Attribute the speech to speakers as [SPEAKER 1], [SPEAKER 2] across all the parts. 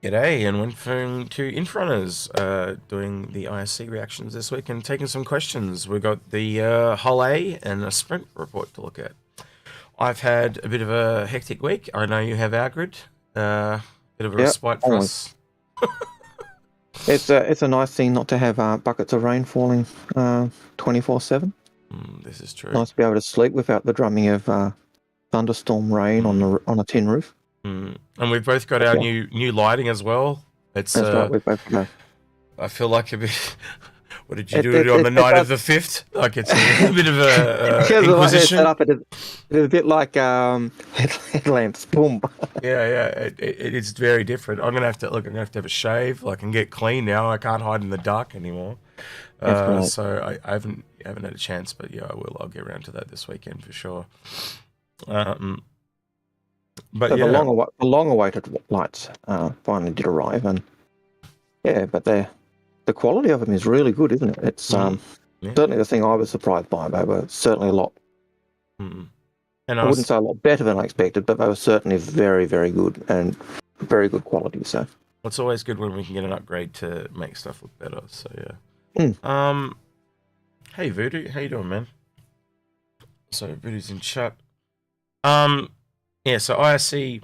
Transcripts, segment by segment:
[SPEAKER 1] G'day, and welcome to Inforunners, doing the ISC reactions this week and taking some questions. We've got the Hull A and a sprint report to look at. I've had a bit of a hectic week. I know you have, Algared. Bit of a respite for us.
[SPEAKER 2] It's a nice thing not to have buckets of rain falling 24/7.
[SPEAKER 1] This is true.
[SPEAKER 2] Nice to be able to sleep without the drumming of thunderstorm rain on a tin roof.
[SPEAKER 1] And we've both got our new lighting as well. That's
[SPEAKER 2] right. We both go.
[SPEAKER 1] I feel like a bit. What did you do on the night of the 5th? Like it's a bit of a inquisition.
[SPEAKER 2] It's a bit like headlamps. Boom.
[SPEAKER 1] Yeah. It is very different. I'm gonna have to have a shave, like, and get clean now. I can't hide in the dark anymore.
[SPEAKER 2] Right.
[SPEAKER 1] So I haven't had a chance, but yeah, I will. I'll get around to that this weekend for sure. But
[SPEAKER 2] so
[SPEAKER 1] yeah,
[SPEAKER 2] the long-awaited lights finally did arrive, and yeah, but the quality of them is really good, isn't it? It's certainly the thing I was surprised by. They were certainly a lot.
[SPEAKER 1] And
[SPEAKER 2] I wouldn't say a lot better than I expected, but they were certainly very, very good and very good quality. So
[SPEAKER 1] it's always good when we can get an upgrade to make stuff look better. So yeah. Hey Voodoo, how you doing, man? So Voodoo's in chat. Yeah, so ISC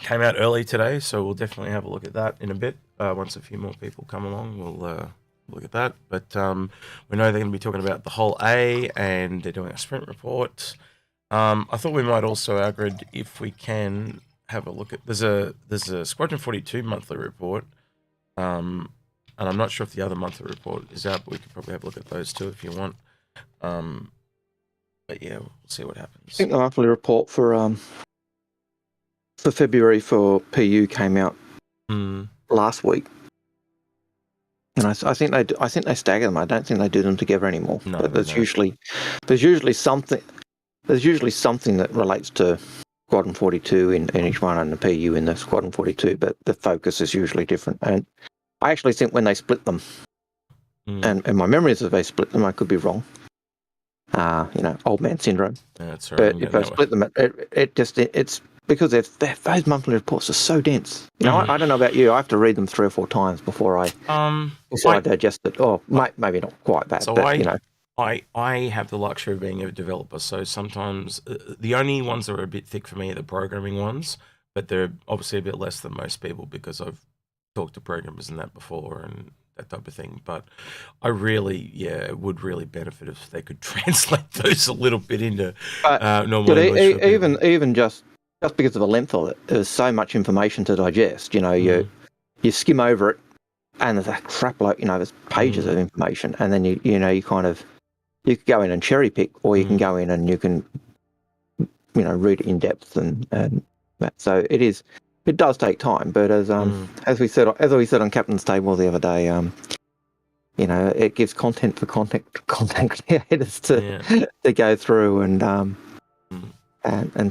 [SPEAKER 1] came out early today, so we'll definitely have a look at that in a bit. Once a few more people come along, we'll look at that. But we know they're going to be talking about the whole A, and they're doing a sprint report. I thought we might also, Algared, if we can, have a look at... There's a Squadron 42 monthly report, and I'm not sure if the other monthly report is out, but we could probably have a look at those too if you want. But yeah, we'll see what happens.
[SPEAKER 2] I think the monthly report for February for PU came out last week, and I think they stagger them. I don't think they do them together anymore.
[SPEAKER 1] No,
[SPEAKER 2] but there's usually something that relates to Squadron 42 in each one, and the PU in the Squadron 42. But the focus is usually different. And I actually think when they split them, and my memory is that they split them. I could be wrong. Old man syndrome.
[SPEAKER 1] That's right.
[SPEAKER 2] But if I split them, it's because those monthly reports are so dense. I don't know about you. I have to read them 3 or 4 times before I digest it. Or maybe not quite that.
[SPEAKER 1] So
[SPEAKER 2] but,
[SPEAKER 1] I have the luxury of being a developer, so sometimes the only ones that are a bit thick for me are the programming ones, but they're obviously a bit less than most people because I've talked to programmers and that before and that type of thing. But I really, would really benefit if they could translate those a little bit into normal English.
[SPEAKER 2] Even just because of the length of it, there's so much information to digest. You skim over it, and there's a crap load. There's pages of information, and then you could go in and cherry pick, or you can go in and you can read it in depth and that. So it does take time, but as we said on Captain's Table the other day, it gives content for content creators to go through and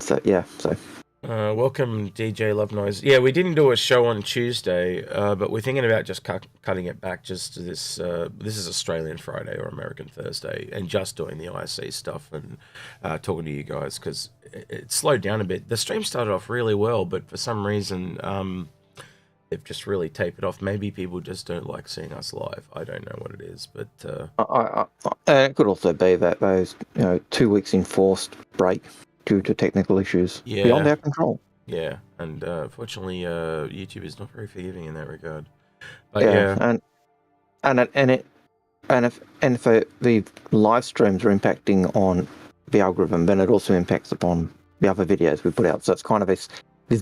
[SPEAKER 2] so yeah. So
[SPEAKER 1] welcome, DJ Love Noise. Yeah, we didn't do a show on Tuesday, but we're thinking about just cutting it back just to this. This is Australian Friday or American Thursday, and just doing the IC stuff and talking to you guys because it slowed down a bit. The stream started off really well, but for some reason they've just really tapered off. Maybe people just don't like seeing us live. I don't know what it is, but
[SPEAKER 2] it could also be that those 2 weeks enforced break due to technical issues beyond our control.
[SPEAKER 1] Yeah, and fortunately, YouTube is not very forgiving in that regard. But and
[SPEAKER 2] if the live streams are impacting on the algorithm, then it also impacts upon the other videos we put out. So it's kind of this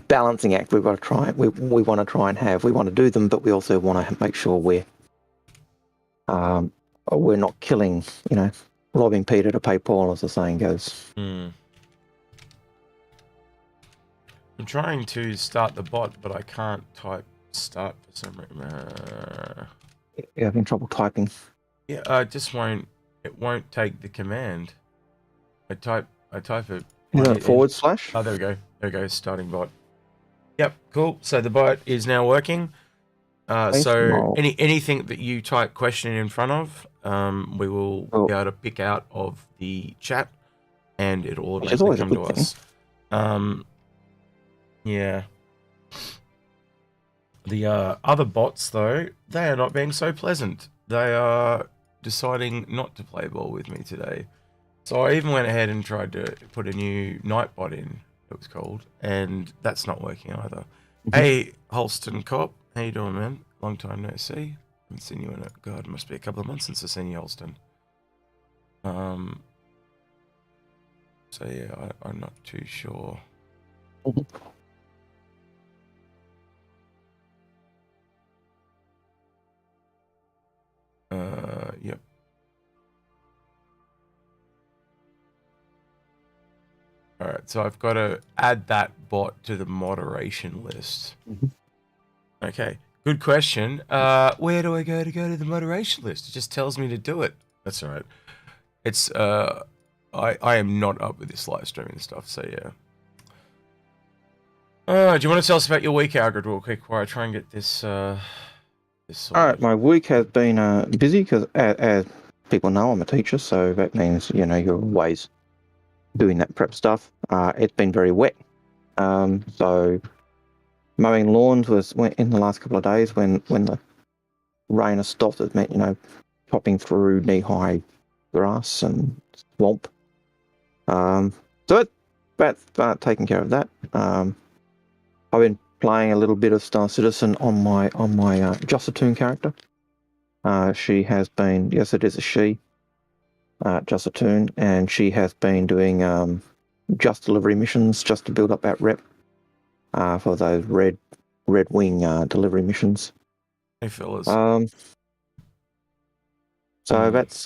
[SPEAKER 2] balancing act we've got to try. We want to try and have. We want to do them, but we also want to make sure we're not killing, robbing Peter to pay Paul, as the saying goes.
[SPEAKER 1] I'm trying to start the bot, but I can't type start for some reason.
[SPEAKER 2] You're having trouble typing?
[SPEAKER 1] Yeah, it won't take the command. I type it.
[SPEAKER 2] /
[SPEAKER 1] Oh, there we go. There we go. Starting bot. Yep, cool. So the bot is now working. So anything that you type question in front of, we will be able to pick out of the chat, and it'll automatically come to us. Yeah. The other bots, though, they are not being so pleasant. They are deciding not to play ball with me today. So I even went ahead and tried to put a new night bot in, it was called, and that's not working either. Hey, Holston Cop, how you doing, man? Long time no see. Haven't seen you in a, God, it must be a couple of months since I've seen you, Holston. So yeah, I'm not too sure. Yep. All right, so I've got to add that bot to the moderation list. Okay, good question. Where do I go to the moderation list? It just tells me to do it. That's all right. It's I am not up with this live streaming stuff, so yeah. Do you want to tell us about your week, Algared, real quick, while I try and get this this
[SPEAKER 2] All right, my week has been busy because, as people know, I'm a teacher, so that means you're always doing that prep stuff. It's been very wet, so mowing lawns was in the last couple of days when the rain has stopped. It meant chopping through knee-high grass and swamp. So that's taking care of that. I've been playing a little bit of Star Citizen on my Jossatoon character. She has been, yes, it is a she, Jossatoon, and she has been doing just delivery missions just to build up that rep for those red wing delivery missions.
[SPEAKER 1] Hey, fellas.
[SPEAKER 2] So that's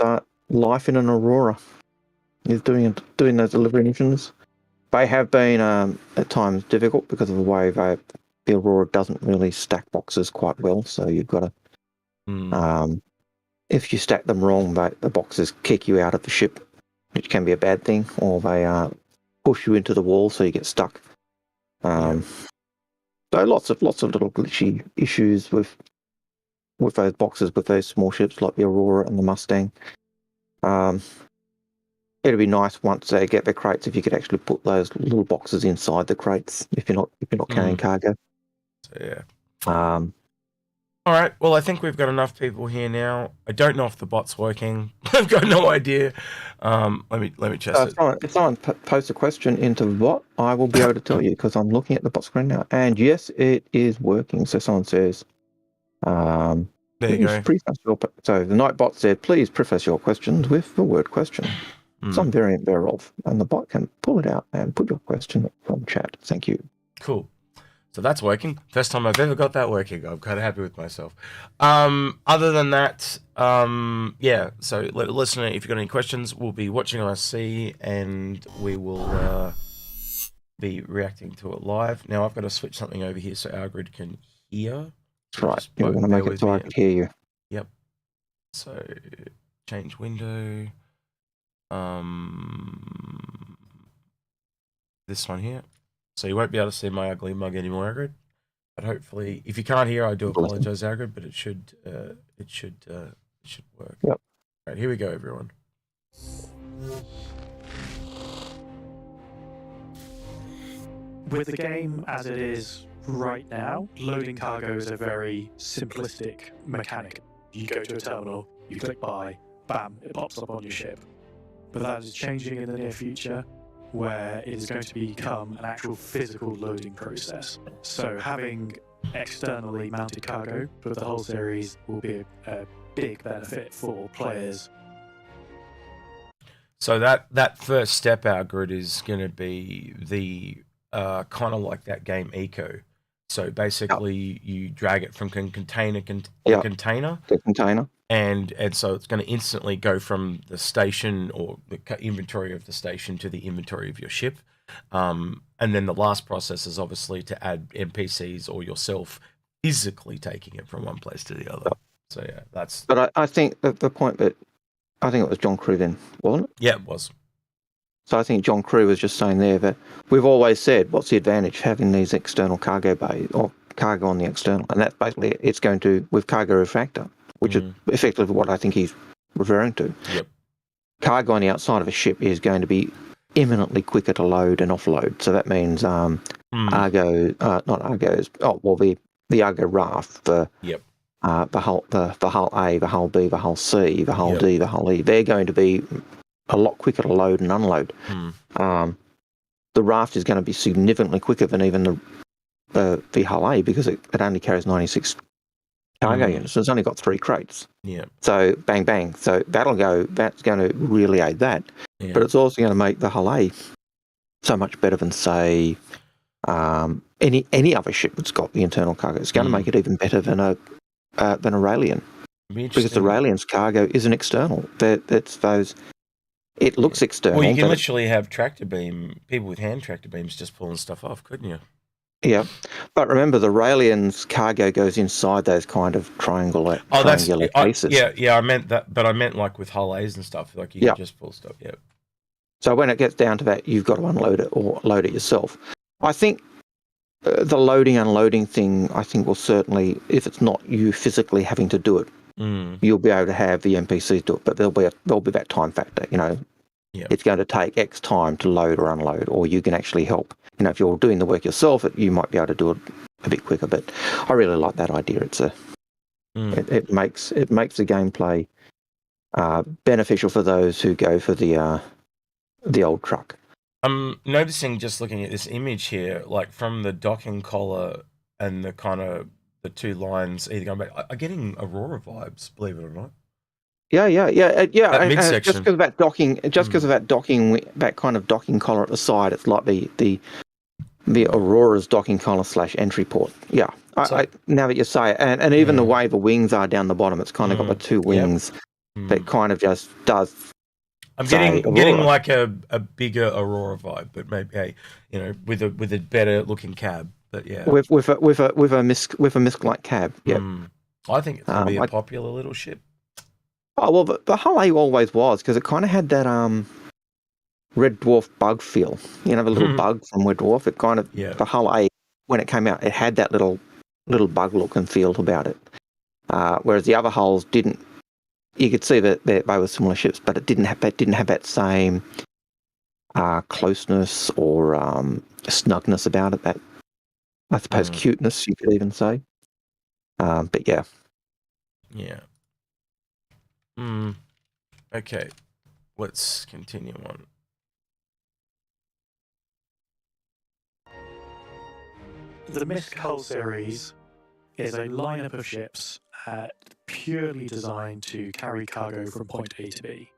[SPEAKER 2] life in an Aurora. Is doing those delivery missions. They have been at times difficult because of the way the Aurora doesn't really stack boxes quite well. So you've got to, if you stack them wrong, the boxes kick you out of the ship, which can be a bad thing, or they push you into the wall so you get stuck. So lots of little glitchy issues with those boxes, with those small ships like the Aurora and the Mustang. It'd be nice once they get the crates if you could actually put those little boxes inside the crates if you're not carrying cargo.
[SPEAKER 1] So yeah. All right. Well, I think we've got enough people here now. I don't know if the bot's working. I've got no idea. Let me test it.
[SPEAKER 2] If someone posts a question into the bot, I will be able to tell you because I'm looking at the bot screen now, and yes, it is working. So someone says,
[SPEAKER 1] there you go.
[SPEAKER 2] So the night bot said, please preface your questions with the word question. Some variant thereof, and the bot can pull it out and put your question from chat. Thank you.
[SPEAKER 1] Cool. So that's working. First time I've ever got that working. I'm kind of happy with myself. Other than that, yeah. So listener, if you've got any questions, we'll be watching ISC and we will be reacting to it live. Now I've got to switch something over here so Algared can hear.
[SPEAKER 2] That's right. You want to make it so I can hear you.
[SPEAKER 1] Yep. So change window. This one here. So you won't be able to see my ugly mug anymore, Algared. But hopefully, if you can't hear, I do apologize, Algared, but it should work.
[SPEAKER 2] Yep.
[SPEAKER 1] All right, here we go, everyone.
[SPEAKER 3] With the game as it is right now, loading cargo is a very simplistic mechanic. You go to a terminal, you click buy, bam, it pops up on your ship. But that is changing in the near future, where it is going to become an actual physical loading process. So having externally mounted cargo for the whole series will be a big benefit for players.
[SPEAKER 1] So that first step, Algared, is going to be the kind of like that game Eco. So basically, you drag it from container to container.
[SPEAKER 2] The container.
[SPEAKER 1] And so it's going to instantly go from the station or the inventory of the station to the inventory of your ship. And then the last process is obviously to add NPCs or yourself physically taking it from one place to the other. So yeah, that's...
[SPEAKER 2] But I think the point that... I think it was John Crew then, wasn't it?
[SPEAKER 1] Yeah, it was.
[SPEAKER 2] So I think John Crew was just saying there that we've always said, what's the advantage having these external cargo bays or cargo on the external? And that's basically it's going to, with cargo refactor, which is effectively what I think he's referring to.
[SPEAKER 1] Yep.
[SPEAKER 2] Cargo on the outside of a ship is going to be imminently quicker to load and offload. So that means the Algared raft, the hull A, the hull B, the hull C, the hull D, the hull E, they're going to be a lot quicker to load and unload. The raft is going to be significantly quicker than even the hull A because it only carries 96 cargo units. So it's only got 3 crates.
[SPEAKER 1] Yeah.
[SPEAKER 2] So bang bang. So that's going to really aid that.
[SPEAKER 1] Yeah.
[SPEAKER 2] But it's also going to make the hull A so much better than say any other ship that's got the internal cargo. It's going to make it even better than a Raelian. Because the Raelian's cargo isn't external. That's those. It looks external.
[SPEAKER 1] Well, you can literally have people with hand tractor beams just pulling stuff off, couldn't you?
[SPEAKER 2] Yeah, but remember the Raelian's cargo goes inside those kind of triangular cases.
[SPEAKER 1] I meant that, but I meant like with hull A's and stuff, like you can just pull stuff. Yeah.
[SPEAKER 2] So when it gets down to that, you've got to unload it or load it yourself. I think the loading unloading thing, I think will certainly, if it's not you physically having to do it, you'll be able to have the NPCs do it. But there'll be that time factor. You know, it's going to take X time to load or unload, or you can actually help. You know, if you're doing the work yourself, you might be able to do it a bit quicker. But I really like that idea. It makes the gameplay beneficial for those who go for the old truck.
[SPEAKER 1] I'm noticing, just looking at this image here, like from the docking collar and the kind of the 2 lines either going back, I'm getting Aurora vibes, believe it or not.
[SPEAKER 2] Yeah.
[SPEAKER 1] That midsection.
[SPEAKER 2] Just because of that docking, that kind of docking collar at the side, it's like the Aurora's docking collar / entry port. Yeah, I now that you say it, and even the way the wings are down the bottom, it's kind of got the 2 wings that kind of just does.
[SPEAKER 1] I'm getting like a bigger Aurora vibe, but maybe with a better looking cab. But yeah,
[SPEAKER 2] with a misc-like cab. Yeah,
[SPEAKER 1] I think it's gonna be a popular little ship.
[SPEAKER 2] Oh well, the hull A always was, because it kind of had that Red Dwarf bug feel. You know, the little bug from Red Dwarf. It kind of the hull A, when it came out, it had that little bug look and feel about it. Whereas the other hulls didn't. You could see that they were similar ships, but it didn't have that same closeness or snugness about it. That, I suppose, cuteness, you could even say. But yeah.
[SPEAKER 1] Yeah. Okay. Let's continue on.
[SPEAKER 3] The Misc Hull series is a lineup of ships purely designed to carry cargo from point A to B.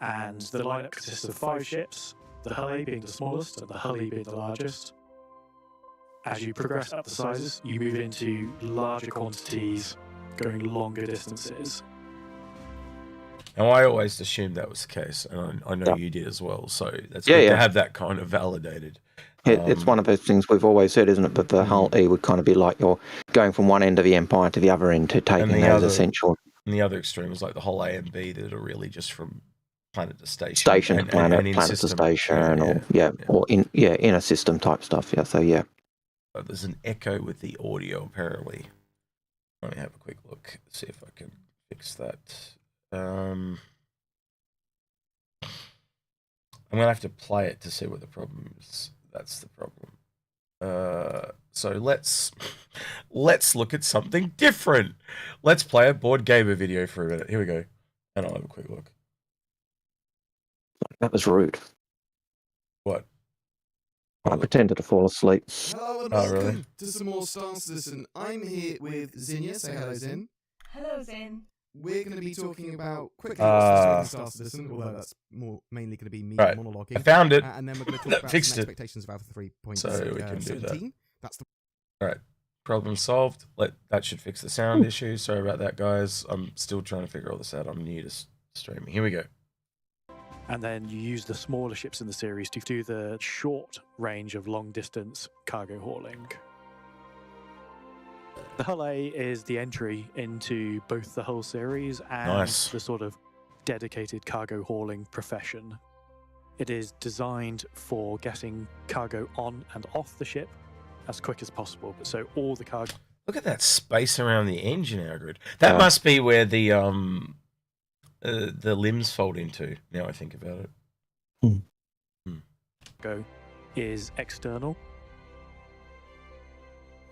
[SPEAKER 3] And the lineup consists of 5 ships, the hull A being the smallest and the hull E being the largest. As you progress up the sizes, you move into larger quantities, going longer distances.
[SPEAKER 1] Now, I always assumed that was the case, and I know you did as well, so that's good to have that kind of validated.
[SPEAKER 2] It's one of those things we've always said, isn't it? But the hull E would kind of be like you're going from one end of the Empire to the other end to taking those essential.
[SPEAKER 1] And the other extreme is like the hull A and B that are really just from planet to station.
[SPEAKER 2] Station to planet, planet to station, or in a system type stuff. Yeah, so yeah.
[SPEAKER 1] There's an echo with the audio, apparently. Let me have a quick look, see if I can fix that. I'm going to have to play it to see what the problem is. That's the problem. So let's look at something different. Let's play a board gamer video for a minute. Here we go. And I'll have a quick look.
[SPEAKER 2] That was rude.
[SPEAKER 1] What?
[SPEAKER 2] I pretended to fall asleep.
[SPEAKER 4] Hello and welcome to some more Star Citizen. I'm here with Zinnia. Say hello, Zin.
[SPEAKER 5] Hello, Zin.
[SPEAKER 4] We're going to be talking about quickly what's Star Citizen, although that's mainly going to be me monologuing.
[SPEAKER 1] I found it.
[SPEAKER 4] And then we're going to talk about some expectations of Alpha 3.17.
[SPEAKER 1] So we can do that.
[SPEAKER 4] That's the...
[SPEAKER 1] All right. Problem solved. That should fix the sound issue. Sorry about that, guys. I'm still trying to figure all this out. I'm new to streaming. Here we go.
[SPEAKER 3] And then you use the smaller ships in the series to do the short range of long distance cargo hauling. The Hull A is the entry into both the Hull series and the sort of dedicated cargo hauling profession. It is designed for getting cargo on and off the ship as quick as possible. So all the cargo...
[SPEAKER 1] Look at that space around the engine, Algared. That must be where the limbs fold into, now I think about it.
[SPEAKER 3] Cargo is external.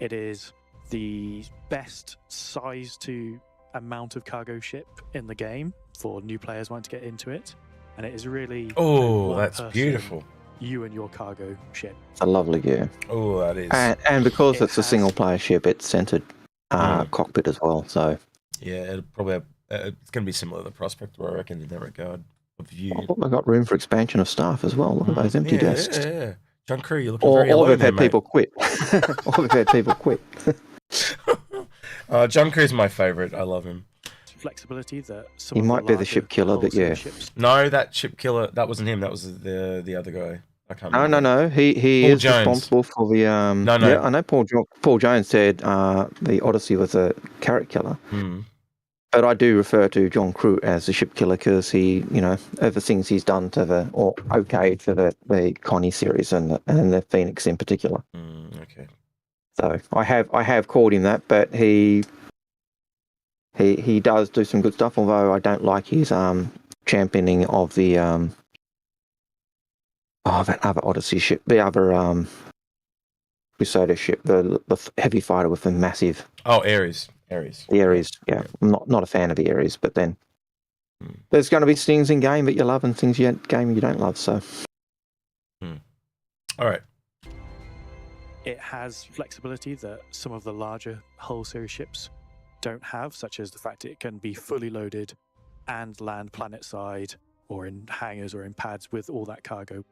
[SPEAKER 3] It is the best size to amount of cargo ship in the game for new players wanting to get into it, and it is really
[SPEAKER 1] that's beautiful.
[SPEAKER 3] You and your cargo ship.
[SPEAKER 2] It's a lovely gear.
[SPEAKER 1] Oh, that is.
[SPEAKER 2] And because it's a single player ship, it's centered cockpit as well. So
[SPEAKER 1] yeah, it'll probably it's going to be similar to the Prospector, I reckon, in that regard of view.
[SPEAKER 2] I've got room for expansion of staff as well. Look at those empty desks.
[SPEAKER 1] Yeah. John Crew, you're looking very alone.
[SPEAKER 2] Or we've had people quit. Or we've had people quit.
[SPEAKER 1] John Crew's my favourite. I love him.
[SPEAKER 3] Flexibility that
[SPEAKER 2] he might be the ship killer, but yeah.
[SPEAKER 1] No, that ship killer, that wasn't him. That was the other guy. I can't remember.
[SPEAKER 2] No. He
[SPEAKER 1] Paul
[SPEAKER 2] is
[SPEAKER 1] Jones.
[SPEAKER 2] responsible for the.
[SPEAKER 1] No.
[SPEAKER 2] Yeah, I know Paul Jones said the Odyssey was a carrot killer. But I do refer to John Crew as the ship killer because he, of the things he's done to okayed for the Connie series and the Phoenix in particular.
[SPEAKER 1] Okay.
[SPEAKER 2] So I have called him that, but he does do some good stuff. Although I don't like his championing of the that other Odyssey ship, the other Crusader ship, the heavy fighter with the massive.
[SPEAKER 1] Oh, Ares.
[SPEAKER 2] The Ares, yeah. I'm not a fan of the Ares, but then there's going to be things in game that you love and things in game you don't love. So,
[SPEAKER 1] all right.
[SPEAKER 3] It has flexibility that some of the larger hull series ships don't have, such as the fact it can be fully loaded and land planet side or in hangars or in pads with all that cargo.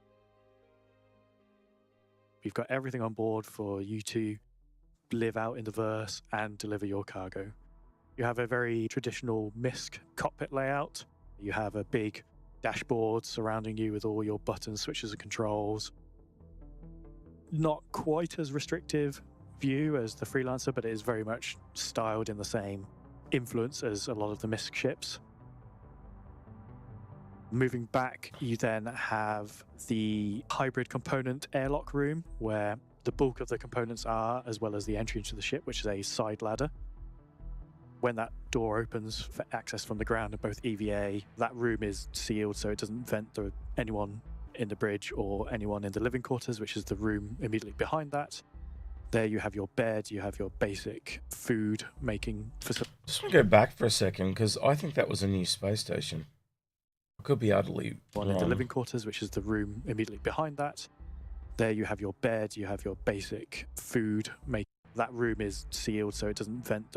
[SPEAKER 3] You've got everything on board for you to live out in the verse and deliver your cargo. You have a very traditional MISC cockpit layout. You have a big dashboard surrounding you with all your buttons, switches and controls. Not quite as restrictive view as the Freelancer, but it is very much styled in the same influence as a lot of the MISC ships. Moving back, you then have the hybrid component airlock room where the bulk of the components are, as well as the entry into the ship, which is a side ladder. When that door opens for access from the ground in both EVA, that room is sealed so it doesn't vent anyone in the bridge or anyone in the living quarters, which is the room immediately behind that. There you have your bed, you have your basic food making facility.
[SPEAKER 1] Just want to go back for a second because I think that was a new space station. I could be utterly wrong.
[SPEAKER 3] In the living quarters, which is the room immediately behind that. There you have your bed, you have your basic food making. That room is sealed so it doesn't vent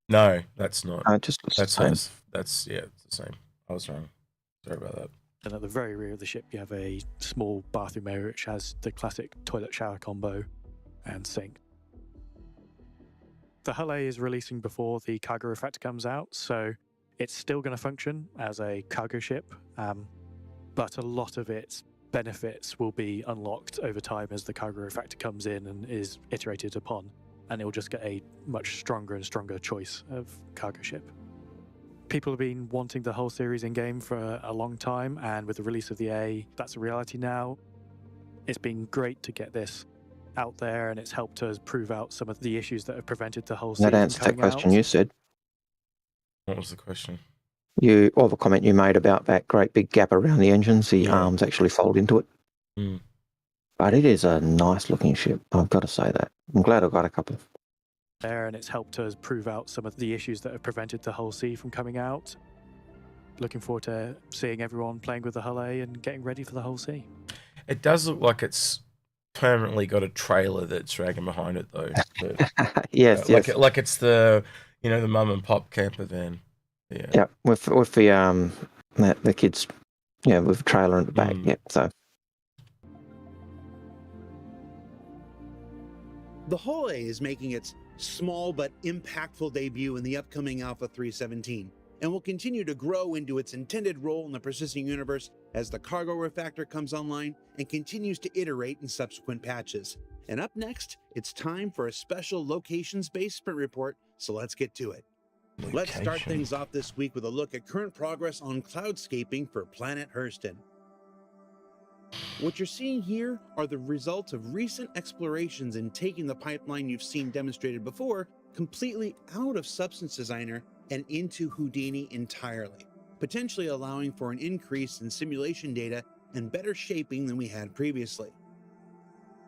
[SPEAKER 1] No, that's not.
[SPEAKER 2] Just
[SPEAKER 1] that's it's the same. I was wrong. Sorry about that.
[SPEAKER 3] And at the very rear of the ship, you have a small bathroom area which has the classic toilet shower combo and sink. The hull A is releasing before the cargo refactor comes out, so it's still going to function as a cargo ship, but a lot of its benefits will be unlocked over time as the cargo refactor comes in and is iterated upon, and it will just get a much stronger and stronger choice of cargo ship. People have been wanting the whole series in-game for a long time, and with the release of the A, that's a reality now. It's been great to get this out there, and it's helped us prove out some of the issues that have prevented the whole series
[SPEAKER 2] that answers that question
[SPEAKER 3] out.
[SPEAKER 2] you said.
[SPEAKER 1] What was the question?
[SPEAKER 2] The comment you made about that great big gap around the engines, the arms actually fold into it. But it is a nice looking ship, I've got to say that. I'm glad I got a couple.
[SPEAKER 3] There, and it's helped us prove out some of the issues that have prevented the Hull C from coming out. Looking forward to seeing everyone playing with the Hull A and getting ready for the Hull C.
[SPEAKER 1] It does look like it's permanently got a trailer that's dragging behind it, though. But,
[SPEAKER 2] yes.
[SPEAKER 1] Like it's the the mum and pop camper van.
[SPEAKER 2] Yeah, with the kids, with a trailer in the back. Yeah, so.
[SPEAKER 5] The Hull A is making its small but impactful debut in the upcoming Alpha 317, and will continue to grow into its intended role in the persisting universe as the cargo refactor comes online and continues to iterate in subsequent patches. And up next, it's time for a special locations-based sprint report, so let's get to it. Let's start things off this week with a look at current progress on cloudscaping for Planet Hurston. What you're seeing here are the results of recent explorations in taking the pipeline you've seen demonstrated before completely out of Substance Designer and into Houdini entirely, potentially allowing for an increase in simulation data and better shaping than we had previously.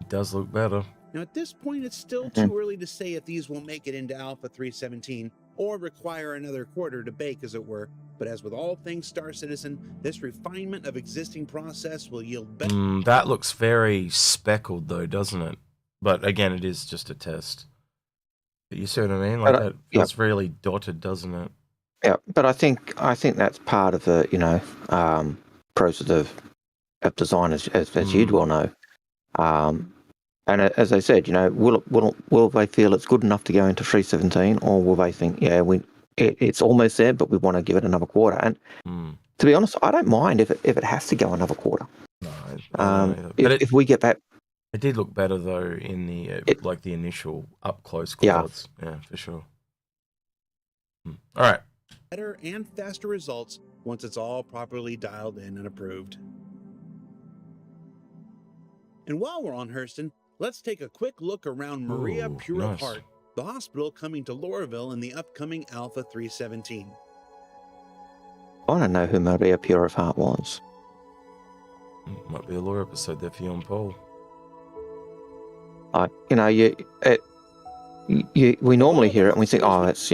[SPEAKER 1] It does look better.
[SPEAKER 5] Now, at this point, it's still too early to say if these will make it into Alpha 317 or require another quarter to bake, as it were. But as with all things Star Citizen, this refinement of existing process will yield better.
[SPEAKER 1] That looks very speckled, though, doesn't it? But again, it is just a test. You see what I mean? Like that feels really dotted, doesn't it?
[SPEAKER 2] Yeah, but I think that's part of the process of design, as you'd well know. And as I said, will they feel it's good enough to go into 317, or will they think, it's almost there, but we want to give it another quarter? And to be honest, I don't mind if it has to go another quarter.
[SPEAKER 1] No,
[SPEAKER 2] if we get that.
[SPEAKER 1] It did look better though in the the initial up close quads. Yeah, for sure. All right.
[SPEAKER 5] Better and faster results once it's all properly dialed in and approved. And while we're on Hurston, let's take a quick look around Maria Pure of Heart, the hospital coming to Lorville in the upcoming Alpha 317.
[SPEAKER 2] I don't know who Maria Pure of Heart was.
[SPEAKER 1] Might be a lore episode there for you on Paul.
[SPEAKER 2] We normally hear it and we think, that's,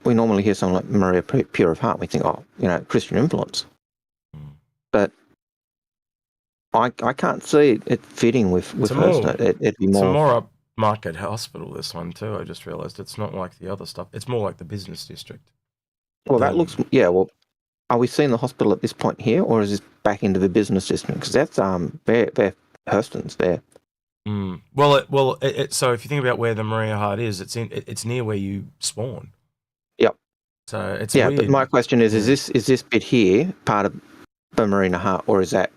[SPEAKER 2] we normally hear something like Maria Pure of Heart. We think, Christian influence. But I can't see it fitting with her. It'd be more.
[SPEAKER 1] It's a more upmarket hospital, this one too. I just realised it's not like the other stuff. It's more like the business district.
[SPEAKER 2] Well, that looks. Yeah. Well, are we seeing the hospital at this point here, or is this back into the business district? Because that's they're Hurston's there.
[SPEAKER 1] Well, so if you think about where the Maria Heart is, it's near where you spawn.
[SPEAKER 2] Yep.
[SPEAKER 1] So it's
[SPEAKER 2] weird. But my question is this bit here part of the Marina Heart, or is that?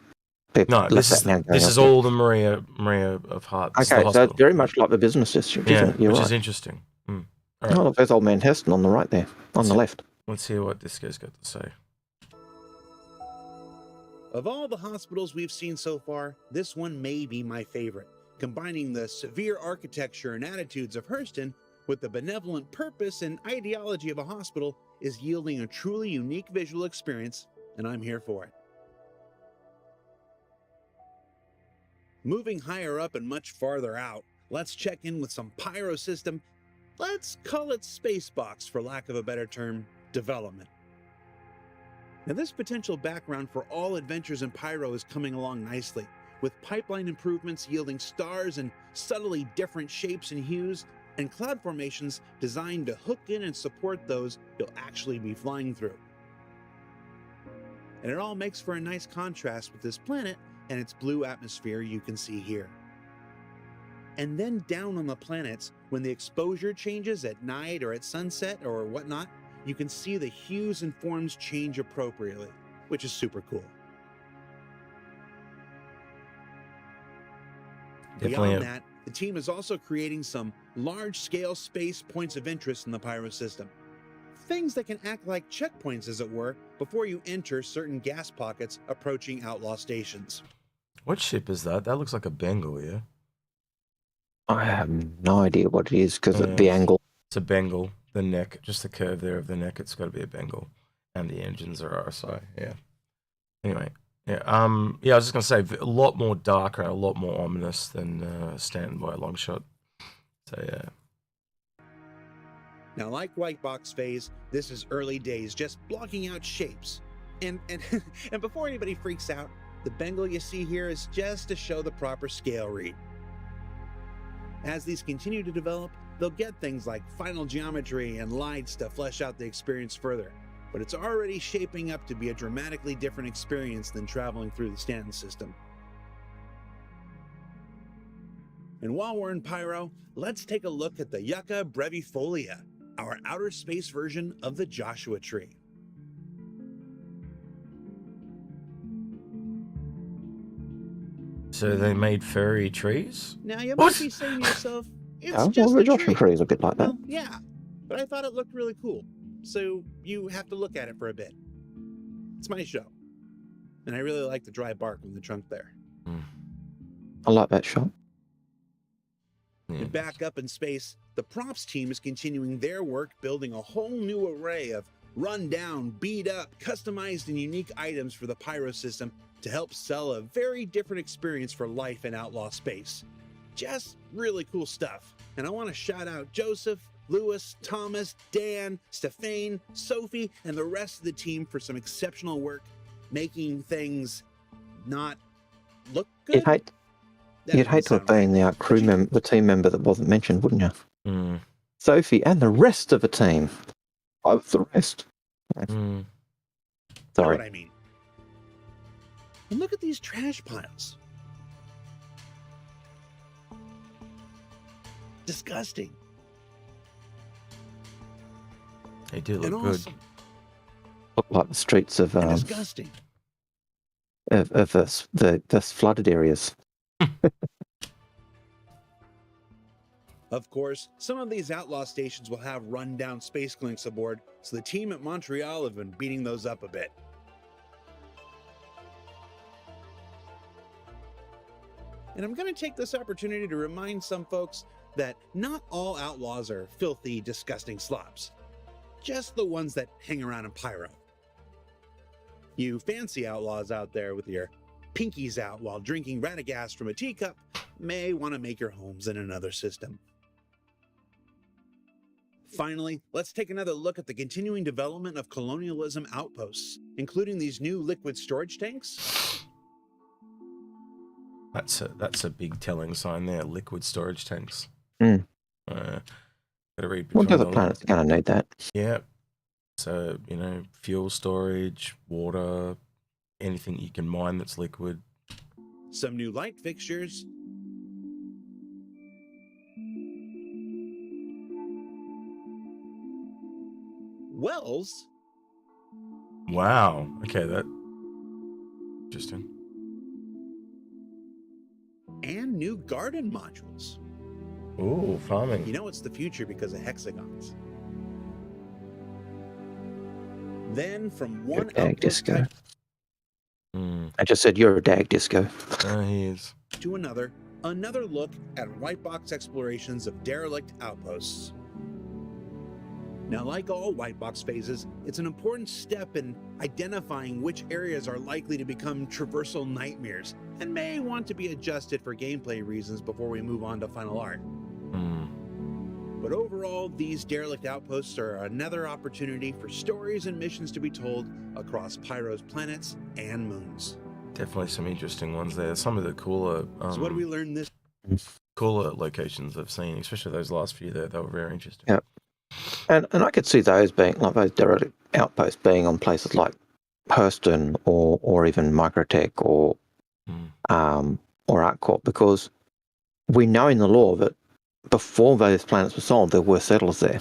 [SPEAKER 1] No, this is all the Maria of Heart.
[SPEAKER 2] Okay, so it's very much like the business district, isn't it? You're
[SPEAKER 1] which
[SPEAKER 2] right.
[SPEAKER 1] is interesting. All
[SPEAKER 2] right. Oh, look, there's old man Hurston on the right there, on the left.
[SPEAKER 1] Let's hear what this guy's got to say.
[SPEAKER 5] Of all the hospitals we've seen so far, this one may be my favorite. Combining the severe architecture and attitudes of Hurston with the benevolent purpose and ideology of a hospital is yielding a truly unique visual experience, and I'm here for it. Moving higher up and much farther out, let's check in with some Pyro system, let's call it Spacebox for lack of a better term, development. Now this potential background for all adventures in Pyro is coming along nicely, with pipeline improvements yielding stars in subtly different shapes and hues, and cloud formations designed to hook in and support those you'll actually be flying through. And it all makes for a nice contrast with this planet and its blue atmosphere you can see here. And then down on the planets, when the exposure changes at night or at sunset or whatnot, you can see the hues and forms change appropriately, which is super cool. Beyond that, the team is also creating some large-scale space points of interest in the Pyro system. Things that can act like checkpoints, as it were, before you enter certain gas pockets approaching outlaw stations.
[SPEAKER 1] What ship is that? That looks like a Bengal, yeah?
[SPEAKER 2] I have no idea what it is because of the angle.
[SPEAKER 1] It's a Bengal. The neck, just the curve there of the neck, it's got to be a Bengal. And the engines are RSI, yeah. Anyway. Yeah, I was just going to say, a lot more darker, a lot more ominous than Stanton by a long shot. So, yeah.
[SPEAKER 5] Now, like White Box Phase, this is early days, just blocking out shapes. And before anybody freaks out, the Bengal you see here is just to show the proper scale read. As these continue to develop, they'll get things like final geometry and lights to flesh out the experience further. But it's already shaping up to be a dramatically different experience than traveling through the Stanton system. And while we're in Pyro, let's take a look at the Yucca brevifolia, our outer space version of the Joshua Tree.
[SPEAKER 1] So they made furry trees?
[SPEAKER 5] Now you might be saying to yourself, it's just
[SPEAKER 2] the
[SPEAKER 5] a
[SPEAKER 2] Joshua
[SPEAKER 5] tree.
[SPEAKER 2] is a bit like that.
[SPEAKER 5] Well, yeah, but I thought it looked really cool. So you have to look at it for a bit. It's my show. And I really like the dry bark on the trunk there.
[SPEAKER 2] I like that shot.
[SPEAKER 5] And back up in space, the props team is continuing their work building a whole new array of run-down, beat-up, customized and unique items for the Pyro system to help sell a very different experience for life in outlaw space. Just really cool stuff. And I want to shout out Joseph, Lewis, Thomas, Dan, Stefane, Sophie, and the rest of the team for some exceptional work making things not look good.
[SPEAKER 2] You'd hate to have been the crew member, the team member that wasn't mentioned, wouldn't you?
[SPEAKER 1] Mm.
[SPEAKER 2] Sophie and the rest of the team. Oh, the rest.
[SPEAKER 5] You know
[SPEAKER 2] Sorry.
[SPEAKER 5] what I mean. And look at these trash piles. Disgusting.
[SPEAKER 1] They do
[SPEAKER 5] And
[SPEAKER 1] look good.
[SPEAKER 5] awesome.
[SPEAKER 2] Look like the streets of
[SPEAKER 5] And disgusting.
[SPEAKER 2] the flooded areas.
[SPEAKER 5] Of course, some of these outlaw stations will have run-down space clinics aboard, so the team at Montreal have been beating those up a bit. And I'm going to take this opportunity to remind some folks that not all outlaws are filthy, disgusting slobs. Just the ones that hang around in Pyro. You fancy outlaws out there with your pinkies out while drinking Radagast from a teacup may want to make your homes in another system. Finally, let's take another look at the continuing development of colonialism outposts, including these new liquid storage tanks.
[SPEAKER 1] That's a big telling sign there. Liquid storage tanks.
[SPEAKER 2] Mm.
[SPEAKER 1] Gotta read
[SPEAKER 2] What
[SPEAKER 1] between
[SPEAKER 2] other
[SPEAKER 1] the
[SPEAKER 2] planets
[SPEAKER 1] lines.
[SPEAKER 2] are going to need that?
[SPEAKER 1] Yeah. So, fuel storage, water, anything you can mine that's liquid.
[SPEAKER 5] Some new light fixtures. Wells.
[SPEAKER 1] Wow. Okay, that interesting.
[SPEAKER 5] And new garden modules.
[SPEAKER 1] Ooh, farming.
[SPEAKER 5] You know it's the future because of hexagons. Then from one
[SPEAKER 2] Dag
[SPEAKER 5] outpost
[SPEAKER 2] disco.
[SPEAKER 5] type
[SPEAKER 2] I just said you're a dag disco.
[SPEAKER 1] He is.
[SPEAKER 5] to another look at white box explorations of derelict outposts. Now, like all white box phases, it's an important step in identifying which areas are likely to become traversal nightmares and may want to be adjusted for gameplay reasons before we move on to final art. But overall, these derelict outposts are another opportunity for stories and missions to be told across Pyro's planets and moons.
[SPEAKER 1] Definitely some interesting ones there. Some of the cooler
[SPEAKER 5] So what do we learn this?
[SPEAKER 1] cooler locations I've seen, especially those last few there, they were very interesting.
[SPEAKER 2] Yeah. And I could see those being like those derelict outposts being on places like Hurston or even Microtech or ArcCorp, because we know in the lore that before those planets were sold, there were settlers there,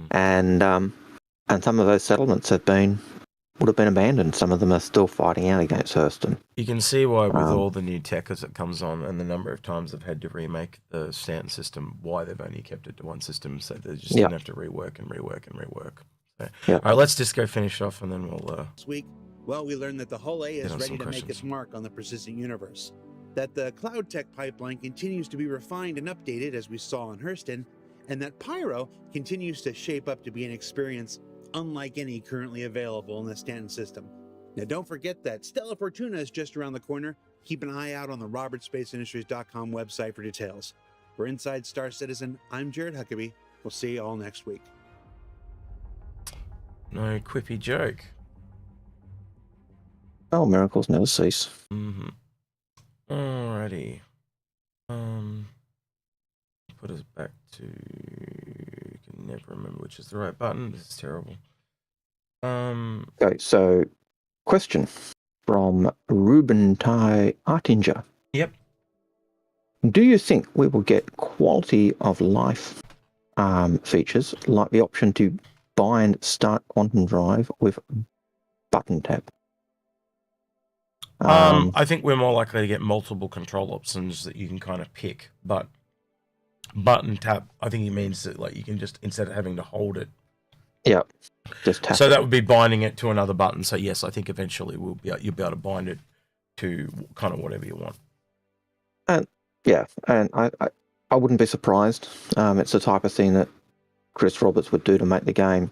[SPEAKER 2] and some of those settlements would have been abandoned. Some of them are still fighting out against Hurston.
[SPEAKER 1] You can see why, with all the new tech as it comes on and the number of times they've had to remake the Stanton system, why they've only kept it to one system, so they just didn't have to rework and rework and rework. So, all right, let's just go finish off and then we'll...
[SPEAKER 5] This week, well, we learned that the Hull A is
[SPEAKER 1] on
[SPEAKER 5] ready
[SPEAKER 1] some
[SPEAKER 5] to make
[SPEAKER 1] questions.
[SPEAKER 5] its mark on the persistent universe, that the cloud tech pipeline continues to be refined and updated as we saw on Hurston, and that Pyro continues to shape up to be an experience unlike any currently available in the Stanton system. Now, don't forget that Stella Fortuna is just around the corner. Keep an eye out on the RobertSpaceIndustries.com website for details. For Inside Star Citizen, I'm Jared Huckabee. We'll see you all next week.
[SPEAKER 1] No quippy joke.
[SPEAKER 2] Oh, miracles never cease.
[SPEAKER 1] Alrighty. Put us back to... I can never remember which is the right button. This is terrible.
[SPEAKER 2] Okay, so question from Ruben Tai Artinger.
[SPEAKER 1] Yep.
[SPEAKER 2] Do you think we will get quality of life features like the option to bind Start Quantum Drive with button tap?
[SPEAKER 1] I think we're more likely to get multiple control options that you can kind of pick, but button tap, I think he means that like you can just, instead of having to hold it.
[SPEAKER 2] Yeah, just tap.
[SPEAKER 1] So that would be binding it to another button. So yes, I think eventually you'll be able to bind it to kind of whatever you want.
[SPEAKER 2] And I wouldn't be surprised. It's the type of thing that Chris Roberts would do to make the game,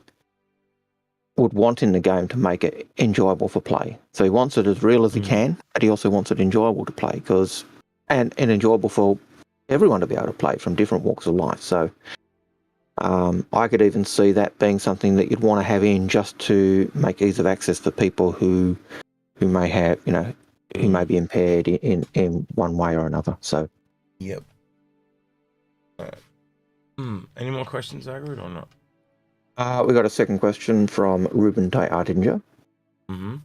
[SPEAKER 2] would want in the game to make it enjoyable for play. So he wants it as real as he can, but he also wants it enjoyable to play, and enjoyable for everyone to be able to play from different walks of life. So I could even see that being something that you'd want to have in just to make ease of access for people who may have, who may be impaired in one way or another. So.
[SPEAKER 1] Yep. Any more questions, Algared, or not?
[SPEAKER 2] We got a second question from Ruben de Ardinger.
[SPEAKER 1] Mm-hmm.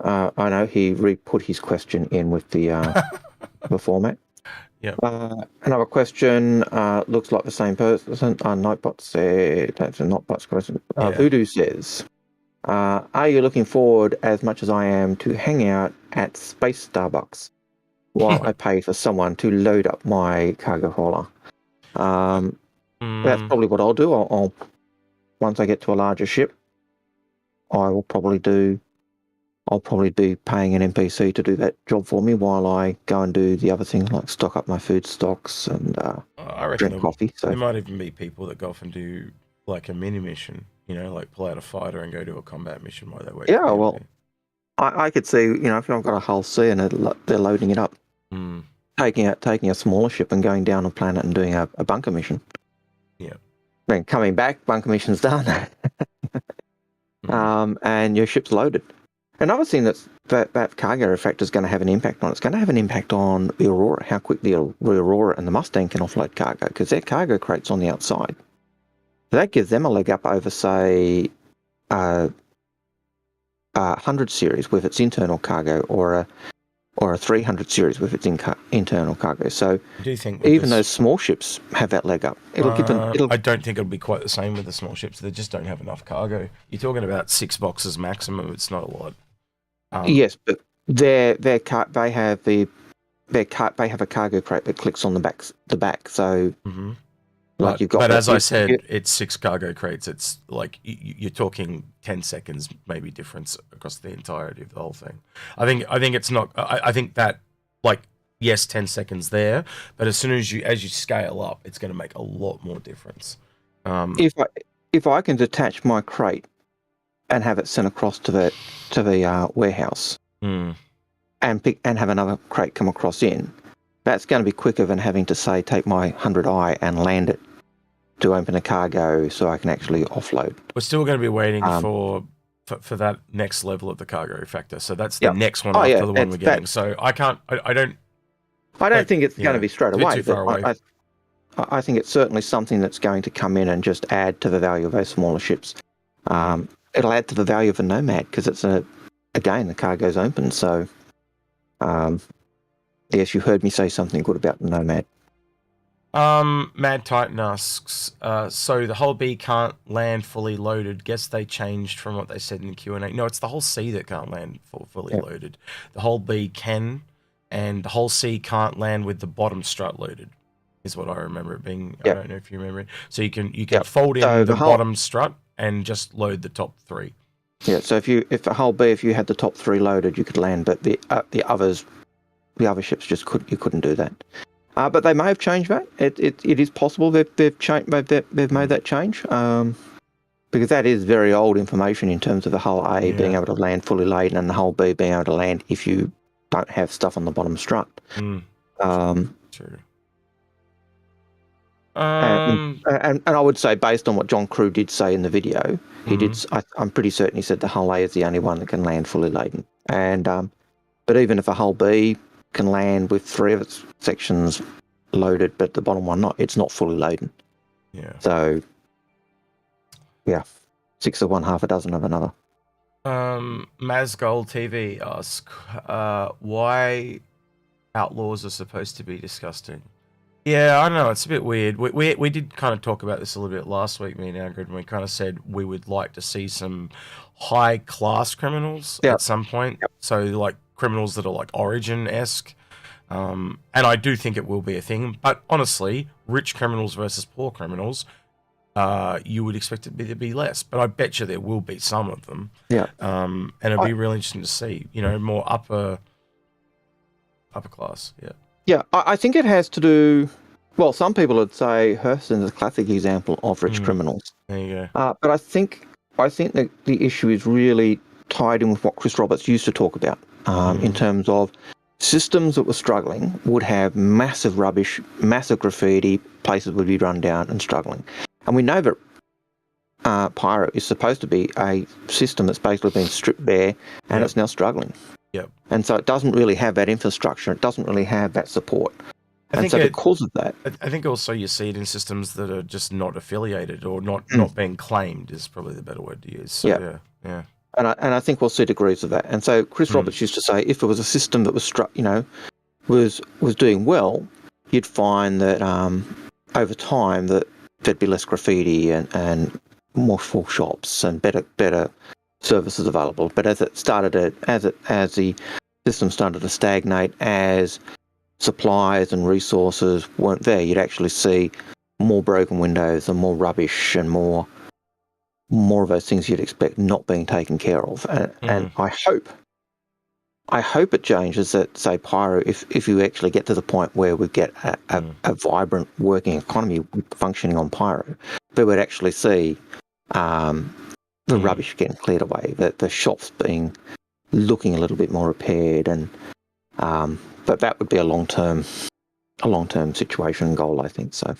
[SPEAKER 2] I know he re-put his question in with the the format.
[SPEAKER 1] Yep.
[SPEAKER 2] Another question looks like the same person. Nightbot said that's a Nightbot's question. Voodoo says, "Are you looking forward as much as I am to hang out at Space Starbucks while I pay for someone to load up my cargo hauler?" That's probably what I'll do. I'll once I get to a larger ship, I'll probably be paying an NPC to do that job for me while I go and do the other things like stock up my food stocks and
[SPEAKER 1] I reckon
[SPEAKER 2] drink coffee. So
[SPEAKER 1] there might even be people that go off and do like a mini mission, like pull out a fighter and go do a combat mission while they wait.
[SPEAKER 2] Yeah, well, I could see, if I've got a hull C and they're loading it up, taking a smaller ship and going down a planet and doing a bunker mission.
[SPEAKER 1] Yeah.
[SPEAKER 2] Then coming back, bunker mission's done, and your ship's loaded. Another thing that cargo refactor is going to have an impact on, it's going to have an impact on the Aurora, how quickly the Aurora and the Mustang can offload cargo, because their cargo crate's on the outside. So that gives them a leg up over, say, 100 series with its internal cargo, or a 300 series with its internal cargo. So
[SPEAKER 1] do you think
[SPEAKER 2] even those small ships have that leg up?
[SPEAKER 1] I don't think it'll be quite the same with the small ships. They just don't have enough cargo. You're talking about 6 boxes maximum. It's not a lot.
[SPEAKER 2] Yes, but they have a cargo crate that clicks on the back. So you've got.
[SPEAKER 1] But as I said, it's 6 cargo crates. It's like you're talking 10 seconds maybe difference across the entirety of the whole thing. I think it's not. I think that yes, 10 seconds there, but as soon as you scale up, it's going to make a lot more difference.
[SPEAKER 2] If I can detach my crate and have it sent across to the warehouse, and have another crate come across in, that's going to be quicker than having to say take my 100i and land it to open a cargo so I can actually offload.
[SPEAKER 1] We're still going to be waiting for that next level of the cargo refactor. So that's the next one after the one we're getting. So I don't think
[SPEAKER 2] it's going to be straight away.
[SPEAKER 1] Too far away.
[SPEAKER 2] I think it's certainly something that's going to come in and just add to the value of those smaller ships. It'll add to the value of a Nomad because it's again the cargo's open. So yes, you heard me say something good about the Nomad.
[SPEAKER 1] Mad Titan asks, so the whole B can't land fully loaded. Guess they changed from what they said in the Q&A. No, it's the whole C that can't land fully loaded. The whole B can, and the whole C can't land with the bottom strut loaded, is what I remember it being. I don't know if you remember it. So you can fold in the bottom strut and just load the top 3.
[SPEAKER 2] Yeah, so if the whole B, if you had the top 3 loaded, you could land, but the other ships just couldn't do that. But they may have changed that. It is possible they've made that change, because that is very old information in terms of the whole A being able to land fully laden and the whole B being able to land if you don't have stuff on the bottom strut.
[SPEAKER 1] True.
[SPEAKER 2] And I would say, based on what John Crew did say in the video, he did. I'm pretty certain he said the hull A is the only one that can land fully laden. And but even if a hull B can land with 3 of its sections loaded, but the bottom one not, it's not fully laden.
[SPEAKER 1] Yeah.
[SPEAKER 2] So 6 of one, half a dozen of another.
[SPEAKER 1] Mazgold TV asks, why outlaws are supposed to be disgusting? Yeah, I know, it's a bit weird. We did kind of talk about this a little bit last week, me and Algared, and we kind of said we would like to see some high-class criminals at some point. So, like, criminals that are, like, Origin-esque. And I do think it will be a thing. But, honestly, rich criminals versus poor criminals, you would expect it to be less. But I bet you there will be some of them.
[SPEAKER 2] Yeah.
[SPEAKER 1] And it'll be really interesting to see, more upper class,
[SPEAKER 2] Yeah, I think it has to do. Well, some people would say Hurston is a classic example of rich criminals.
[SPEAKER 1] There you go.
[SPEAKER 2] But I think that the issue is really tied in with what Chris Roberts used to talk about in terms of systems that were struggling would have massive rubbish, massive graffiti, places would be run down and struggling. And we know that Pyro is supposed to be a system that's basically been stripped bare and it's now struggling.
[SPEAKER 1] Yep.
[SPEAKER 2] And so it doesn't really have that infrastructure. It doesn't really have that support. Because of that,
[SPEAKER 1] I think also you see it in systems that are just not affiliated or not being claimed is probably the better word to use. So, yeah.
[SPEAKER 2] And I think we'll see degrees of that. And so Chris Roberts used to say, if it was a system that was was doing well, you'd find that over time that there'd be less graffiti and more full shops and better services available. But as the system started to stagnate, as supplies and resources weren't there, you'd actually see more broken windows and more rubbish and more of those things you'd expect not being taken care of. And I hope it changes that, say, Pyro, if you actually get to the point where we get a vibrant working economy functioning on Pyro, we would actually see the rubbish getting cleared away, the shops looking a little bit more repaired, and but that would be a long-term situation and goal, I think. So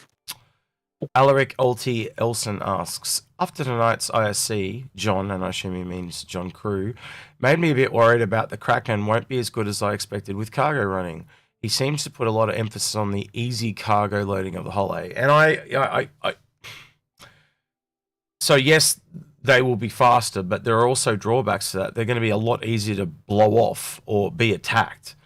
[SPEAKER 1] Alaric Ulti Elson asks, after tonight's ISC, John, and I assume he means John Crew, made me a bit worried about the Kraken won't be as good as I expected with cargo running. He seems to put a lot of emphasis on the easy cargo loading of the Hull A. And so yes, they will be faster, but there are also drawbacks to that. They're going to be a lot easier to blow off or be attacked.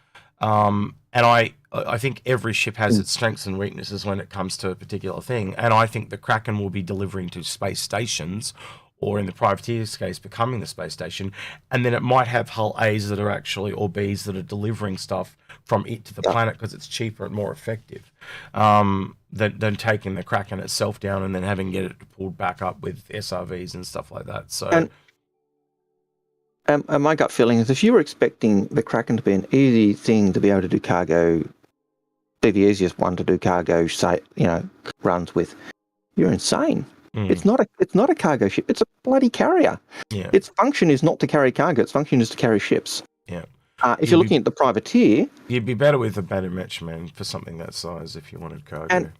[SPEAKER 1] And I think every ship has its strengths and weaknesses when it comes to a particular thing. And I think the Kraken will be delivering to space stations, or in the privateer's case, becoming the space station. And then it might have Hull A's that are actually, or B's that are delivering stuff from it to the planet because it's cheaper and more effective than taking the Kraken itself down and then having to get it pulled back up with SRVs and stuff like that. So.
[SPEAKER 2] And my gut feeling is if you were expecting the Kraken to be an easy thing to be able to do cargo, be the easiest one to do cargo, runs with, you're insane. It's not a cargo ship. It's a bloody carrier.
[SPEAKER 1] Yeah.
[SPEAKER 2] Its function is not to carry cargo. Its function is to carry ships.
[SPEAKER 1] Yeah.
[SPEAKER 2] If you're looking at the privateer,
[SPEAKER 1] you'd be better with a Banu Merchantman for something that size if you wanted cargo.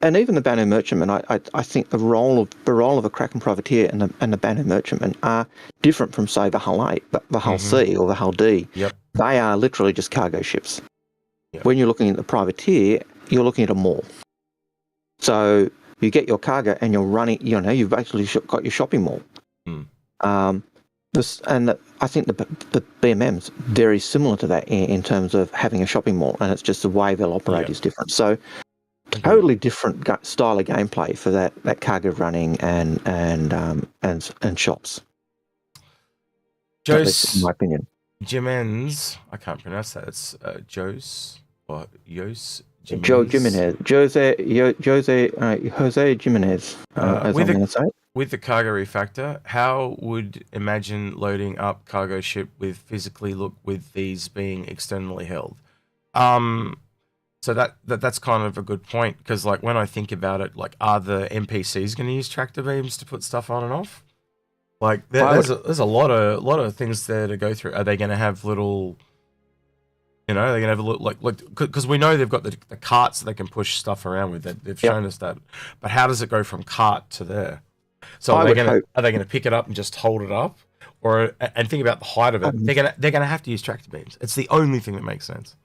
[SPEAKER 2] And even the Banu Merchantman, I think the role of a Kraken privateer and the Banu Merchantman are different from, say, the Hull A, the Hull C or the Hull D.
[SPEAKER 1] Yep.
[SPEAKER 2] They are literally just cargo ships.
[SPEAKER 1] Yep.
[SPEAKER 2] When you're looking at the privateer, you're looking at a mall. So you get your cargo and you're running. You've basically got your shopping mall. I think the BMM's very similar to that in terms of having a shopping mall, and it's just the way they'll operate is different. So. Totally different style of gameplay for that cargo running and shops.
[SPEAKER 1] Jose,
[SPEAKER 2] in my opinion.
[SPEAKER 1] Jimenez, I can't pronounce that. It's Jose or Jose Jimenez.
[SPEAKER 2] Joe Jimenez. Jose Jimenez. As I'm going to say.
[SPEAKER 1] With the cargo refactor, how would imagine loading up cargo ship with physically look with these being externally held? So that's kind of a good point, because like when I think about it, like, are the NPCs going to use tractor beams to put stuff on and off? Like there's a lot of things there to go through. Are they going to have little, they're going to have a little, like because we know they've got the carts that they can push stuff around with. They've shown us that, but how does it go from cart to there? So are they going to pick it up and just hold it up, and think about the height of it? They're going to have to use tractor beams. It's the only thing that makes sense.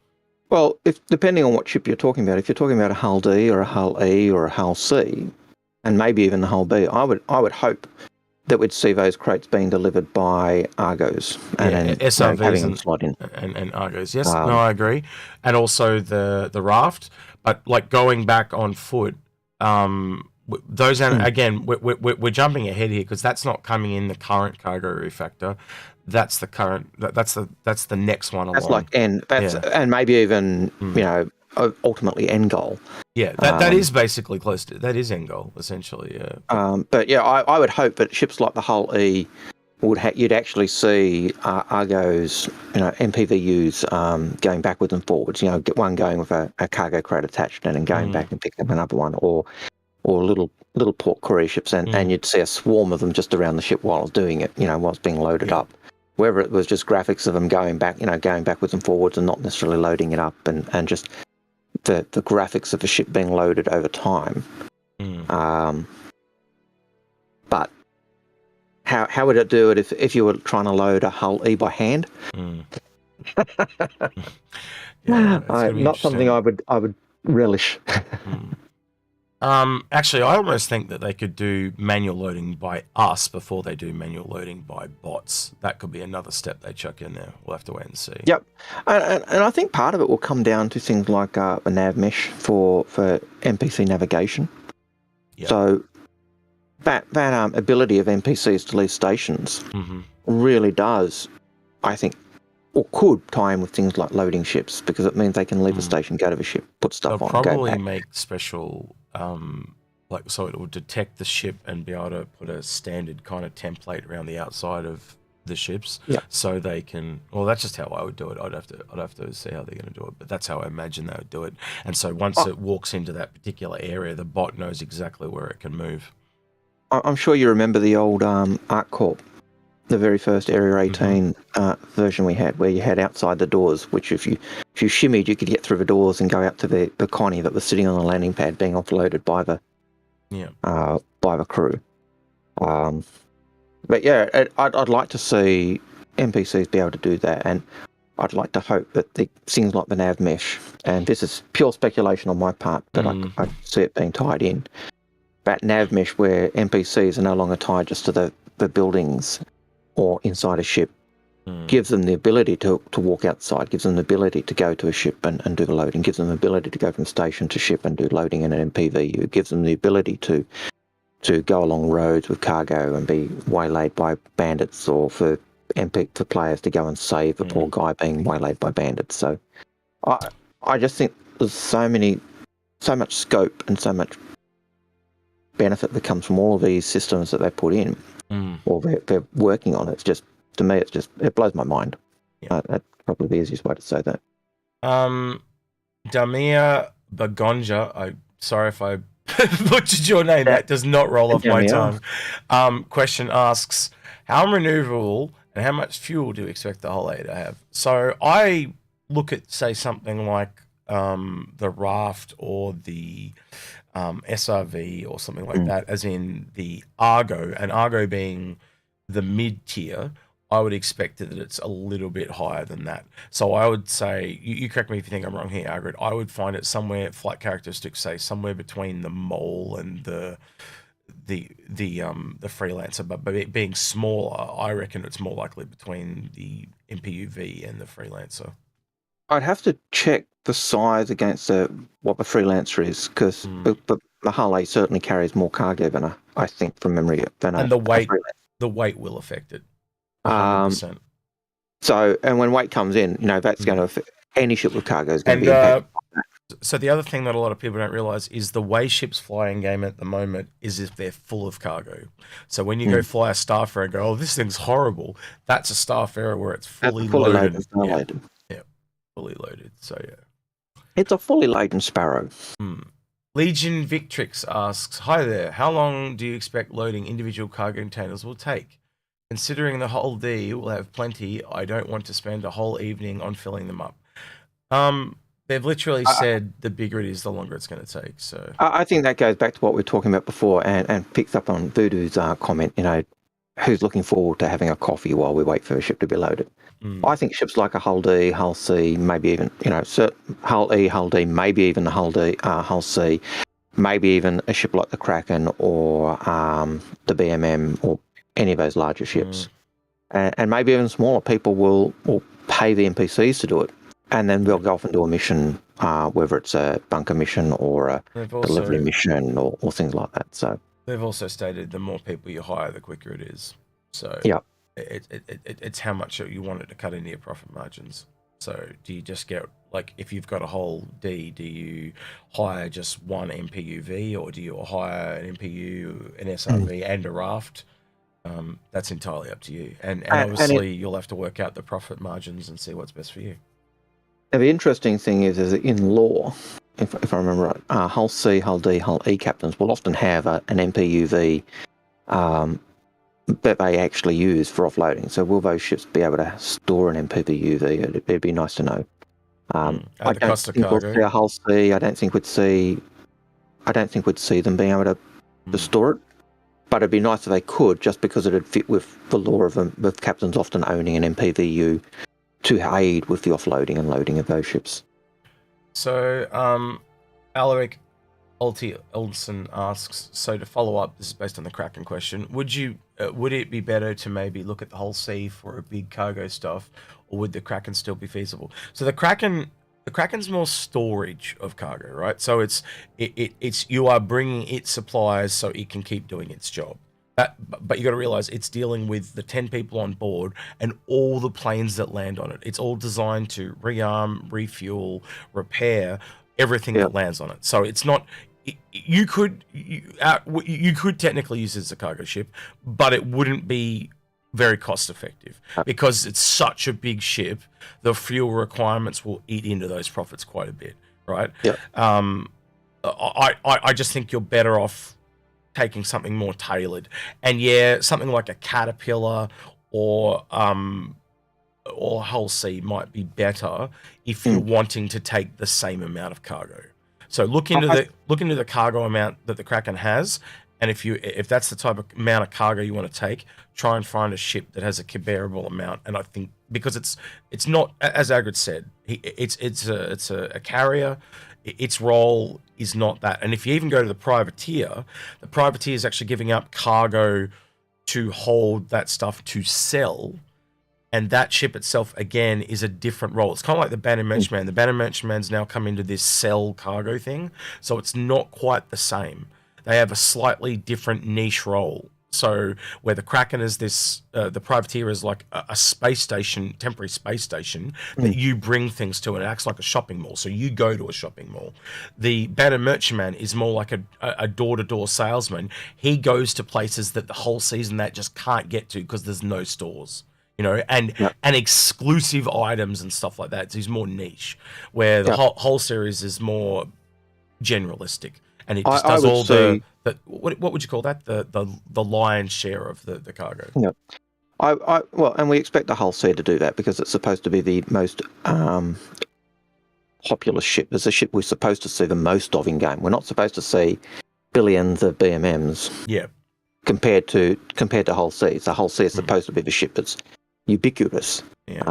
[SPEAKER 2] Well, depending on what ship you're talking about, if you're talking about a Hull D or a Hull E or a Hull C, and maybe even the Hull B, I would hope that we'd see those crates being delivered by Argos and
[SPEAKER 1] SRVs
[SPEAKER 2] them slot in.
[SPEAKER 1] And Argos. Yes, no, I agree. And also the raft, but like going back on foot, those again, we're jumping ahead here because that's not coming in the current cargo refactor. That's the current. That's the next one along.
[SPEAKER 2] That's like end. And maybe even ultimately end goal.
[SPEAKER 1] Yeah, that is basically close to that is end goal essentially. Yeah.
[SPEAKER 2] But yeah, I would hope that ships like the Hull E you'd actually see Argos, MPVUs going backwards and forwards. Get one going with a cargo crate attached and then going back and picking up another one, or little port courier ships, and you'd see a swarm of them just around the ship while it's doing it. While it's being loaded up. whether it was just graphics of them going backwards and forwards and not necessarily loading it up, and just the graphics of the ship being loaded over time. But how would it do it if you were trying to load a hull E by hand? Not something I would relish.
[SPEAKER 1] Actually, I almost think that they could do manual loading by us before they do manual loading by bots. That could be another step they chuck in there. We'll have to wait and see.
[SPEAKER 2] Yep, and I think part of it will come down to things like the nav mesh for NPC navigation. Yep. So that ability of NPCs to leave stations really does, I think, or could tie in with things like loading ships, because it means they can leave a station, go to the ship, put stuff on,
[SPEAKER 1] probably
[SPEAKER 2] go back.
[SPEAKER 1] make special, so it will detect the ship and be able to put a standard kind of template around the outside of the ships, so they can. Well, that's just how I would do it. I'd have to see how they're going to do it, but that's how I imagine they would do it. And so once it walks into that particular area, the bot knows exactly where it can move.
[SPEAKER 2] I'm sure you remember the old Arc Corp, the very first Area 18 version we had, where you had outside the doors, which if you shimmied, you could get through the doors and go out to the connie that was sitting on the landing pad being offloaded by the crew. But yeah, I'd like to see NPCs be able to do that, and I'd like to hope that the things like the nav mesh, and this is pure speculation on my part, but I see it being tied in. That nav mesh where NPCs are no longer tied just to the buildings or inside a ship, gives them the ability to walk outside, gives them the ability to go to a ship and do the loading, gives them the ability to go from station to ship and do loading in an MPVU, gives them the ability to go along roads with cargo and be waylaid by bandits, or for players to go and save the poor guy being waylaid by bandits. So I just think there's so much scope and so much benefit that comes from all of these systems that they put in, or they're working on. It's just, to me, it blows my mind. That's probably the easiest way to say that.
[SPEAKER 1] Damia Bagonja, sorry if I butchered your name. That does not roll off my tongue. Question asks, how maneuverable and how much fuel do you expect the hull A to have? So I look at, say, something like the Raft or the SRV or something like that, as in the Argo, and Argo being the mid-tier, I would expect that it's a little bit higher than that. So I would say, you correct me if you think I'm wrong here, Algared, I would find it somewhere, flight characteristics say somewhere between the Mole and the Freelancer, but being smaller, I reckon it's more likely between the MPUV and the Freelancer.
[SPEAKER 2] I'd have to check the size against what the Freelancer is, because the Hull A certainly carries more cargo than I think from memory than
[SPEAKER 1] the weight will affect it. 100%.
[SPEAKER 2] So, and when weight comes in, that's going to affect any ship with cargo is going to be impacted.
[SPEAKER 1] So the other thing that a lot of people don't realize is the way ships fly in game at the moment is if they're full of cargo. So when you go fly a Starfarer and go, oh, this thing's horrible, that's a Starfarer where it's fully loaded. Yeah, fully loaded. So yeah.
[SPEAKER 2] It's a fully laden Sparrow.
[SPEAKER 1] Legion Victrix asks, hi there, how long do you expect loading individual cargo containers will take? Considering the whole D will have plenty, I don't want to spend a whole evening on filling them up. They've literally said the bigger it is, the longer it's going to take. So
[SPEAKER 2] I think that goes back to what we were talking about before, and picks up on Voodoo's comment, who's looking forward to having a coffee while we wait for a ship to be loaded. I think ships like a Hull D, Hull C, maybe even, Hull E, Hull D, maybe even the Hull D, Hull C, maybe even a ship like the Kraken or the BMM or any of those larger ships. And maybe even smaller people will pay the NPCs to do it. And then we'll go off and do a mission, whether it's a bunker mission or a delivery mission or things like that. So
[SPEAKER 1] they've also stated the more people you hire, the quicker it is. So it's how much you want it to cut into your profit margins. So do you just get, like, if you've got a whole D, do you hire just one MPUV, or do you hire an MPU, an SRV, and a Raft? That's entirely up to you. And obviously you'll have to work out the profit margins and see what's best for you.
[SPEAKER 2] And the interesting thing is in lore, if I remember right, Hull C, Hull D, Hull E captains will often have an MPUV that they actually use for offloading. So will those ships be able to store an MPV-UV? It'd be nice to know. I don't think we'll see a hull C. I don't think we'd see them being able to store it. But it'd be nice if they could, just because it'd fit with the law of captains often owning an MPVU to aid with the offloading and loading of those ships.
[SPEAKER 1] So, Alaric Olson asks, so to follow up, this is based on the Kraken question, would it be better to maybe look at the hull C for a big cargo stuff, or would the Kraken still be feasible? So the Kraken's more storage of cargo, right? So it's you are bringing it supplies so it can keep doing its job. But you got to realize it's dealing with the 10 people on board and all the planes that land on it. It's all designed to rearm, refuel, repair everything that lands on it. So it's not. You could technically use it as a cargo ship, but it wouldn't be very cost effective because it's such a big ship. The fuel requirements will eat into those profits quite a bit, right?
[SPEAKER 2] Yeah.
[SPEAKER 1] I just think you're better off taking something more tailored, and something like a Caterpillar or Hull C might be better if you're wanting to take the same amount of cargo. So look into the cargo amount that the Kraken has, and if that's the type of amount of cargo you want to take, try and find a ship that has a comparable amount. And I think because it's not, as Algared said, it's a carrier. Its role is not that. And if you even go to the privateer is actually giving up cargo to hold that stuff to sell. And that ship itself, again, is a different role. It's kind of like the Banner Merchantman. The Banner Merchantman's now come into this sell cargo thing. So it's not quite the same. They have a slightly different niche role. So where the Kraken is this, the privateer is like a space station, temporary space station that you bring things to, and it acts like a shopping mall. So you go to a shopping mall. The Banner Merchantman is more like a door-to-door salesman. He goes to places that the whole season that just can't get to because there's no stores. And exclusive items and stuff like that. So he's more niche, where the whole series is more generalistic, and it just does all the what would you call that? The lion's share of the cargo.
[SPEAKER 2] Yeah, well, and we expect the Hull C to do that because it's supposed to be the most popular ship. It's a ship we're supposed to see the most of in game. We're not supposed to see billions of BMMs.
[SPEAKER 1] Yeah.
[SPEAKER 2] Compared to Hull C. So Hull C is supposed to be the ship that's ubiquitous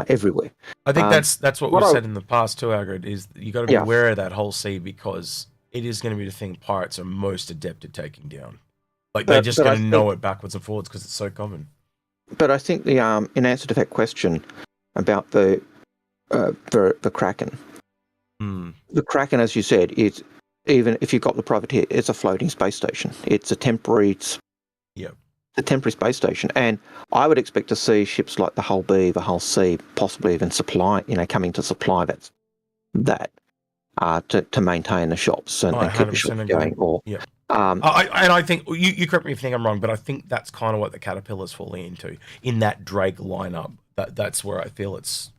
[SPEAKER 2] everywhere.
[SPEAKER 1] I think that's what we've said in the past too, Algared, is you got to be aware of that Hull C because it is going to be the thing pirates are most adept at taking down. Like they're just going to know it backwards and forwards because it's so common.
[SPEAKER 2] But I think the in answer to that question about the Kraken, the Kraken, as you said, is even if you've got the privateer, it's a floating space station. It's a temporary. The temporary space station, and I would expect to see ships like the Hull B, the Hull C, possibly even coming to supply that to maintain the shops and keep the shops going. Or
[SPEAKER 1] I think you correct me if you think I'm wrong, but I think that's kind of what the Caterpillar's falling into in that Drake lineup. That's where I feel it's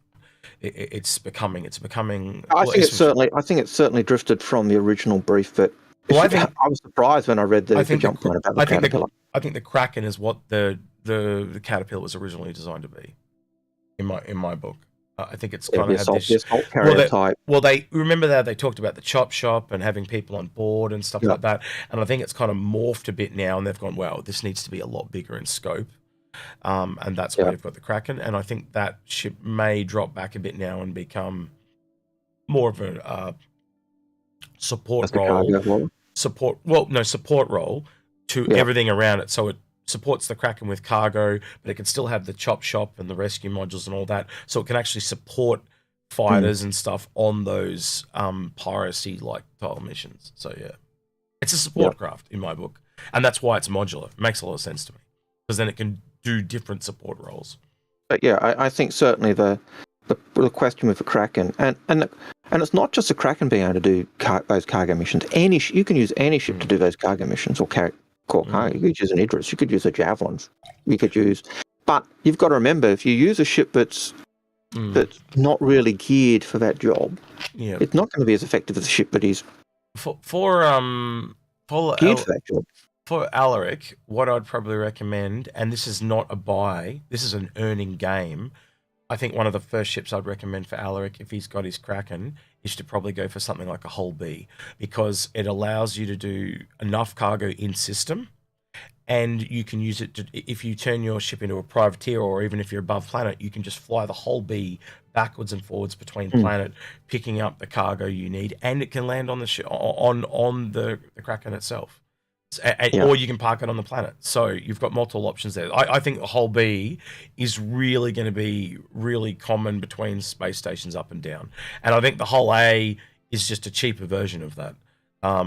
[SPEAKER 1] becoming.
[SPEAKER 2] I think it's certainly drifted from the original brief that. Well, I was surprised when I read the jump line about the Caterpillar.
[SPEAKER 1] I think the Kraken is what the Caterpillar was originally designed to be, in my book. I think it's kind of had this
[SPEAKER 2] type.
[SPEAKER 1] Well, they remember that they talked about the chop shop and having people on board and stuff like that, and I think it's kind of morphed a bit now, and they've gone, wow, this needs to be a lot bigger in scope, and that's why they've got the Kraken, and I think that ship may drop back a bit now and become more of a support role. Support role to everything around it. So it supports the Kraken with cargo, but it can still have the chop shop and the rescue modules and all that. So it can actually support fighters and stuff on those piracy like style missions. So it's a support craft in my book, and that's why it's modular. It makes a lot of sense to me because then it can do different support roles.
[SPEAKER 2] But I think certainly the question with the Kraken and it's not just the Kraken being able to do those cargo missions. You can use any ship to do those cargo missions or core cargo. You could use an Idris. You could use a Javelin. But you've got to remember, if you use a ship that's not really geared for that job, it's not going to be as effective as a ship that is
[SPEAKER 1] geared for that job. For Alaric, what I'd probably recommend, and this is not a buy, this is an earning game. I think one of the first ships I'd recommend for Alaric, if he's got his Kraken, is to probably go for something like a Hull B, because it allows you to do enough cargo in system, and you can use it to, if you turn your ship into a privateer, or even if you're above planet, you can just fly the Hull B backwards and forwards between planet, picking up the cargo you need, and it can land on the on the Kraken itself. Or you can park it on the planet. So you've got multiple options there. I think the Hull B is really going to be really common between space stations up and down. And I think the Hull A is just a cheaper version of that. I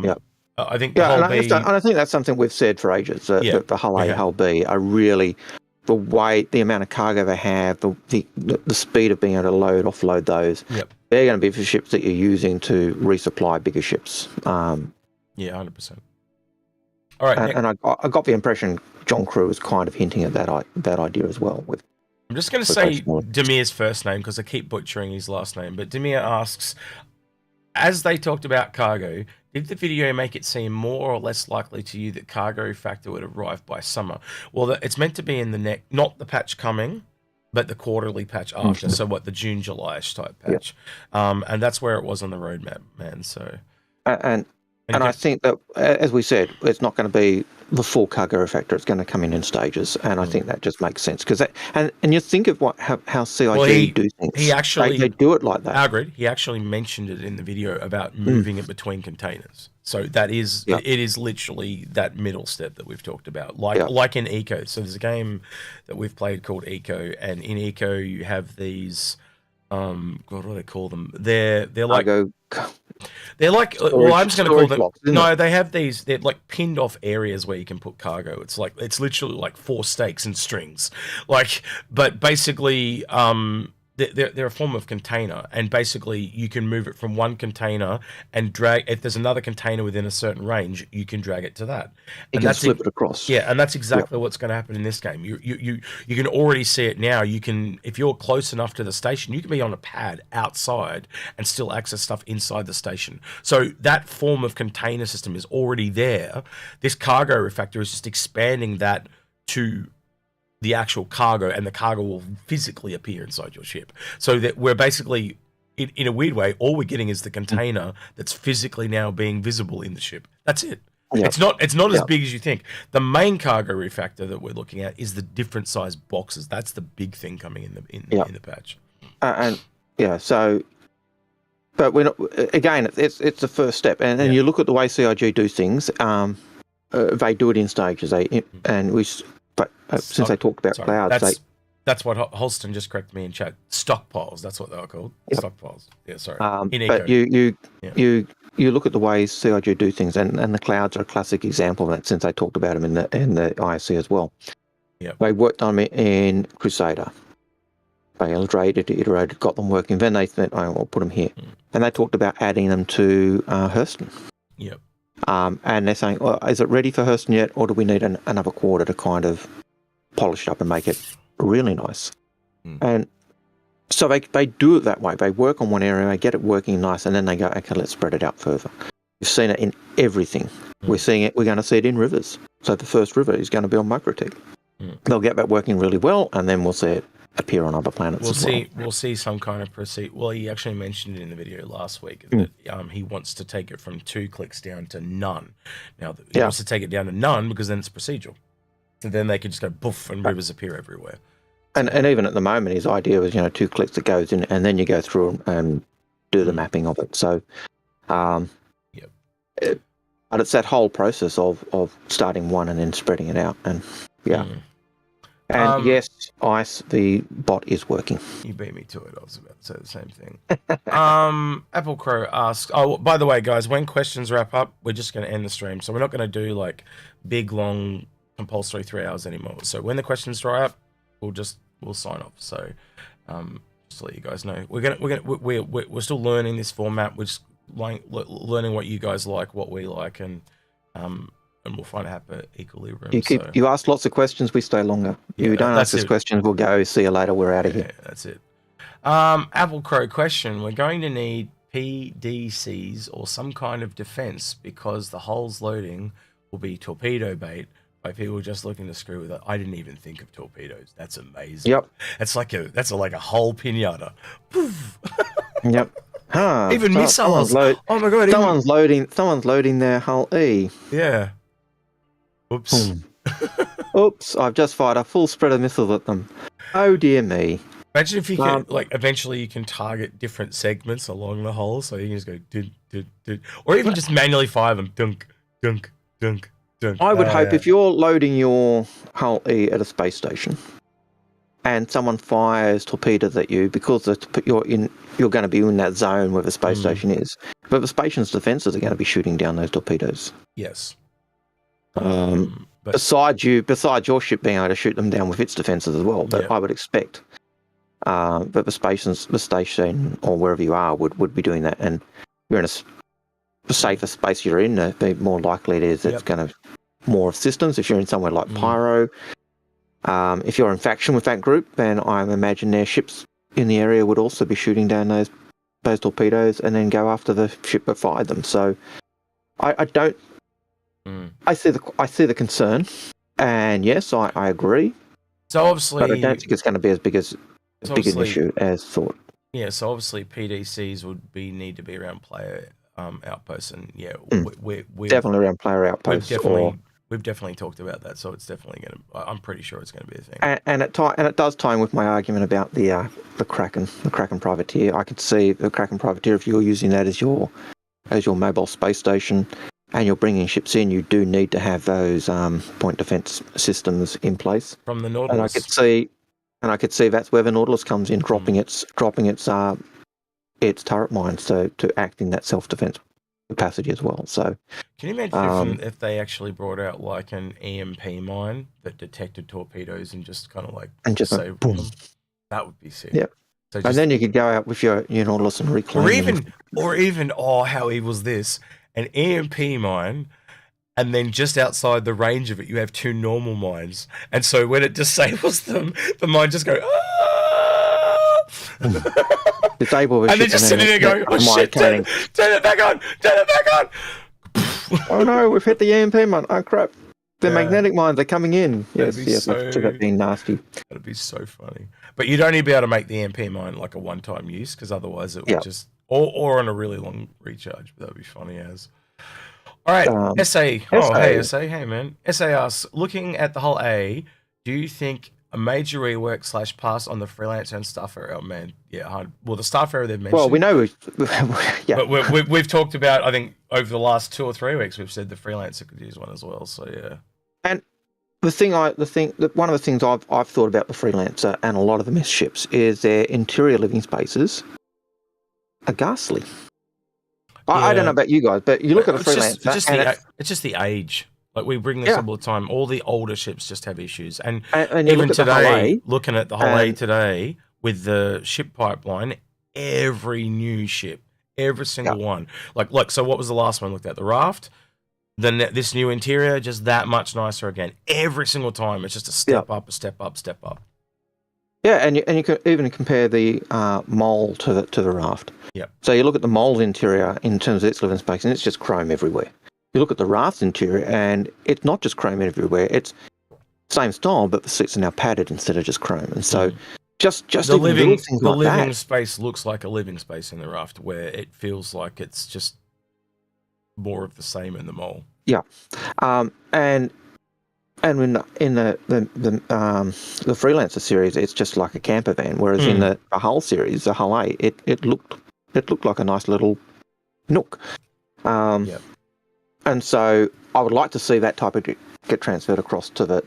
[SPEAKER 1] think the Hull B...
[SPEAKER 2] and I think that's something we've said for ages, that the Hull A, Hull B are really the weight, the amount of cargo they have, the speed of being able to load, offload those. They're going to be for ships that you're using to resupply bigger ships.
[SPEAKER 1] 100%. All right,
[SPEAKER 2] and I got the impression John Crew was kind of hinting at that idea as well.
[SPEAKER 1] I'm just going to say Demir's first name because I keep butchering his last name. But Demir asks, as they talked about cargo, did the video make it seem more or less likely to you that cargo factor would arrive by summer? Well, it's meant to be in the not the patch coming, but the quarterly patch after. So what, the June, July-ish type patch. And that's where it was on the roadmap, man. So
[SPEAKER 2] And I think that, as we said, it's not going to be the full cargo refactor. It's going to come in stages, and I think that just makes sense because and you think of how CIG do things.
[SPEAKER 1] He actually
[SPEAKER 2] they do it like that.
[SPEAKER 1] Algared, he actually mentioned it in the video about moving it between containers. So that is it is literally that middle step that we've talked about, like in Eco. So there's a game that we've played called Eco, and in Eco you have these God, what do they call them? They're like they're like well, I'm just going to call them blocks, no, they have these, they're like pinned off areas where you can put cargo. It's literally like 4 stakes and strings, but basically they're a form of container, and basically you can move it from one container and drag, if there's another container within a certain range, you can drag it to that.
[SPEAKER 2] You can slip it across.
[SPEAKER 1] Yeah, and that's exactly what's going to happen in this game. You can already see it now. You can, if you're close enough to the station, you can be on a pad outside and still access stuff inside the station. So that form of container system is already there. This cargo refactor is just expanding that to the actual cargo, and the cargo will physically appear inside your ship. So that we're basically, in a weird way, all we're getting is the container that's physically now being visible in the ship. That's it. Yep. It's not as big as you think. The main cargo refactor that we're looking at is the different size boxes. That's the big thing coming in the patch.
[SPEAKER 2] So, but we're not, again, it's the first step, and then you look at the way CIG do things. They do it in stages. Since they talked about clouds,
[SPEAKER 1] that's what Holston just corrected me in chat. Stockpiles, that's what they were called. Stockpiles. Yeah, sorry.
[SPEAKER 2] But you look at the way CIG do things, and the clouds are a classic example of it, since they talked about them in the ISC as well.
[SPEAKER 1] Yeah.
[SPEAKER 2] They worked on it in Crusader. They iterated, got them working. Then they said, I'll put them here. And they talked about adding them to Hurston.
[SPEAKER 1] Yep.
[SPEAKER 2] And they're saying, well, is it ready for Hurston yet, or do we need another quarter to kind of polish it up and make it really nice? And so they do it that way. They work on one area, they get it working nice, and then they go, okay, let's spread it out further. We've seen it in everything. We're seeing it. We're going to see it in rivers. So the first river is going to be on Microtech. They'll get that working really well, and then we'll see it appear on other planets.
[SPEAKER 1] We'll see some kind of proceed. Well, he actually mentioned it in the video last week that he wants to take it from 2 clicks down to none. Now he wants to take it down to none because then it's procedural. So then they can just go poof and rivers appear everywhere.
[SPEAKER 2] And even at the moment, his idea was 2 clicks that goes in, and then you go through and do the mapping of it. So, but it's that whole process of starting one and then spreading it out, and And yes, ICE, the bot is working.
[SPEAKER 1] You beat me to it. I was about to say the same thing. Apple Crow asks, oh, by the way, guys, when questions wrap up, we're just going to end the stream. So we're not going to do like big, long, compulsory 3 hours anymore. So when the questions dry up, we'll sign off. So just to let you guys know, we're still learning this format. We're just learning what you guys like, what we like, and we'll find out how equilibrium.
[SPEAKER 2] You ask lots of questions, we stay longer. You don't ask us questions, we'll go, see you later, we're out of here.
[SPEAKER 1] That's it. Apple Crow question. We're going to need PDCs or some kind of defense because the Hull's loading will be torpedo bait by people just looking to screw with it. I didn't even think of torpedoes. That's amazing.
[SPEAKER 2] Yep.
[SPEAKER 1] That's like a whole pinata. Poof.
[SPEAKER 2] Yep. Huh.
[SPEAKER 1] Even missiles. Oh my god.
[SPEAKER 2] Someone's loading their hull E.
[SPEAKER 1] Yeah. Oops.
[SPEAKER 2] Oops, I've just fired a full spread of missiles at them. Oh dear me.
[SPEAKER 1] Imagine if you could, eventually you can target different segments along the hull, so you can just go dun, dun, dun, or even just manually fire them. Dunk, dunk, dunk, dunk.
[SPEAKER 2] I would hope if you're loading your hull E at a space station, and someone fires torpedoes at you because you're going to be in that zone where the space station is, but the station's defences are going to be shooting down those torpedoes.
[SPEAKER 1] Yes.
[SPEAKER 2] Besides your ship being able to shoot them down with its defences as well, but I would expect. But the station or wherever you are would be doing that, and you're in a safer space you're in, the more likely it is it's going to more of systems. If you're in somewhere like Pyro, if you're in faction with that group, then I imagine their ships in the area would also be shooting down those torpedoes and then go after the ship that fired them. So I don't. I see the concern, and yes, I agree.
[SPEAKER 1] So obviously,
[SPEAKER 2] but I don't think it's going to be as big an issue as thought.
[SPEAKER 1] Yeah, so obviously PDCs would need to be around player outposts, and we're
[SPEAKER 2] definitely around player outposts.
[SPEAKER 1] We've definitely talked about that, so it's definitely going to. I'm pretty sure it's going to be a thing.
[SPEAKER 2] And it does tie in with my argument about the Kraken privateer. I could see the Kraken privateer, if you're using that as your mobile space station, and you're bringing ships in, you do need to have those point defense systems in place.
[SPEAKER 1] From the Nautilus.
[SPEAKER 2] And I could see that's where the Nautilus comes in, dropping its turret mines to act in that self-defense capacity as well. So,
[SPEAKER 1] can you imagine if they actually brought out like an EMP mine that detected torpedoes and just kind of saved them? That would be sick.
[SPEAKER 2] Yeah. So and then you could go out with your Nautilus and reclaim.
[SPEAKER 1] Or even how evil is this? An EMP mine, and then just outside the range of it, you have two normal mines. And so when it disables them, the mine just go,
[SPEAKER 2] disable the
[SPEAKER 1] and they're just sitting there going, oh shit, turn it back on, turn it back on.
[SPEAKER 2] Oh no, we've hit the EMP mine. Oh crap. The magnetic mines are coming in. Yes, that being nasty.
[SPEAKER 1] That'd be so funny. But you'd only be able to make the EMP mine like a one-time use, because otherwise it would just... Or on a really long recharge. That would be funny as. All right, SA. Hey, SA. Hey, man. SA asks, looking at the whole A, do you think a major rework / pass on the Freelancer and Starfarer? Oh, man. Yeah, well, the Starfarer they've mentioned.
[SPEAKER 2] Well, we know.
[SPEAKER 1] But we've talked about, I think, over the last 2 or 3 weeks, we've said the Freelancer could use one as well. So, yeah.
[SPEAKER 2] And one of the things I've thought about the Freelancer and a lot of the mess ships is their interior living spaces are ghastly. I don't know about you guys, but you look at a Freelancer.
[SPEAKER 1] It's just the age. Like, we bring this up all the time. All the older ships just have issues. And
[SPEAKER 2] even
[SPEAKER 1] today, looking at the whole A today, with the ship pipeline, every new ship, every single one. Like, so what was the last one looked at? The Raft? Then this new interior, just that much nicer again. Every single time, it's just a step up, a step up, step up.
[SPEAKER 2] Yeah, and you can even compare the Mole to the Raft.
[SPEAKER 1] Yeah.
[SPEAKER 2] So you look at the Mole's interior in terms of its living space, and it's just chrome everywhere. You look at the Raft's interior, and it's not just chrome everywhere. It's same style, but the seats are now padded instead of just chrome. And so just
[SPEAKER 1] the living space looks like a living space in the Raft, where it feels like it's just more of the same in the Mole.
[SPEAKER 2] Yeah, and in the Freelancer series, it's just like a camper van. Whereas in the Hull series, the Hull A, it looked like a nice little nook. And so I would like to see that type of get transferred across to the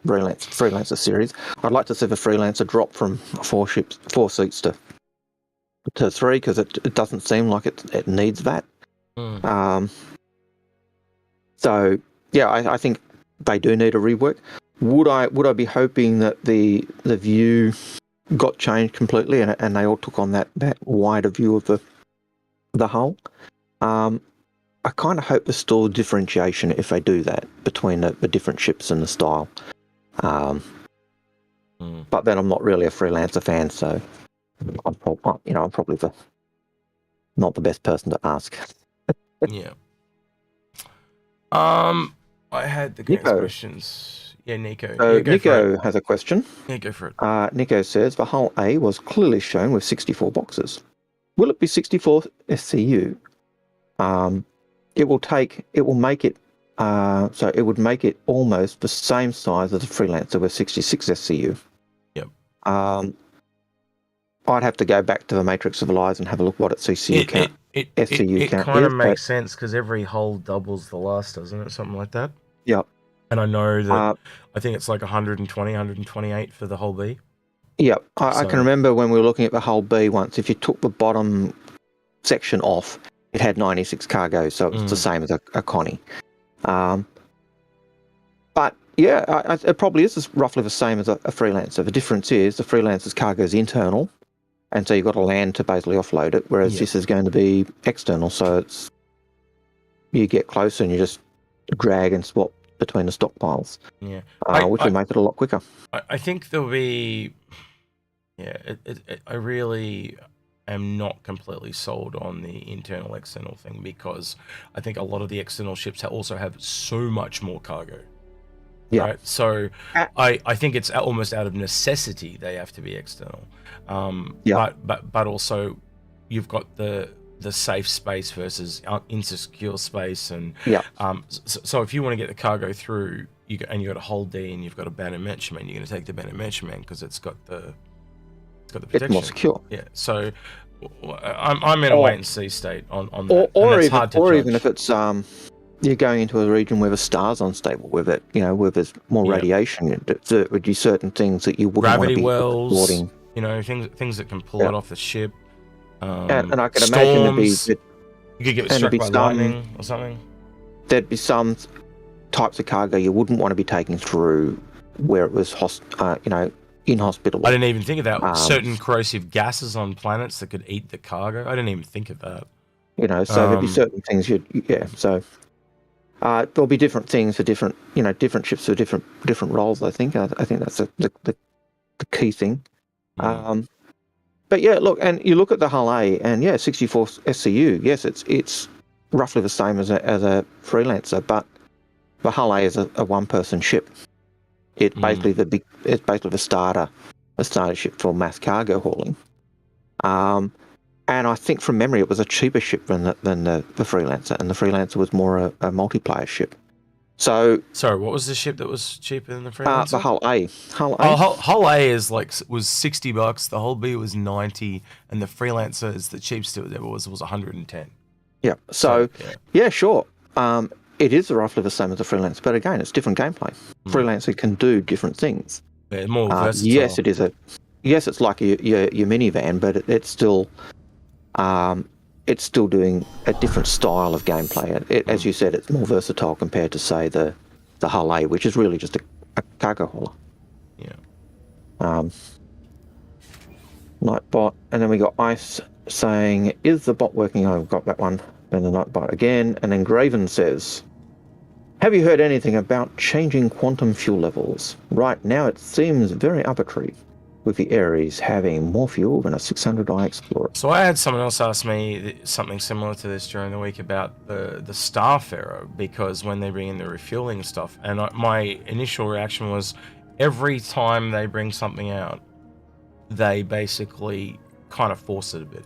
[SPEAKER 2] Freelancer series. I'd like to see the Freelancer drop from 4 seats to 3, because it doesn't seem like it needs that. So yeah, I think they do need a rework. Would I be hoping that the view got changed completely and they all took on that wider view of the hull? I kind of hope there's still a differentiation if they do that between the different ships and the style. But then I'm not really a Freelancer fan, so I'm probably not the best person to ask.
[SPEAKER 1] Yeah. I had the next
[SPEAKER 2] Nico.
[SPEAKER 1] questions. Yeah, Nico.
[SPEAKER 2] So
[SPEAKER 1] Yeah, go for
[SPEAKER 2] Nico
[SPEAKER 1] it.
[SPEAKER 2] has a question.
[SPEAKER 1] Yeah, go for it.
[SPEAKER 2] Nico says the hull A was clearly shown with 64 boxes. Will it be 64 SCU? It will make it. So it would make it almost the same size as a Freelancer with 66 SCU.
[SPEAKER 1] Yep.
[SPEAKER 2] I'd have to go back to the Matrix of Lies and have a look what its SCU count
[SPEAKER 1] It
[SPEAKER 2] count
[SPEAKER 1] kind of
[SPEAKER 2] is,
[SPEAKER 1] makes sense because every hull doubles the last, doesn't it? Something like that.
[SPEAKER 2] Yep.
[SPEAKER 1] And I know that I think it's like 120, 128 for the hull B.
[SPEAKER 2] Yep. I can remember when we were looking at the hull B once, if you took the bottom section off, it had 96 cargo, so it's the same as a Connie. But yeah, it probably is roughly the same as a Freelancer. The difference is the Freelancer's cargo is internal, and so you've got to land to basically offload it, whereas this is going to be external, so you get closer and you just drag and swap between the stockpiles, which will make it a lot quicker.
[SPEAKER 1] I think there'll be, I really am not completely sold on the internal external thing, because I think a lot of the external ships also have so much more cargo. Yeah. Right? So I think it's almost out of necessity they have to be external. But also you've got the safe space versus insecure space, and so if you want to get the cargo through, you've got a hull D and you've got a Banner Merchantman, you're going to take the Banner Merchantman because it's got the protection.
[SPEAKER 2] It's more secure.
[SPEAKER 1] Yeah. So I'm in a wait and see state on that.
[SPEAKER 2] Or even if it's you're going into a region where the star's unstable with it, where there's more radiation, there would be certain things that you wouldn't want to be
[SPEAKER 1] wells, things that can pull it off the ship.
[SPEAKER 2] And I can imagine
[SPEAKER 1] you could get struck by lightning or something.
[SPEAKER 2] There'd be some types of cargo you wouldn't want to be taking through where it was inhospitable.
[SPEAKER 1] I didn't even think of that. Certain corrosive gases on planets that could eat the cargo. I didn't even think of that.
[SPEAKER 2] So there'd be certain things So there'll be different things for different ships for different roles. I think that's the key thing. But yeah, look, and you look at the hull A, and 64 SCU. Yes, it's roughly the same as a Freelancer, but the hull A is a one-person ship. It's basically the starter ship for mass cargo hauling. And I think from memory, it was a cheaper ship than the Freelancer, and the Freelancer was more a multiplayer ship. So,
[SPEAKER 1] sorry, what was the ship that was cheaper than the Freelancer?
[SPEAKER 2] The hull A.
[SPEAKER 1] Hull A was $60. The hull B was $90, and the Freelancer is the cheapest it ever was $110.
[SPEAKER 2] Yeah. So sure. It is roughly the same as the Freelancer, but again, it's different gameplay. Freelancer can do different things.
[SPEAKER 1] Yeah, more versatile.
[SPEAKER 2] Yes, it is it's like your minivan, but it's still doing a different style of gameplay. As you said, it's more versatile compared to, say, the hull A, which is really just a cargo hauler.
[SPEAKER 1] Yeah.
[SPEAKER 2] Nightbot, and then we got Ice saying, "Is the bot working?" I've got that one. Then the Nightbot again, and then Graven says, "Have you heard anything about changing quantum fuel levels? Right now, it seems very arbitrary, with the Ares having more fuel than a 600i Explorer."
[SPEAKER 1] So I had someone else ask me something similar to this during the week about the Starfarer, because when they bring in the refueling stuff, and my initial reaction was, every time they bring something out, they basically kind of force it a bit.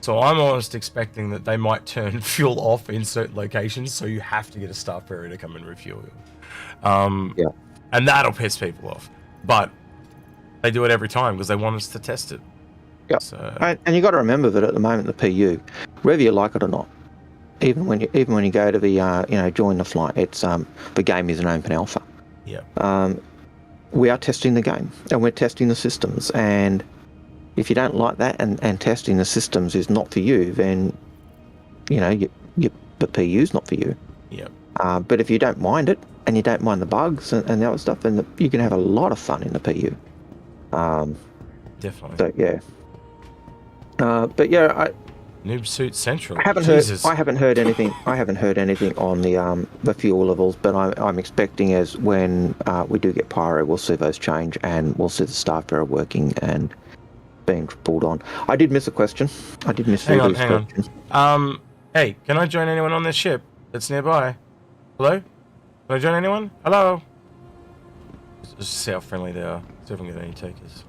[SPEAKER 1] So I'm almost expecting that they might turn fuel off in certain locations, so you have to get a Starfarer to come and refuel you. And that'll piss people off. But they do it every time because they want us to test it.
[SPEAKER 2] Yeah. So, and you got to remember that at the moment, the PU, whether you like it or not, even when you go to the join the flight, it's the game is an open alpha.
[SPEAKER 1] Yeah.
[SPEAKER 2] We are testing the game, and we're testing the systems, and if you don't like that and testing the systems is not for you, then the PU's not for you.
[SPEAKER 1] Yeah.
[SPEAKER 2] But if you don't mind it and you don't mind the bugs and the other stuff, then you can have a lot of fun in the PU.
[SPEAKER 1] Definitely.
[SPEAKER 2] So yeah.
[SPEAKER 1] Noob Suit Central.
[SPEAKER 2] I haven't heard anything. I haven't heard anything on the fuel levels, but I'm expecting as when we do get Pyro, we'll see those change, and we'll see the Starfarer working and being pulled on. I did miss a question. I did miss
[SPEAKER 1] Hang on. Hey, can I join anyone on this ship that's nearby? Hello? Can I join anyone? Hello? Just see how friendly they are. See if I can get any takers.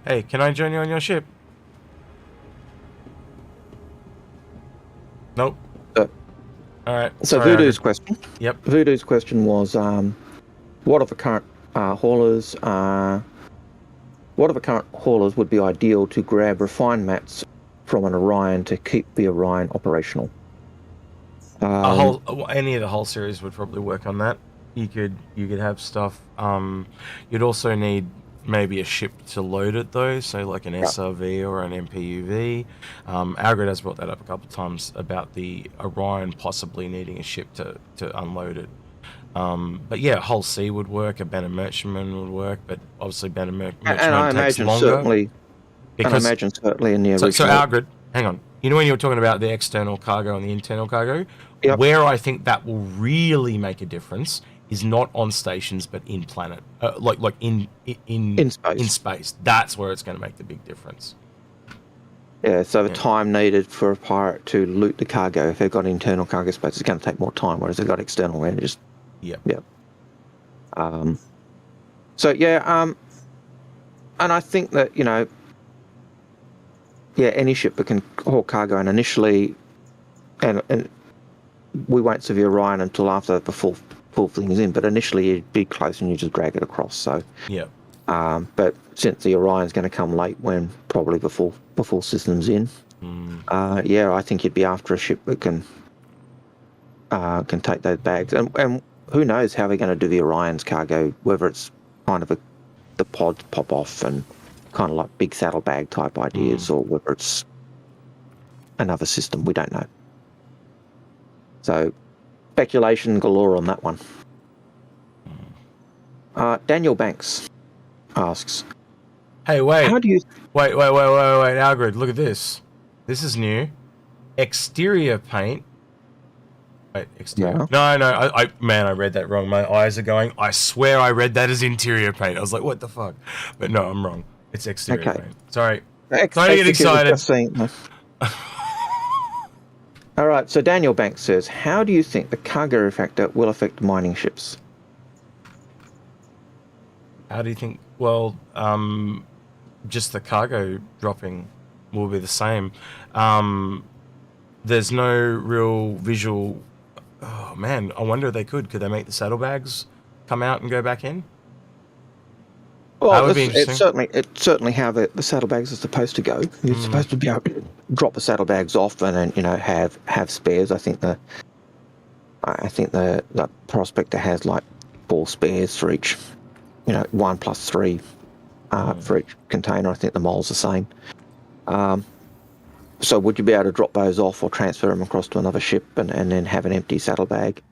[SPEAKER 1] Hey, can I join you on your ship? Nope. Alright.
[SPEAKER 2] So Voodoo's question.
[SPEAKER 1] Yep.
[SPEAKER 2] Voodoo's question was, what of the current haulers? What of the current haulers would be ideal to grab refined mats from an Orion to keep the Orion operational?
[SPEAKER 1] Any of the whole series would probably work on that. You could have stuff. You'd also need maybe a ship to load it though, so like an SRV or an MPUV. Algared has brought that up a couple of times about the Orion possibly needing a ship to unload it. But yeah, Hull C would work, a Banner Merchantman would work, but obviously Banner Merchantman takes longer.
[SPEAKER 2] I imagine certainly in the original.
[SPEAKER 1] So Algared, hang on. You know when you were talking about the external cargo and the internal cargo? Yep. Where I think that will really make a difference is not on stations, but in planet, like in space. In space, that's where it's going to make the big difference.
[SPEAKER 2] Yeah. So the time needed for a pirate to loot the cargo, if they've got internal cargo space, it's going to take more time. Whereas they've got external, where they just So yeah. And I think that any ship that can haul cargo, and initially, and we won't see the Orion until after the full thing is in, but initially you'd be close and you just drag it across. So but since the Orion's going to come late, when probably the full system's in, I think you'd be after a ship that can take those bags, and who knows how they're going to do the Orion's cargo, whether it's kind of the pods pop off and kind of like big saddlebag type ideas, or whether it's another system, we don't know. So speculation galore on that one. Daniel Banks asks,
[SPEAKER 1] "Hey, wait!
[SPEAKER 2] How do you
[SPEAKER 1] wait, Algared? Look at this. This is new. Exterior paint. Wait, exterior?
[SPEAKER 2] Yeah.
[SPEAKER 1] No. I read that wrong. My eyes are going. I swear I read that as interior paint. I was like, what the fuck? But no, I'm wrong. It's exterior paint. Sorry. Don't get excited.
[SPEAKER 2] All right, so Daniel Banks says, how do you think the cargo refactor will affect mining ships?
[SPEAKER 1] How do you think? Well, just the cargo dropping will be the same. There's no real visual... Oh, man, I wonder if they could. Could they make the saddlebags come out and go back in?
[SPEAKER 2] Well, that would be interesting. It's certainly how the saddlebags are supposed to go. You're supposed to be able to drop the saddlebags off and then have spares. I think the prospector has like 4 spares for each, 1 plus 3 for each container. I think the mole's the same. So would you be able to drop those off or transfer them across to another ship and then have an empty saddlebag?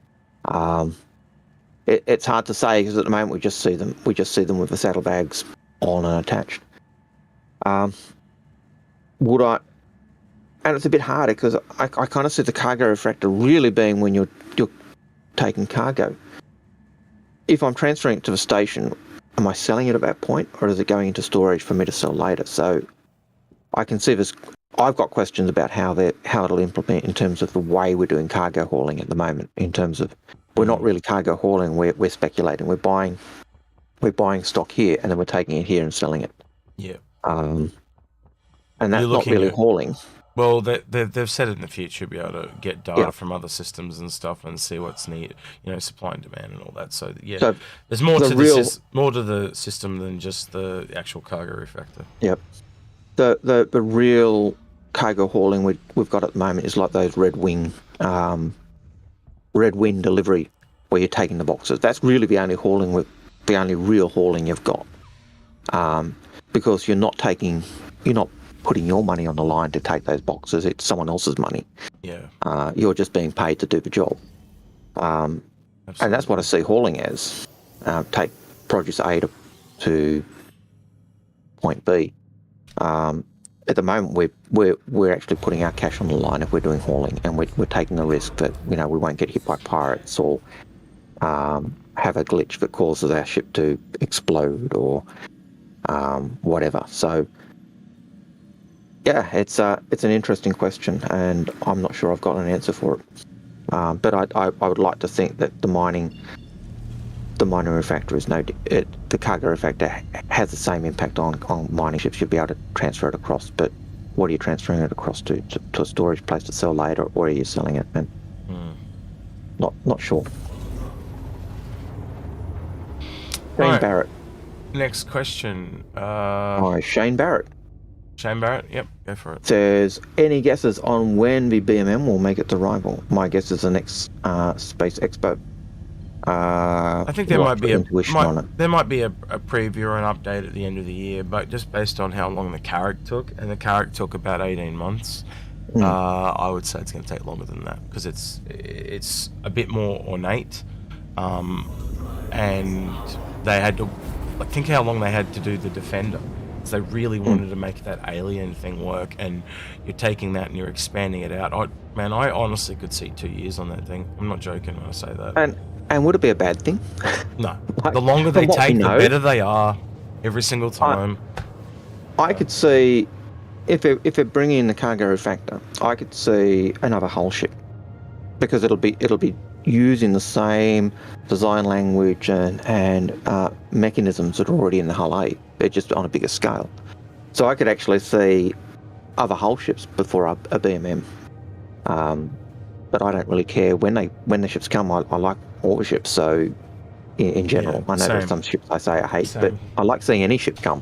[SPEAKER 2] It's hard to say because at the moment we just see them with the saddlebags on and attached. Would I? And it's a bit harder because I kind of see the cargo refractor really being when you're taking cargo. If I'm transferring it to the station, am I selling it at that point, or is it going into storage for me to sell later? So I can see this. I've got questions about how it'll implement in terms of the way we're doing cargo hauling at the moment. In terms of we're not really cargo hauling, we're speculating. We're buying stock here and then we're taking it here and selling it.
[SPEAKER 1] Yeah.
[SPEAKER 2] And that's not really hauling.
[SPEAKER 1] Well, they've said it in the future, be able to get data from other systems and stuff and see what's needed, supply and demand and all that. So there's more to the system than just the actual cargo refactor.
[SPEAKER 2] Yep. The real cargo hauling we've got at the moment is like those Red Wing delivery where you're taking the boxes. That's really the only real hauling you've got, because you're not putting your money on the line to take those boxes. It's someone else's money.
[SPEAKER 1] Yeah.
[SPEAKER 2] You're just being paid to do the job. And that's what I see hauling as. Take produce A to point B. At the moment, we're actually putting our cash on the line if we're doing hauling, and we're taking the risk that we won't get hit by pirates or have a glitch that causes our ship to explode or whatever. So yeah, it's an interesting question, and I'm not sure I've got an answer for it. But I would like to think that the mining refactor is the cargo refactor has the same impact on mining ships. You'll be able to transfer it across, but what are you transferring it across to a storage place to sell later, or are you selling it? And not sure. Shane Barrett.
[SPEAKER 1] Next question.
[SPEAKER 2] Shane Barrett.
[SPEAKER 1] Shane Barrett, yep, go for it.
[SPEAKER 2] Says, any guesses on when the BMM will make it to Rival? My guess is the next Space Expo.
[SPEAKER 1] I think there might be a preview or an update at the end of the year, but just based on how long the Carrack took, and the Carrack took about 18 months, I would say it's going to take longer than that, because it's a bit more ornate, and they had to, think how long they had to do the Defender. They really wanted to make that alien thing work, and you're taking that and you're expanding it out. I honestly could see 2 years on that thing. I'm not joking when I say that.
[SPEAKER 2] And would it be a bad thing?
[SPEAKER 1] No. The longer they take, the better they are every single time.
[SPEAKER 2] I could see, if they're bringing in the cargo refactor, I could see another hull ship, because it'll be using the same design language and mechanisms that are already in the hull A. They're just on a bigger scale. So I could actually see other hull ships before a BMM. But I don't really care when the ships come. I like all the ships. So in general, I know there's some ships I say I hate, but I like seeing any ship come,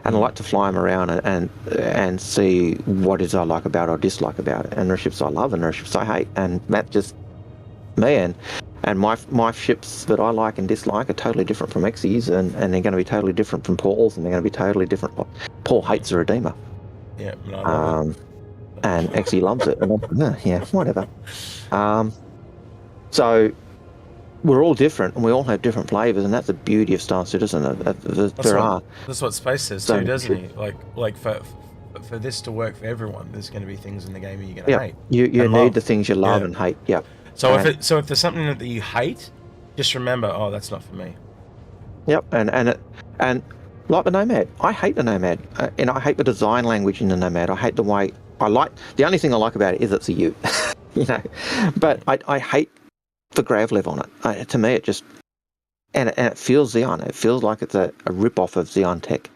[SPEAKER 2] and I like to fly them around and see what is I like about it or dislike about it. And there are ships I love and there are ships I hate, and that's just me. And my ships that I like and dislike are totally different from X's, and they're going to be totally different from Paul's, and they're going to be totally different. Paul hates the Redeemer.
[SPEAKER 1] Yeah, no, I love it.
[SPEAKER 2] And Xe loves it. And whatever. So we're all different, and we all have different flavors, and that's the beauty of Star Citizen.
[SPEAKER 1] That's what Space says too, doesn't he? Like for this to work for everyone, there's going to be things in the game you're going to hate.
[SPEAKER 2] You need the things you love and hate. Yeah.
[SPEAKER 1] So if there's something that you hate, just remember, that's not for me.
[SPEAKER 2] Yep, and like the Nomad, I hate the Nomad, and I hate the design language in the Nomad. I hate the way the only thing I like about it is it's a Ute, But I hate the grav-lev on it. To me, it just and it feels Xeon. It feels like it's a rip-off of Xeon tech.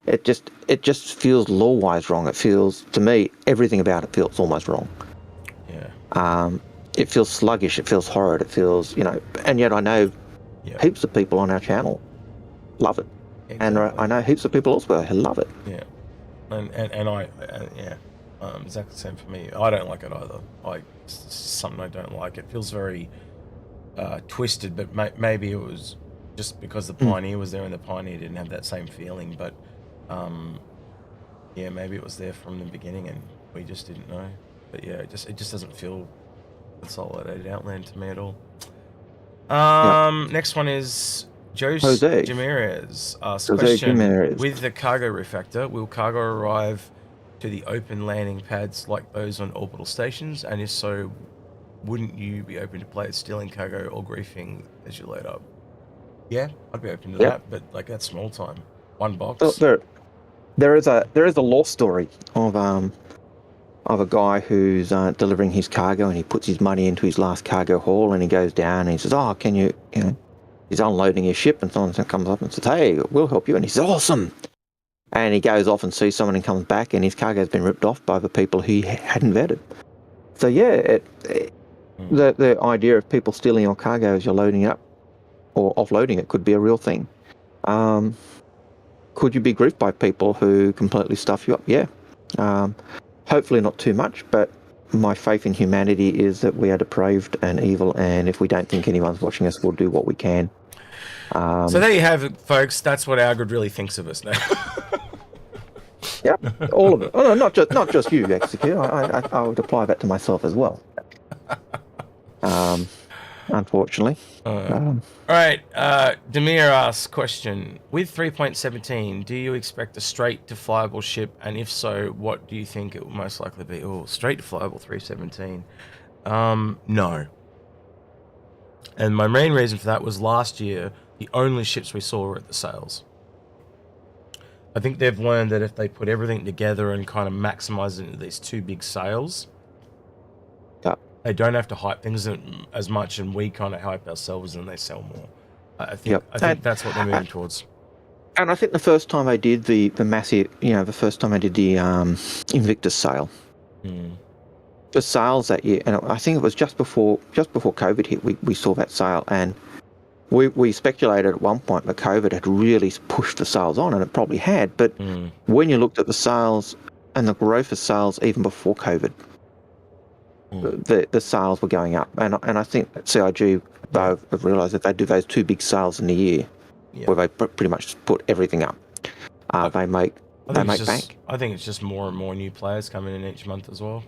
[SPEAKER 2] It just feels law-wise wrong. It feels, to me, everything about it feels almost wrong.
[SPEAKER 1] Yeah.
[SPEAKER 2] It feels sluggish. It feels horrid. It feels, and yet I know heaps of people on our channel love it. Exactly. And I know heaps of people elsewhere who love it.
[SPEAKER 1] Yeah. And I exactly the same for me. I don't like it either. It's something I don't like. It feels very twisted, but maybe it was just because the Pioneer was there and the Pioneer didn't have that same feeling. But maybe it was there from the beginning and we just didn't know. But yeah, it just doesn't feel consolidated Outland to me at all. Next one is Jose Jimenez asks question: with the cargo refactor, will cargo arrive to the open landing pads like those on orbital stations? And if so, wouldn't you be open to players stealing cargo or griefing as you load up? Yeah, I'd be open to that, but like that's small time. One box.
[SPEAKER 2] Well, there is a law story of a guy who's delivering his cargo, and he puts his money into his last cargo haul, and he goes down and he says, "Oh, can you he's unloading his ship," and someone comes up and says, "Hey, we'll help you," and he says, "Awesome." And he goes off and sees someone and comes back, and his cargo has been ripped off by the people he hadn't vetted. So the idea of people stealing your cargo as you're loading up or offloading it could be a real thing. Could you be griefed by people who completely stuff you up? Yeah. Hopefully not too much, but my faith in humanity is that we are depraved and evil, and if we don't think anyone's watching us, we'll do what we can.
[SPEAKER 1] So there you have it, folks. That's what Algared really thinks of us now.
[SPEAKER 2] Yep, all of it. Oh, no, not just you, Execute. I would apply that to myself as well. Unfortunately.
[SPEAKER 1] All right. Demir asks question: with 3.17, do you expect a straight to flyable ship? And if so, what do you think it will most likely be? Oh, straight to flyable 3.17. No. And my main reason for that was last year, the only ships we saw were at the sails. I think they've learned that if they put everything together and kind of maximize it into these two big sails, they don't have to hype things as much, and we kind of hype ourselves and they sell more. I think that's what they're moving towards.
[SPEAKER 2] And I think the first time I did the massive, the first time I did the Invictus sale, the sales that year, and I think it was just before COVID hit, we saw that sale, and we speculated at one point that COVID had really pushed the sales on, and it probably had. But when you looked at the sales and the growth of sales even before COVID, the sales were going up, and I think that CIG have realised that they do those 2 big sales in the year, where they pretty much put everything up. They make bank.
[SPEAKER 1] I think it's just more and more new players coming in each month as well.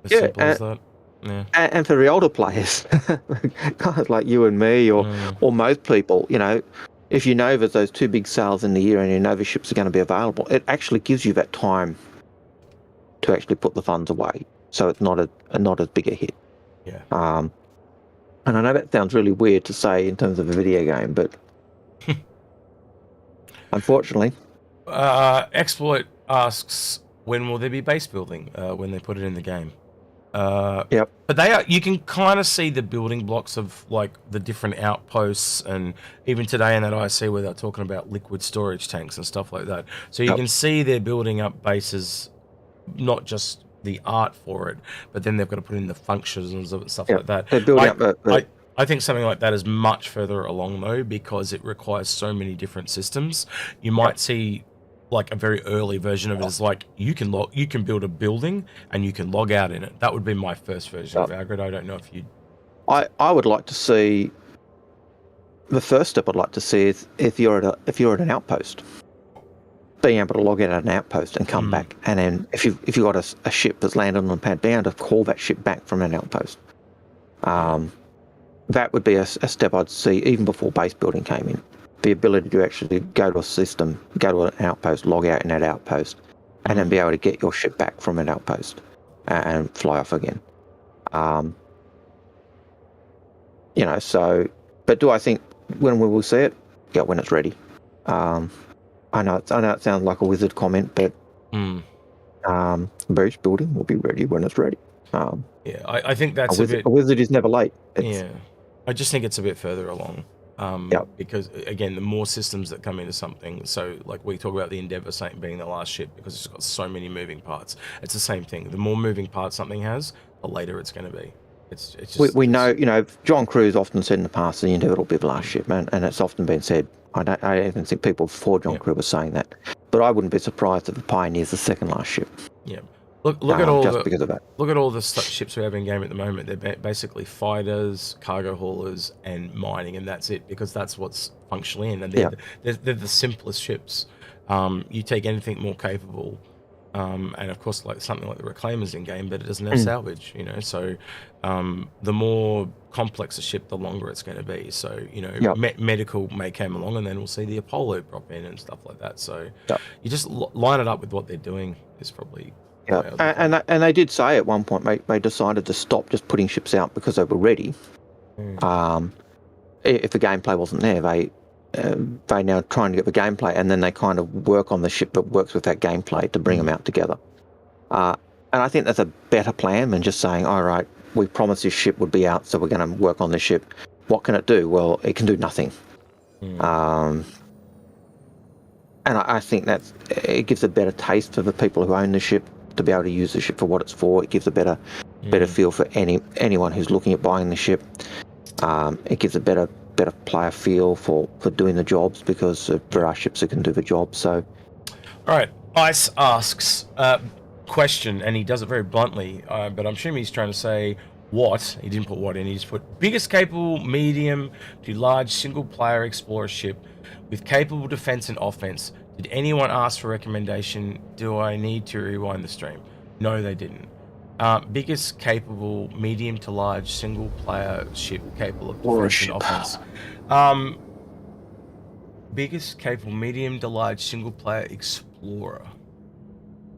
[SPEAKER 1] As
[SPEAKER 2] yeah,
[SPEAKER 1] simple as that. Yeah.
[SPEAKER 2] And for the older players, guys like you and me, or most people, if you know there's those 2 big sales in the year and you know the ships are going to be available, it actually gives you that time to actually put the funds away, so it's not as big a hit.
[SPEAKER 1] Yeah.
[SPEAKER 2] And I know that sounds really weird to say in terms of a video game, but unfortunately.
[SPEAKER 1] Exploit asks, when will there be base building when they put it in the game?
[SPEAKER 2] Yep.
[SPEAKER 1] But you can kind of see the building blocks of like the different outposts, and even today in that ISC where they're talking about liquid storage tanks and stuff like that. So you can see they're building up bases, not just the art for it, but then they've got to put in the functions and stuff like that.
[SPEAKER 2] They're building up
[SPEAKER 1] I think something like that is much further along though, because it requires so many different systems. You might see like a very early version of it is like you can build a building and you can log out in it. That would be my first version of Algared. I don't know if you.
[SPEAKER 2] I would like to see. The first step I'd like to see is if you're at an outpost, being able to log in at an outpost and come back, and then if you got a ship that's landed on the pad, being able to call that ship back from an outpost. That would be a step I'd see even before base building came in. The ability to actually go to a system, go to an outpost, log out in that outpost, and then be able to get your ship back from an outpost and fly off again. But do I think when we will see it? Yeah, when it's ready. I know it sounds like a wizard comment, but base building will be ready when it's ready.
[SPEAKER 1] I think that's
[SPEAKER 2] a wizard is never late.
[SPEAKER 1] I just think it's a bit further along. Because again, the more systems that come into something, so like we talk about the Endeavour being the last ship because it's got so many moving parts. It's the same thing. The more moving parts something has, the later it's going to be. It's just,
[SPEAKER 2] we know, John Cruz often said in the past the Endeavour will be the last ship, and it's often been said. I even think people before John Cruz were saying that, but I wouldn't be surprised if the Pioneer's the second last ship.
[SPEAKER 1] Yeah. Look at all
[SPEAKER 2] because of that.
[SPEAKER 1] Look at all the ships we have in game at the moment. They're basically fighters, cargo haulers, and mining, and that's it, because that's what's functionally in. And they're the simplest ships. You take anything more capable, and of course, like something like the Reclaimer's in game, but it doesn't have salvage. So the more complex a ship, the longer it's going to be. So medical may come along, and then we'll see the Apollo drop in and stuff like that. So you just line it up with what they're doing is probably.
[SPEAKER 2] Yeah, and they did say at one point they decided to stop just putting ships out because they were ready. If the gameplay wasn't there, they now trying to get the gameplay, and then they kind of work on the ship that works with that gameplay to bring them out together. And I think that's a better plan than just saying, all right, we promised this ship would be out, so we're going to work on this ship. What can it do? Well, it can do nothing. And I think it gives a better taste for the people who own the ship to be able to use the ship for what it's for. It gives a better feel for anyone who's looking at buying the ship. It gives a better player feel for doing the jobs, because there are ships that can do the job. So,
[SPEAKER 1] all right, Ice asks question, and he does it very bluntly, but I'm assuming he's trying to say what. He didn't put what in. He just put biggest capable medium to large single player explorer ship with capable defense and offense. Did anyone ask for recommendation? Do I need to rewind the stream? No, they didn't. Biggest capable medium to large single player ship capable of defense and offense. Biggest capable medium to large single player explorer.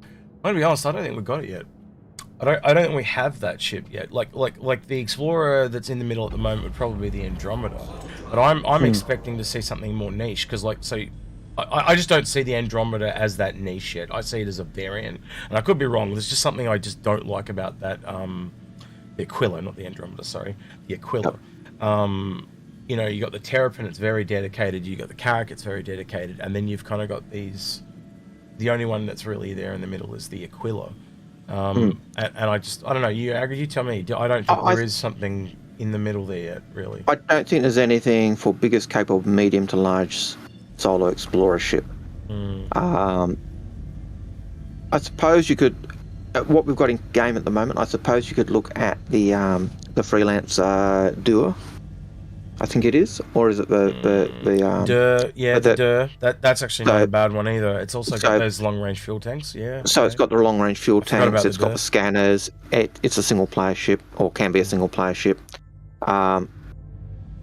[SPEAKER 1] I'm gonna be honest, I don't think we've got it yet. I don't think we have that ship yet. Like the Explorer that's in the middle at the moment would probably be the Andromeda. But I'm expecting to see something more niche, because I just don't see the Andromeda as that niche yet. I see it as a variant, and I could be wrong. There's just something I just don't like about that the Aquila, not the Andromeda, sorry, the Aquila. You know, you got the Terrapin, it's very dedicated. You got the Carrack, it's very dedicated, and then you've kind of got these. The only one that's really there in the middle is the Aquila. And I don't know. You tell me. I don't think there is something in the middle there yet, really.
[SPEAKER 2] I don't think there's anything for biggest, capable, medium to large solo explorer ship. I suppose you could. What we've got in game at the moment, I suppose you could look at the freelance Duer. I think it is, or is it the
[SPEAKER 1] Duer? Yeah, the Duer. That's actually not a bad one either. It's also got those long range fuel tanks. Yeah.
[SPEAKER 2] So it's got the long range fuel tanks. It's got the scanners. It's a single player ship, or can be a single player ship. The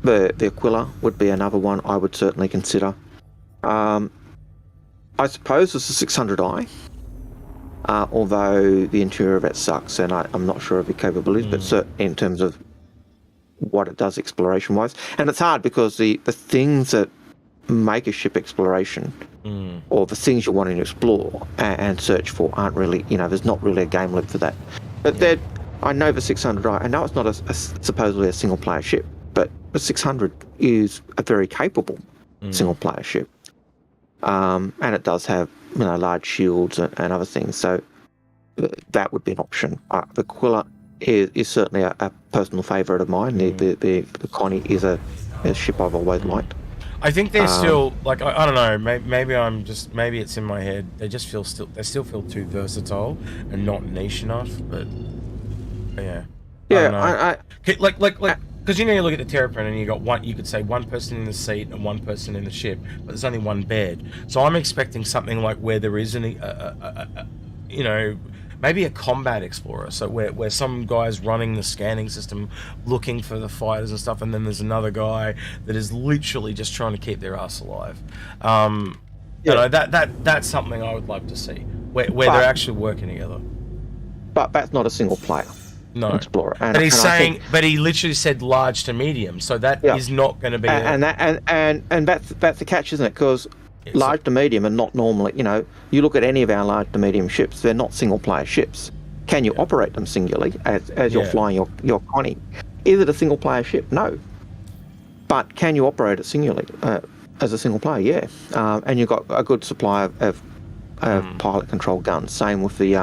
[SPEAKER 2] Aquila would be another one I would certainly consider. I suppose it's a 600i. Although the interior of it sucks, and I'm not sure of the capabilities, but certainly in terms of what it does exploration-wise. And it's hard because the things that make a ship exploration, or the things you're wanting to explore and search for, aren't really, there's not really a game loop for that. But I know the 600i, I know it's not supposedly a single-player ship, but the 600 is a very capable single-player ship. And it does have large shields and other things, so that would be an option. The Aquila is certainly a personal favourite of mine. The Connie is a ship I've always liked.
[SPEAKER 1] I think they're still I don't know. Maybe it's in my head. They still feel too versatile and not niche enough. But yeah, because you look at the Terrapin and you got you could say one person in the seat and one person in the ship, but there's only one bed. So I'm expecting something like where there is maybe a combat explorer. So where some guy's running the scanning system, looking for the fighters and stuff, and then there's another guy that is literally just trying to keep their ass alive. That's something I would love to see, where they're actually working together.
[SPEAKER 2] But that's not a single player.
[SPEAKER 1] No,
[SPEAKER 2] explorer.
[SPEAKER 1] But he literally said large to medium, so that is not going to be.
[SPEAKER 2] And that's the catch, isn't it? Because large to medium are not normally. You look at any of our large to medium ships; they're not single player ships. Can you operate them singularly as you're flying your Connie? Is it a single player ship? No. But can you operate it singularly as a single player? Yeah. And you've got a good supply of pilot control guns. Same with the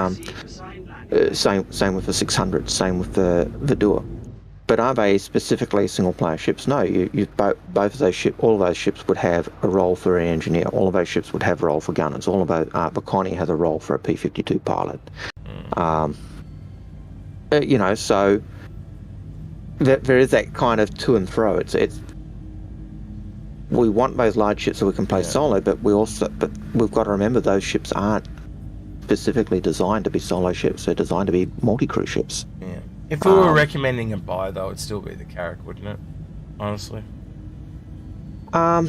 [SPEAKER 2] same with the 600, same with the Duer. But are they specifically single-player ships? No. Both of those ships, all of those ships would have a role for an engineer. All of those ships would have a role for gunners. All of those, the Connie has a role for a P-52 pilot. So there is that kind of to and fro. It's we want those large ships so we can play solo, but we've got to remember those ships aren't specifically designed to be solo ships. They're designed to be multi-crew ships.
[SPEAKER 1] Yeah. If we were recommending a buy, though, it'd still be the Carrack, wouldn't it? Honestly.
[SPEAKER 2] Not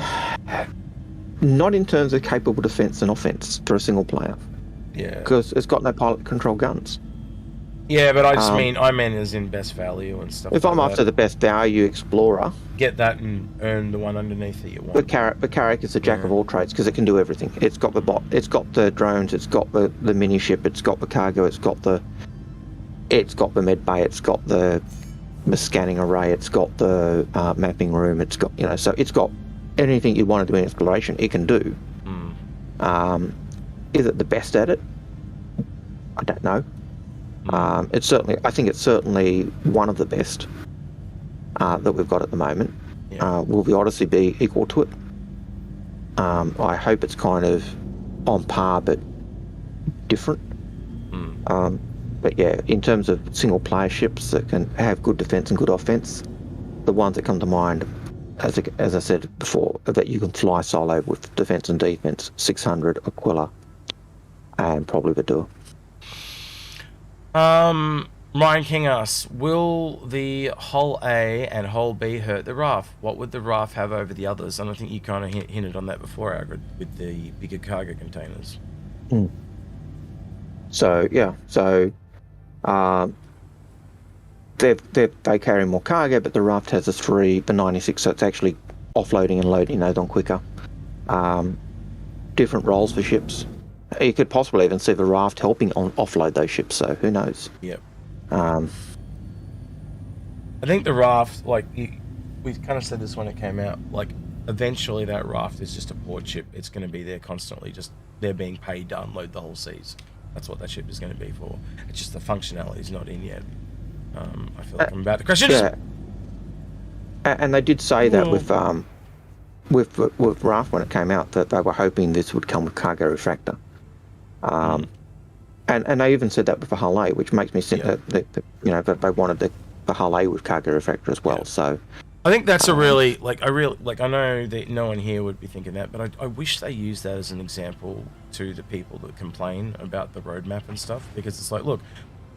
[SPEAKER 2] in terms of capable defense and offense for a single player.
[SPEAKER 1] Yeah.
[SPEAKER 2] Because it's got no pilot control guns.
[SPEAKER 1] Yeah, but I mean as in best value and stuff.
[SPEAKER 2] If I'm after the best value explorer,
[SPEAKER 1] get that and earn the one underneath that you want.
[SPEAKER 2] The Carrack is a jack of all trades because it can do everything. It's got the bot, it's got the drones, it's got the mini ship, it's got the cargo, it's got the med bay, it's got the scanning array, it's got the mapping room, it's got so it's got anything you want to do in exploration, it can do. Is it the best at it? I don't know. I think it's certainly one of the best that we've got at the moment. Will the Odyssey be equal to it? I hope it's kind of on par but different. But yeah, in terms of single player ships that can have good defense and good offense, the ones that come to mind, as I said before, that you can fly solo with defense and defense, 600, Aquila, and probably the Duer.
[SPEAKER 1] Ryan King asks, will the hull A and hull B hurt the RAF? What would the RAF have over the others? And I think you kind of hinted on that before, Algared, with the bigger cargo containers.
[SPEAKER 2] They carry more cargo, but the Raft has the 96, so it's actually offloading and loading those on quicker. Different roles for ships. You could possibly even see the Raft helping on offload those ships, so who knows?
[SPEAKER 1] Yep. I think the raft, like, we kind of said this when it came out, like, eventually that raft is just a port ship. It's going to be there constantly, just they're being paid to unload the whole seas. That's what that ship is going to be for. It's just the functionality is not in yet. I feel like I'm about to crash it.
[SPEAKER 2] Yeah. And they did say that with Raft when it came out, that they were hoping this would come with cargo refactor. And they even said that with the Hull A, which makes me think that that they wanted the Hull A with cargo refactor as well. So
[SPEAKER 1] I think that's a really I know that no one here would be thinking that, but I wish they used that as an example to the people that complain about the roadmap and stuff, because it's like, look,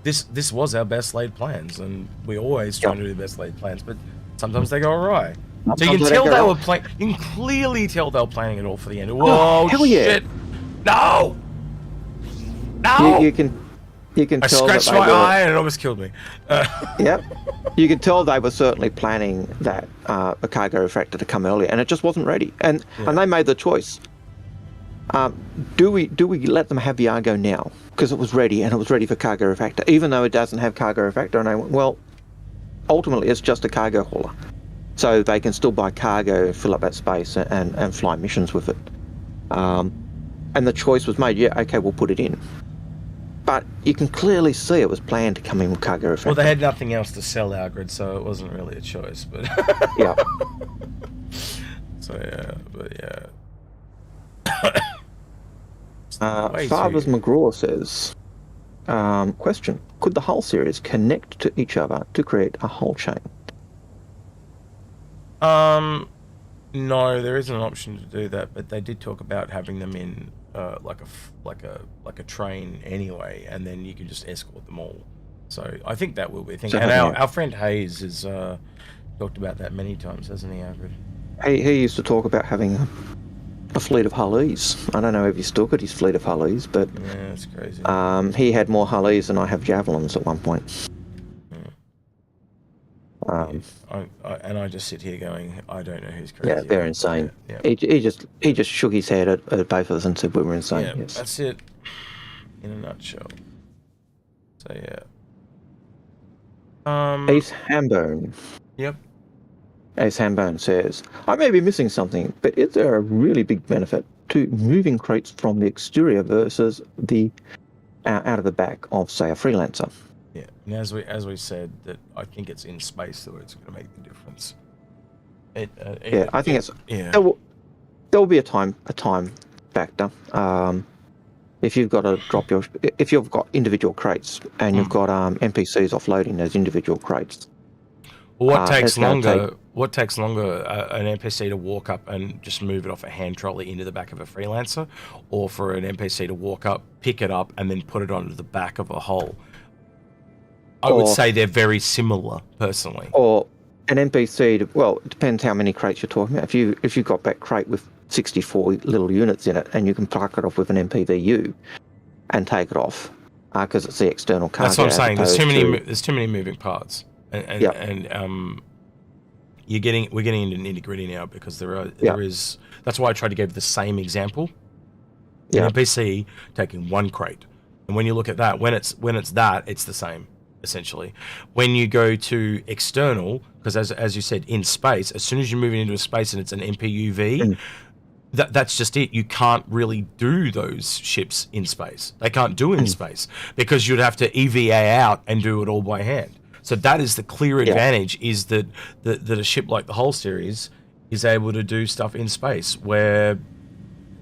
[SPEAKER 1] this was our best laid plans, and we always try to do the best laid plans, but sometimes they go awry. So you can tell they were playing. You can clearly tell they were planning it all for the end. Whoa,
[SPEAKER 2] hell
[SPEAKER 1] shit! No, no.
[SPEAKER 2] You can
[SPEAKER 1] I
[SPEAKER 2] tell
[SPEAKER 1] scratched my eye and it almost killed me.
[SPEAKER 2] Yep. You can tell they were certainly planning that a cargo refactor to come earlier, and it just wasn't ready. And they made the choice. Do we let them have the Argo now because it was ready and it was ready for cargo refactor, even though it doesn't have cargo refactor? And I went, well, ultimately it's just a cargo hauler, so they can still buy cargo, fill up that space, and fly missions with it. And the choice was made. Yeah, okay, we'll put it in. But you can clearly see it was planned to come in with cargo refactor.
[SPEAKER 1] Well, they had nothing else to sell Algared, so it wasn't really a choice. But
[SPEAKER 2] yeah.
[SPEAKER 1] So yeah, but yeah.
[SPEAKER 2] Fathers McGraw says, question, could the Hull series connect to each other to create a Hull chain?
[SPEAKER 1] No, there isn't an option to do that, but they did talk about having them in like a train anyway, and then you can just escort them all. So I think that will be a thing. So and our friend Hayes has talked about that many times, hasn't he, Alfred?
[SPEAKER 2] He used to talk about having a fleet of Hullies. I don't know if he's still got his fleet of Hullies, but
[SPEAKER 1] yeah, that's crazy.
[SPEAKER 2] He had more Hullies than I have Javelins at one point.
[SPEAKER 1] And I just sit here going, I don't know who's crazy.
[SPEAKER 2] Yeah, they're insane.
[SPEAKER 1] Yeah.
[SPEAKER 2] He just shook his head at both of us and said we were insane.
[SPEAKER 1] Yeah,
[SPEAKER 2] yes.
[SPEAKER 1] That's it in a nutshell. So yeah.
[SPEAKER 2] Ace Hambone.
[SPEAKER 1] Yep.
[SPEAKER 2] Ace Hambone says, I may be missing something, but is there a really big benefit to moving crates from the exterior versus the out of the back of, say, a freelancer?
[SPEAKER 1] Yeah, and as we said, that I think it's in space where it's going to make the difference. I think it's.
[SPEAKER 2] Yeah. There'll be a time factor. If you've got to if you've got individual crates and you've got NPCs offloading those individual crates.
[SPEAKER 1] Well, what takes longer? What takes longer? An NPC to walk up and just move it off a hand trolley into the back of a freelancer, or for an NPC to walk up, pick it up, and then put it onto the back of a hull? I would say they're very similar, personally.
[SPEAKER 2] Or an NPC it depends how many crates you're talking about. If you've got that crate with 64 little units in it, and you can park it off with an MPVU and take it off because it's the external cargo.
[SPEAKER 1] That's what I'm saying. There's too many moving parts, and we're getting into nitty-gritty now, because there is. That's why I tried to give the same example. An NPC taking one crate, and when you look at that, when it's that, it's the same. Essentially, when you go to external, because as you said, in space, as soon as you move it into a space and it's an MPUV, that's just it. You can't really do those ships in space. They can't do it in space, because you'd have to EVA out and do it all by hand. So that is the clear advantage, is that a ship like the Hull series is able to do stuff in space, where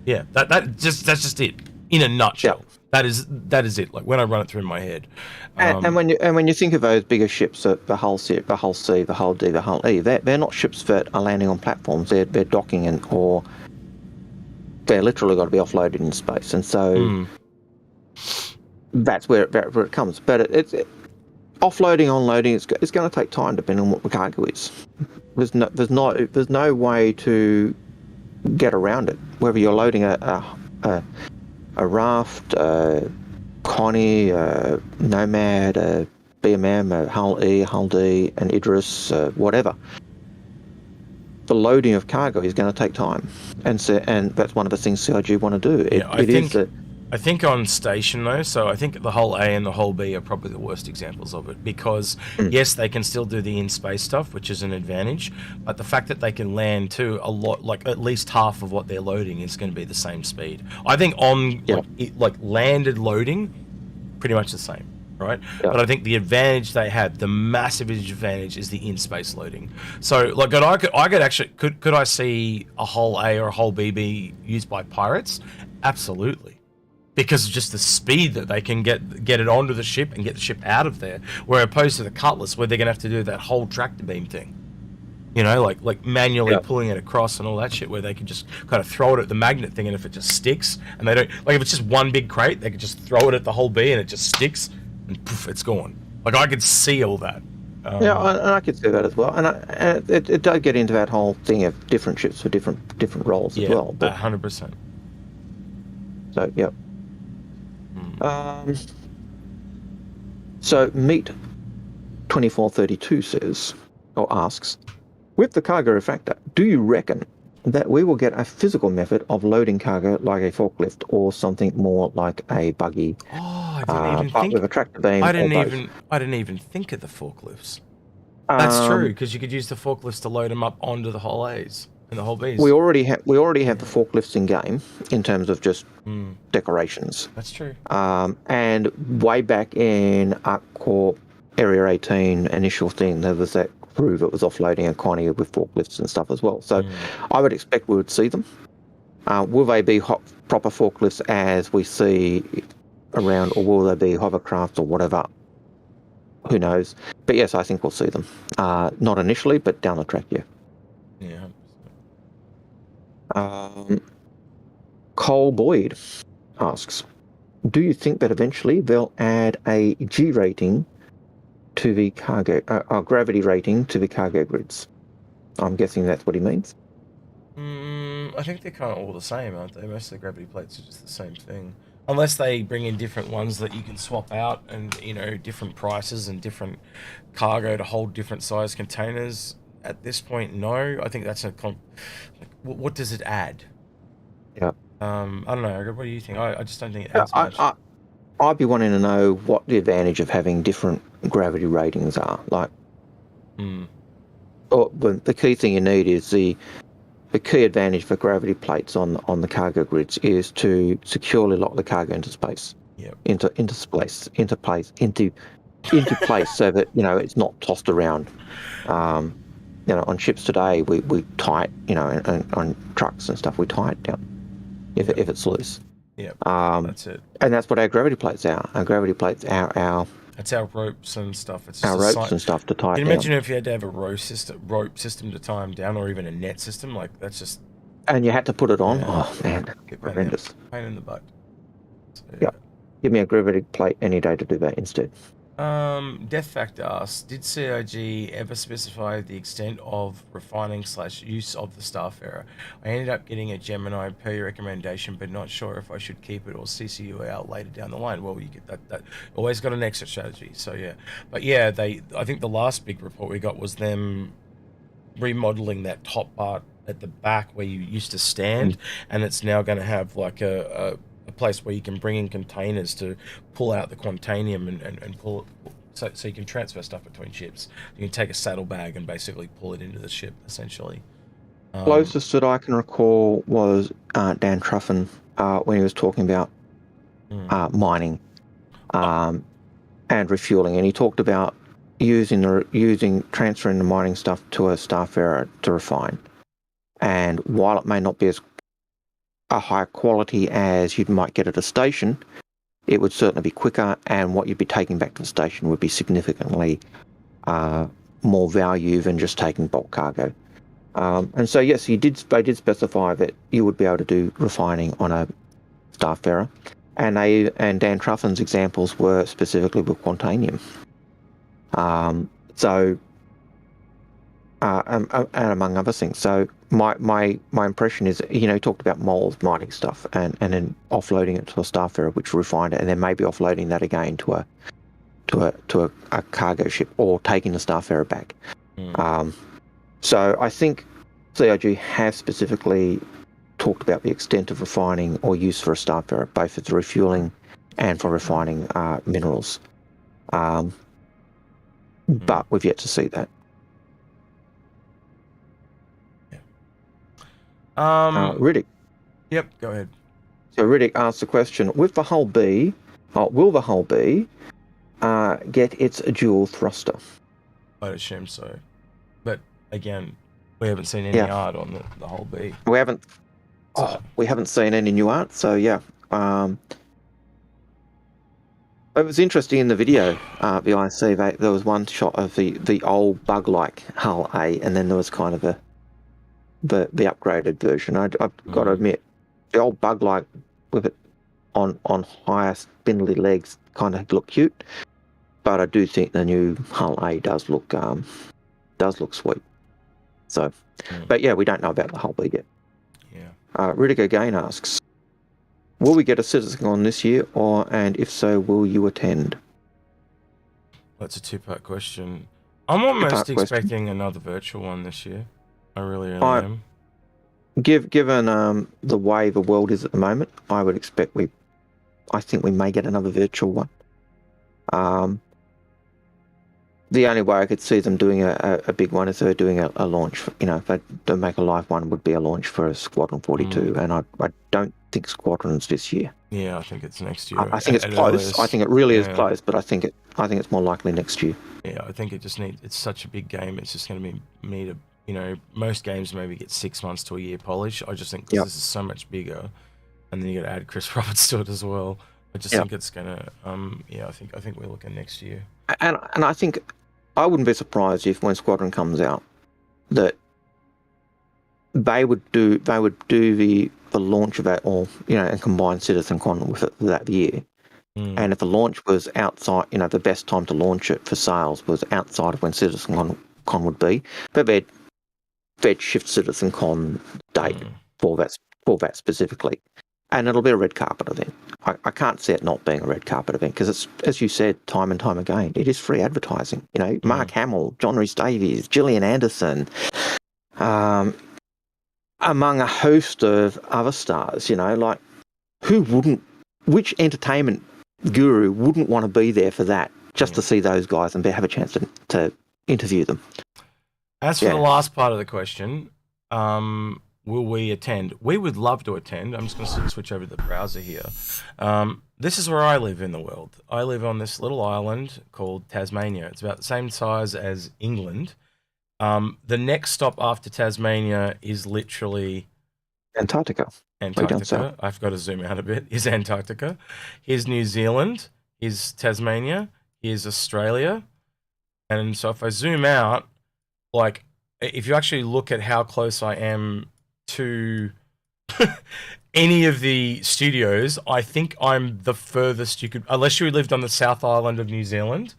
[SPEAKER 1] that's just it in a nutshell. That is it. Like when I run it through my head.
[SPEAKER 2] And when you think of those bigger ships, the Hull C, the Hull C, the Hull D, the Hull E, they're not ships that are landing on platforms. They're docking or they're literally got to be offloaded in space, and so that's where it comes. But it's offloading, unloading. It's going to take time depending on what the cargo is. There's no way to get around it. Whether you're loading a Raft, Connie, Nomad, BMM, Hull E, Hull D, and Idris, whatever. The loading of cargo is going to take time, and that's one of the things CIG want to do.
[SPEAKER 1] I think on station though, so I think the whole A and the whole B are probably the worst examples of it, because yes, they can still do the in-space stuff, which is an advantage, but the fact that they can land too a lot, like at least half of what they're loading is going to be the same speed. I think on like landed loading, pretty much the same, right? But I think the advantage they have, the massive advantage, is the in-space loading. So like I could actually, could I see a whole A or a whole B be used by pirates? Absolutely. Because of just the speed that they can get it onto the ship and get the ship out of there, where opposed to the Cutlass, where they're gonna have to do that whole tractor beam thing, you know, like manually pulling it across and all that shit, where they can just kind of throw it at the magnet thing, and if it just sticks, and they don't, like if it's just one big crate, they could just throw it at the whole B and it just sticks, and poof, it's gone. Like I could see all that.
[SPEAKER 2] I could see that as well, and it does get into that whole thing of different ships for different roles as well. But
[SPEAKER 1] 100%.
[SPEAKER 2] So so Meat 2432 says, or asks, with the cargo refactor, do you reckon that we will get a physical method of loading cargo like a forklift or something more like a buggy?
[SPEAKER 1] Oh, I didn't even think
[SPEAKER 2] with a tractor beam.
[SPEAKER 1] I didn't even think of the forklifts. That's true, because you could use the forklifts to load them up onto the whole A's and the whole B's.
[SPEAKER 2] We already have the forklifts in game in terms of just decorations.
[SPEAKER 1] That's true.
[SPEAKER 2] And way back in ArcCorp Area 18 initial thing, there was that crew that was offloading a quantity with forklifts and stuff as well. So I would expect we would see them. Will they be proper forklifts as we see around, or will they be hovercrafts or whatever? Who knows? But yes, I think we'll see them. Not initially, but down the track, yeah.
[SPEAKER 1] Yeah.
[SPEAKER 2] Cole Boyd asks, do you think that eventually they'll add a G rating to the cargo, gravity rating to the cargo grids? I'm guessing that's what he means.
[SPEAKER 1] I think they're kind of all the same, aren't they? Most of the gravity plates are just the same thing. Unless they bring in different ones that you can swap out, and, you know, different prices and different cargo to hold different size containers. At this point, no. I think that's what does it add?
[SPEAKER 2] Yeah.
[SPEAKER 1] I don't know. What do you think? I just don't think it adds much.
[SPEAKER 2] I'd be wanting to know what the advantage of having different gravity ratings are. Like, the key thing you need is the key advantage for gravity plates on the cargo grids is to securely lock the cargo into space.
[SPEAKER 1] Yep.
[SPEAKER 2] Into place, so that, you know, it's not tossed around. You know, on ships today, we tie it, you know, and on trucks and stuff, we tie it down if it's loose.
[SPEAKER 1] Yeah, that's it.
[SPEAKER 2] And that's what our gravity plates are. Our gravity plates are
[SPEAKER 1] it's our ropes and stuff. It's
[SPEAKER 2] just our ropes and stuff to tie it down.
[SPEAKER 1] Imagine if you had to have a rope system to tie them down, or even a net system. Like, that's just... And
[SPEAKER 2] you had to put it on? Yeah. Oh, man, horrendous.
[SPEAKER 1] Pain in the butt. So,
[SPEAKER 2] yeah. Give me a gravity plate any day to do that instead.
[SPEAKER 1] Death Factor asks, did CIG ever specify the extent of refining / use of the Starfarer? I ended up getting a Gemini per your recommendation, but not sure if I should keep it or CC you out later down the line. Well, you get that always got an exit strategy. So yeah, but yeah, I think the last big report we got was them remodeling that top part at the back where you used to stand, and it's now going to have like a place where you can bring in containers to pull out the quantanium and pull it, so you can transfer stuff between ships. You can take a saddlebag and basically pull it into the ship, essentially.
[SPEAKER 2] Closest that I can recall was Dan Truffin when he was talking about mining and refueling, and he talked about transferring the mining stuff to a Starfarer to refine. And while it may not be as a high quality as you might get at a station, it would certainly be quicker, and what you'd be taking back to the station would be significantly more value than just taking bulk cargo. And so yes, they did specify that you would be able to do refining on a Starfarer, and Dan Truffin's examples were specifically with quantanium. And among other things. So my impression is, you know, he talked about moles mining stuff and then offloading it to a Starfarer, which refined it, and then maybe offloading that again to a cargo ship, or taking the Starfarer back. So I think CIG have specifically talked about the extent of refining or use for a star ferret, both as refueling and for refining minerals. But we've yet to see that. Riddick.
[SPEAKER 1] Yep, go ahead.
[SPEAKER 2] So Riddick asked the question, with the Hull B, will the Hull B get its dual thruster?
[SPEAKER 1] I'd assume so. But again, we haven't seen any art on the Hull B.
[SPEAKER 2] We haven't seen any new art, so yeah. It was interesting in the video, the ISC, there was one shot of the old bug-like Hull A, and then there was kind of the upgraded version. I've got to admit, the old bug-like with it on higher spindly legs kind of look cute, but I do think the new Hull A does look sweet. So, but yeah, we don't know about the Hull B yet.
[SPEAKER 1] Yeah.
[SPEAKER 2] Riddick again asks, will we get a CitizenCon this year, and if so, will you attend?
[SPEAKER 1] That's a two-part question. I'm almost expecting another virtual one this year. I really am.
[SPEAKER 2] Given the way the world is at the moment, I would expect I think we may get another virtual one. The only way I could see them doing a big one is they're doing a launch. If they don't make a live one, would be a launch for Squadron 42, and I don't think Squadron's this year.
[SPEAKER 1] Yeah, I think it's next year.
[SPEAKER 2] I think it's close. I think it really is close, but I think it's more likely next year.
[SPEAKER 1] Yeah, I think it's such a big game. It's just going to be most games maybe get 6 months to a year polish. I just think this is so much bigger, and then you got to add Chris Roberts to it as well. I just think it's gonna. I think we're looking next year.
[SPEAKER 2] And I think I wouldn't be surprised if when Squadron comes out that they would do the launch of that, or and combine CitizenCon with it that year. And if the launch was outside, the best time to launch it for sales was outside of when CitizenCon would be, but they'd shift CitizenCon date for that specifically, and it'll be a red carpet event. I can't see it not being a red carpet event because it's, as you said, time and time again, it is free advertising. Mark Hamill, John Rhys-Davies, Gillian Anderson, among a host of other stars. Which entertainment guru wouldn't want to be there for that, just to see those guys and have a chance to interview them?
[SPEAKER 1] As for the last part of the question, will we attend? We would love to attend. I'm just going to switch over to the browser here. This is where I live in the world. I live on this little island called Tasmania. It's about the same size as England. The next stop after Tasmania is literally
[SPEAKER 2] Antarctica.
[SPEAKER 1] I've got to zoom out a bit. Is Antarctica. Here's New Zealand. Here's Tasmania. Here's Australia. And so if I zoom out, if you actually look at how close I am to any of the studios, I think I'm the furthest you could, unless you lived on the South Island of New Zealand,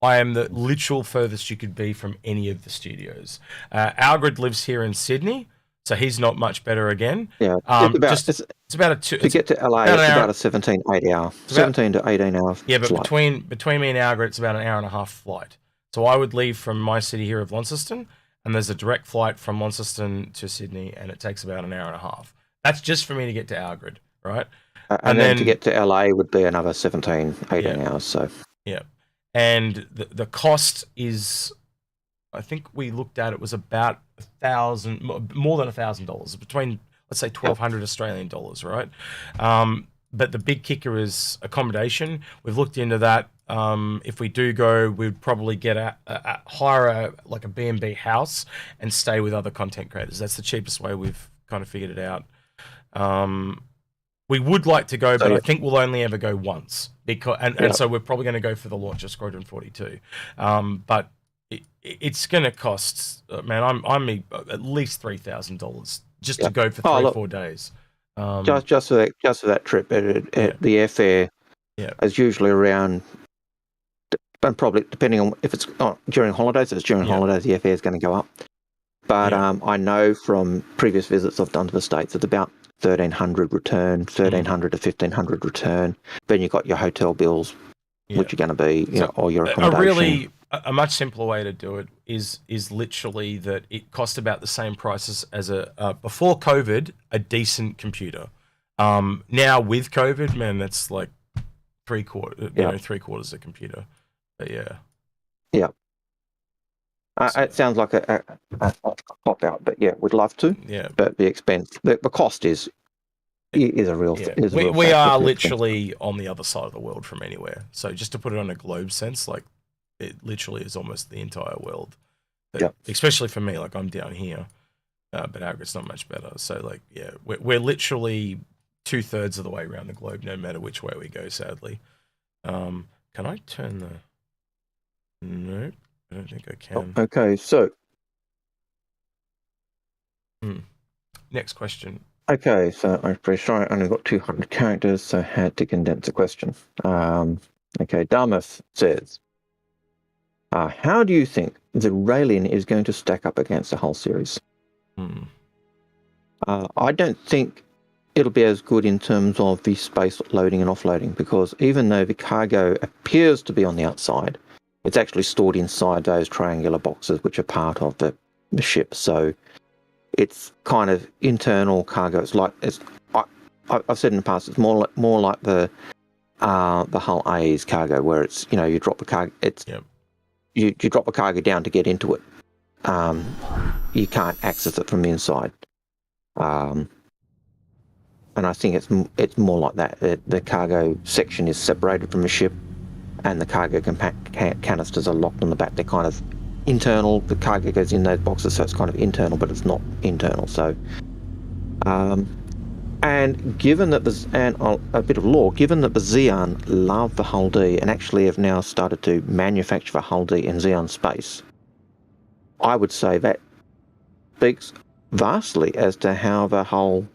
[SPEAKER 1] I am the literal furthest you could be from any of the studios. Algared lives here in Sydney, so he's not much better again.
[SPEAKER 2] Yeah,
[SPEAKER 1] it's about a two.
[SPEAKER 2] To get to LA, it's about a 17 to 18 hours.
[SPEAKER 1] Yeah, but
[SPEAKER 2] flight.
[SPEAKER 1] between me and Algared, it's about an hour and a half flight. So I would leave from my city here of Launceston, and there's a direct flight from Launceston to Sydney, and it takes about an hour and a half. That's just for me to get to Algared, right?
[SPEAKER 2] And then to get to LA would be another 17, 18 hours. So
[SPEAKER 1] yeah, and the cost is, I think we looked at it was about more than $1,000, between, let's say, 1,200 Australian dollars, right? But the big kicker is accommodation. We've looked into that. If we do go, we'd probably hire a B&B house and stay with other content creators. That's the cheapest way we've kind of figured it out. We would like to go, but I think we'll only ever go once and so we're probably going to go for the launch of Squadron 42. But it's going to cost, man, I'm at least $3,000 just to go for 3 or 4 days.
[SPEAKER 2] Just for that trip, the airfare is usually around. But probably depending on if it's during holidays, holidays, the airfare is going to go up. But I know from previous visits I've done to the States, it's about $1,300 return, $1,300 to $1,500 return. Then you've got your hotel bills which are going to be, or your accommodation.
[SPEAKER 1] A much simpler way to do it is literally that it cost about the same prices as a before COVID, a decent computer. Now with COVID, man, that's like three quarters a computer. But yeah.
[SPEAKER 2] It sounds like a pop out, but yeah, we'd love to.
[SPEAKER 1] Yeah.
[SPEAKER 2] But the expense, the cost is a real.
[SPEAKER 1] We are literally on the other side of the world from anywhere. So just to put it on a globe sense, like it literally is almost the entire world. But especially for me, like I'm down here, but Algared's not much better. So like, yeah, we're literally 2/3 of the way around the globe, no matter which way we go. Sadly, can I turn the? Nope, I don't think I can.
[SPEAKER 2] Oh, okay, so
[SPEAKER 1] next question.
[SPEAKER 2] Okay, so I'm pretty sure I only got 200 characters, so I had to condense a question. Okay, Dartmouth says, how do you think the Raelian is going to stack up against the whole series? I don't think it'll be as good in terms of the space loading and offloading, because even though the cargo appears to be on the outside, it's actually stored inside those triangular boxes which are part of the ship. So it's kind of internal cargo. It's like I've said in the past, it's more like the Hull A's cargo, where it's you drop the cargo. It's you drop the cargo down to get into it. You can't access it from the inside. And I think it's more like that. The cargo section is separated from the ship, and the cargo canisters are locked on the back. They're kind of internal. The cargo goes in those boxes, so it's kind of internal, but it's not internal. So, and given that a bit of lore, given that the Xeon love the Hull D and actually have now started to manufacture the Hull D in Xeon space, I would say that speaks vastly as to how the whole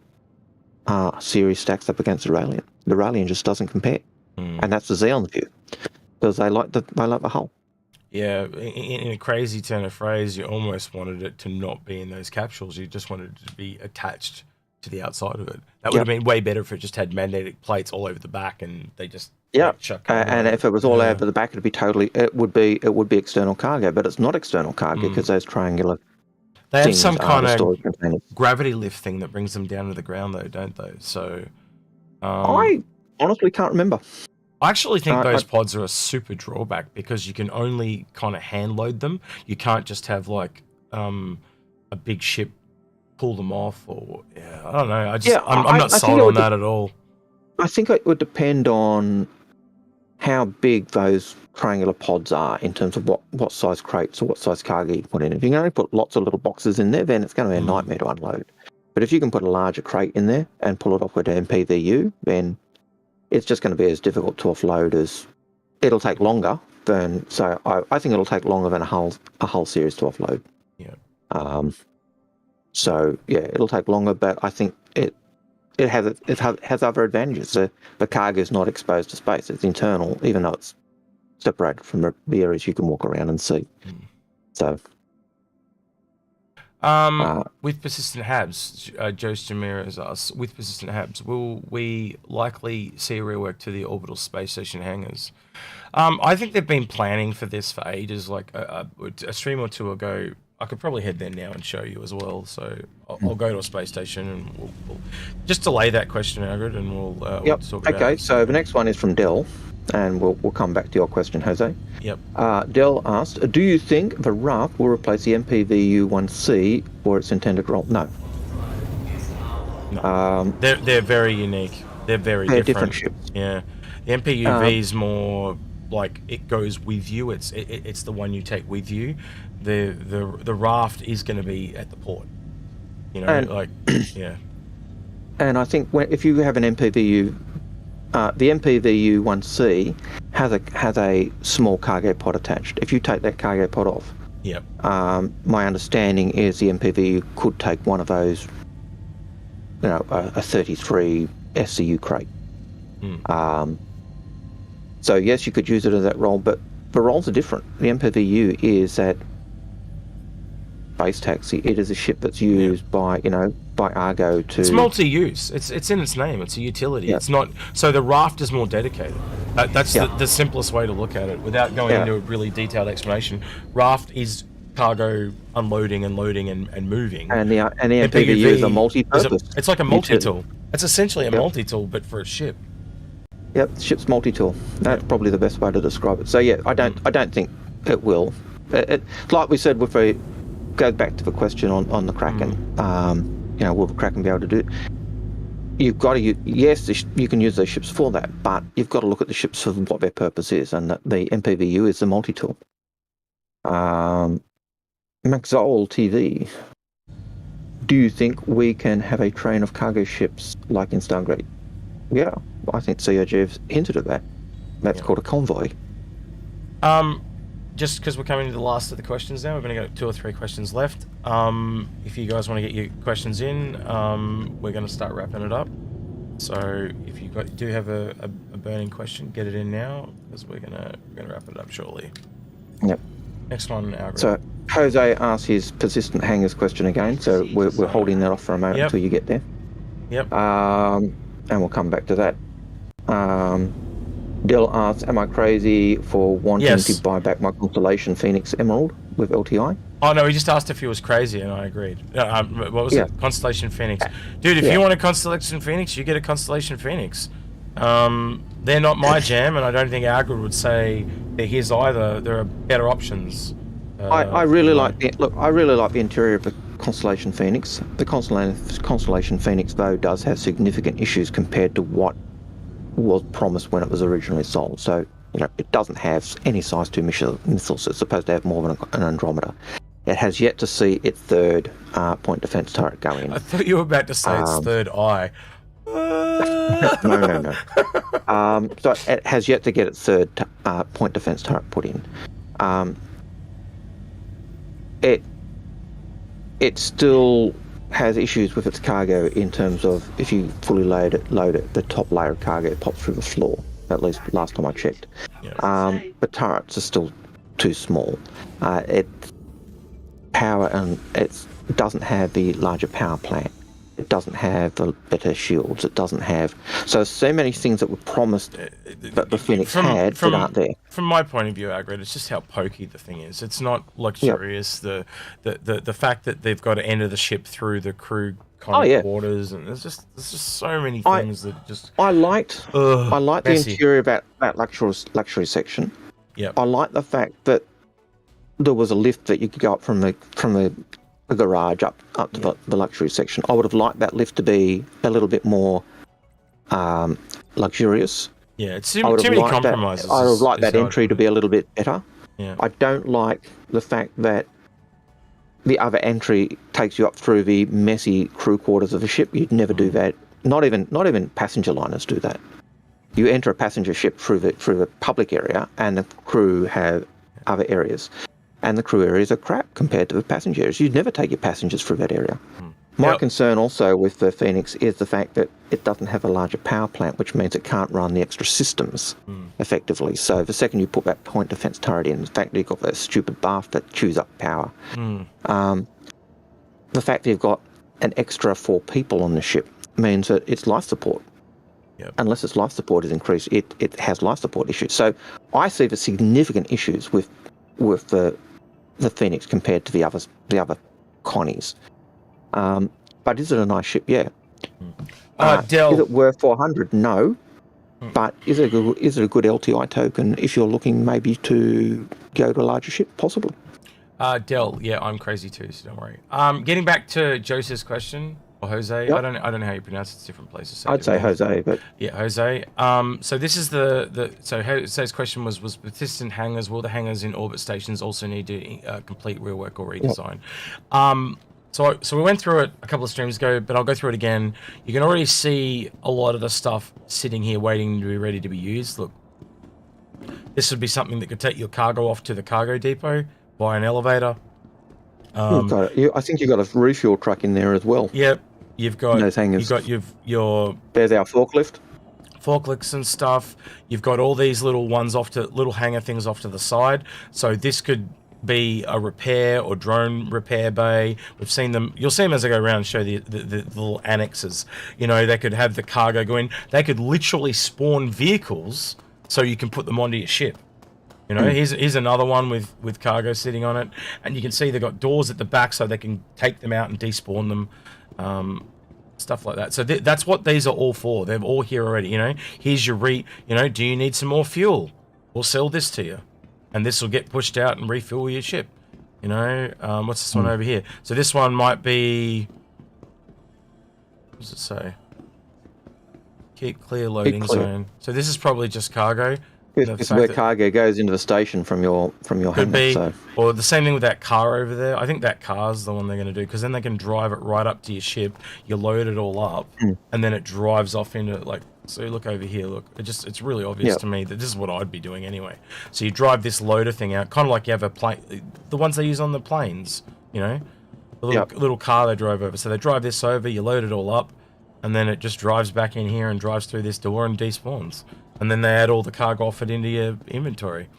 [SPEAKER 2] series stacks up against the Raelian. The Raelian just doesn't compare, and that's the Xeon view, because they like the Hull.
[SPEAKER 1] Yeah, in a crazy turn of phrase, you almost wanted it to not be in those capsules. You just wanted it to be attached to the outside of it. That would have been way better if it just had magnetic plates all over the back and they just
[SPEAKER 2] and if it was all over the back, it would be external cargo, but it's not external cargo because those triangular.
[SPEAKER 1] They have some kind of gravity lift thing that brings them down to the ground, though, don't they? So
[SPEAKER 2] I honestly can't remember.
[SPEAKER 1] I actually think those pods are a super drawback, because you can only kind of hand load them. You can't just have like a big ship pull them off, or I don't know. I'm not sold on that at all.
[SPEAKER 2] I think it would depend on how big those triangular pods are in terms of what size crates or what size cargo you put in. If you can only put lots of little boxes in there, then it's going to be a nightmare to unload. But if you can put a larger crate in there and pull it off with an MPVU, then it's just going to be as difficult to offload as it'll take longer than. So I think it'll take longer than a whole series to offload.
[SPEAKER 1] Yeah.
[SPEAKER 2] So yeah, it'll take longer, but I think it has other advantages. The cargo is not exposed to space; it's internal, even though it's separated from the areas you can walk around and see. So.
[SPEAKER 1] With persistent habs, Joe Stamir has asked, with persistent habs, will we likely see a rework to the orbital space station hangars? I think they've been planning for this for ages. Like a stream or two ago, I could probably head there now and show you as well. So I'll go to a space station and we'll just delay that question, Algared, and we'll talk about it.
[SPEAKER 2] Okay, so the next one is from Dell, and we'll come back to your question, Jose.
[SPEAKER 1] Yep.
[SPEAKER 2] Dell asked, do you think the RAF will replace the MPVU-1C for its intended role? No.
[SPEAKER 1] They're very unique. They're different
[SPEAKER 2] ships.
[SPEAKER 1] Yeah. The MPUV is more like it goes with you. It's the one you take with you. The raft is going to be at the port.
[SPEAKER 2] And I think if you have an MPVU, the MPVU-1C has a small cargo pod attached. If you take that cargo pod off, my understanding is the MPVU could take one of those, a 33 SCU crate. So yes, you could use it as that role, but the roles are different. The MPVU is that base taxi. It is a ship that's used by Argo to.
[SPEAKER 1] It's multi-use. It's in its name. It's a utility.
[SPEAKER 2] Yeah.
[SPEAKER 1] It's not. So the raft is more dedicated. That's the simplest way to look at it, without going into a really detailed explanation. Raft is cargo unloading and loading and moving.
[SPEAKER 2] And the MPVU is a multi-purpose.
[SPEAKER 1] It's like a multi-tool. It's essentially a multi-tool, but for a ship.
[SPEAKER 2] Yep, the ship's multi-tool. That's probably the best way to describe it. So yeah, I don't think it will. Like we said, if we go back to the question on the Kraken, will the Kraken be able to do it? You've got to you can use those ships for that, but you've got to look at the ships for what their purpose is, and the MPVU is the multi-tool. Maxol TV. Do you think we can have a train of cargo ships like in Stargate? Yeah, I think COG's hinted at that. That's called a convoy.
[SPEAKER 1] Just because we're coming to the last of the questions now, we're going to go 2 or 3 questions left. If you guys want to get your questions in, we're going to start wrapping it up. So if you do have a burning question, get it in now, because we're gonna wrap it up shortly.
[SPEAKER 2] Yep.
[SPEAKER 1] Next one, Algared.
[SPEAKER 2] So Jose asked his persistent hangers question again, so we're holding that off for a moment until you get there.
[SPEAKER 1] Yep.
[SPEAKER 2] And we'll come back to that. Dill asks, am I crazy for wanting to buy back my Constellation Phoenix Emerald with LTI?
[SPEAKER 1] Oh, no, he just asked if he was crazy, and I agreed. What was it? Constellation Phoenix. Dude, if you want a Constellation Phoenix, you get a Constellation Phoenix. They're not my jam, and I don't think Algared would say they're his either. There are better options.
[SPEAKER 2] I really like the interior of the Constellation Phoenix. The Constellation Phoenix, though, does have significant issues compared to what was promised when it was originally sold. So, it doesn't have any size 2 missiles. It's supposed to have more than an Andromeda. It has yet to see its third point defense turret go in.
[SPEAKER 1] I thought you were about to say its third eye.
[SPEAKER 2] No. So it has yet to get its third point defense turret put in. It still has issues with its cargo in terms of if you fully load it, the top layer of cargo pops through the floor. At least last time I checked. The turrets are still too small. Its power and it doesn't have the larger power plant. It doesn't have the better shields. It doesn't have so many things that were promised that the Phoenix that aren't there.
[SPEAKER 1] From my point of view, Algared, it's just how pokey the thing is. It's not luxurious. Yep. The fact that they've got to enter the ship through the crew quarters, and there's just so many things that just. I liked the interior of that luxury section.
[SPEAKER 2] Yeah. I like the fact that there was a lift that you could go up from the garage up to the luxury section. I would have liked that lift to be a little bit more luxurious.
[SPEAKER 1] Yeah, it's too many compromises.
[SPEAKER 2] I would have liked that entry to be a little bit better.
[SPEAKER 1] Yeah.
[SPEAKER 2] I don't like the fact that the other entry takes you up through the messy crew quarters of a ship. You'd never do that. Not even passenger liners do that. You enter a passenger ship through the public area, and the crew have other areas. And the crew areas are crap compared to the passenger areas. You'd never take your passengers through that area. My concern also with the Phoenix is the fact that it doesn't have a larger power plant, which means it can't run the extra systems effectively. So the second you put that point defense turret in, the fact that you've got that stupid bath that chews up power, the fact that you've got an extra 4 people on the ship means that its life support, unless its life support is increased, it has life support issues. So I see the significant issues with the Phoenix compared to the other Connies. But is it a nice ship? Yeah.
[SPEAKER 1] Del,
[SPEAKER 2] is it worth 400? No. But is it a good LTI token if you're looking maybe to go to a larger ship? Possibly.
[SPEAKER 1] Del, yeah, I'm crazy too, so don't worry. Getting back to Jose's question, or Jose, I don't know how you pronounce it. It's different places.
[SPEAKER 2] I'd say Jose, but
[SPEAKER 1] yeah, Jose. So this is so Jose's question was persistent hangars. Will the hangars in orbit stations also need to complete rework or redesign? So we went through it a couple of streams ago, but I'll go through it again. You can already see a lot of the stuff sitting here waiting to be ready to be used. Look, this would be something that could take your cargo off to the cargo depot by an elevator.
[SPEAKER 2] I think you've got a refuel truck in there as well.
[SPEAKER 1] Yep, you've got
[SPEAKER 2] those hangars.
[SPEAKER 1] You've got your.
[SPEAKER 2] There's our forklifts
[SPEAKER 1] and stuff. You've got all these little ones little hanger things off to the side. So this could be a repair or drone repair bay. We've seen them. You'll see them as I go around and show the little annexes. You know, they could have the cargo go in. They could literally spawn vehicles so you can put them onto your ship. You know, here's another one with cargo sitting on it, and you can see they've got doors at the back so they can take them out and despawn them. Stuff like that. So that's what these are all for. They're all here already. You know, here's your you know, do you need some more fuel? We'll sell this to you, and this will get pushed out and refuel your ship. You know, what's this one over here? So this one might be. What does it say? Keep clear loading zone. So this is probably just cargo.
[SPEAKER 2] It's where cargo goes into the station from your
[SPEAKER 1] could be,
[SPEAKER 2] so.
[SPEAKER 1] Or the same thing with that car over there. I think that car's the one they're going to do, because then they can drive it right up to your ship. You load it all up, and then it drives off into like. So you look over here. Look, it's really obvious to me that this is what I'd be doing anyway. So you drive this loader thing out, kind of like you have a plane, the ones they use on the planes. You know, the little car they drove over. So they drive this over. You load it all up, and then it just drives back in here and drives through this door and despawns. And then they add all the cargo off it into your inventory.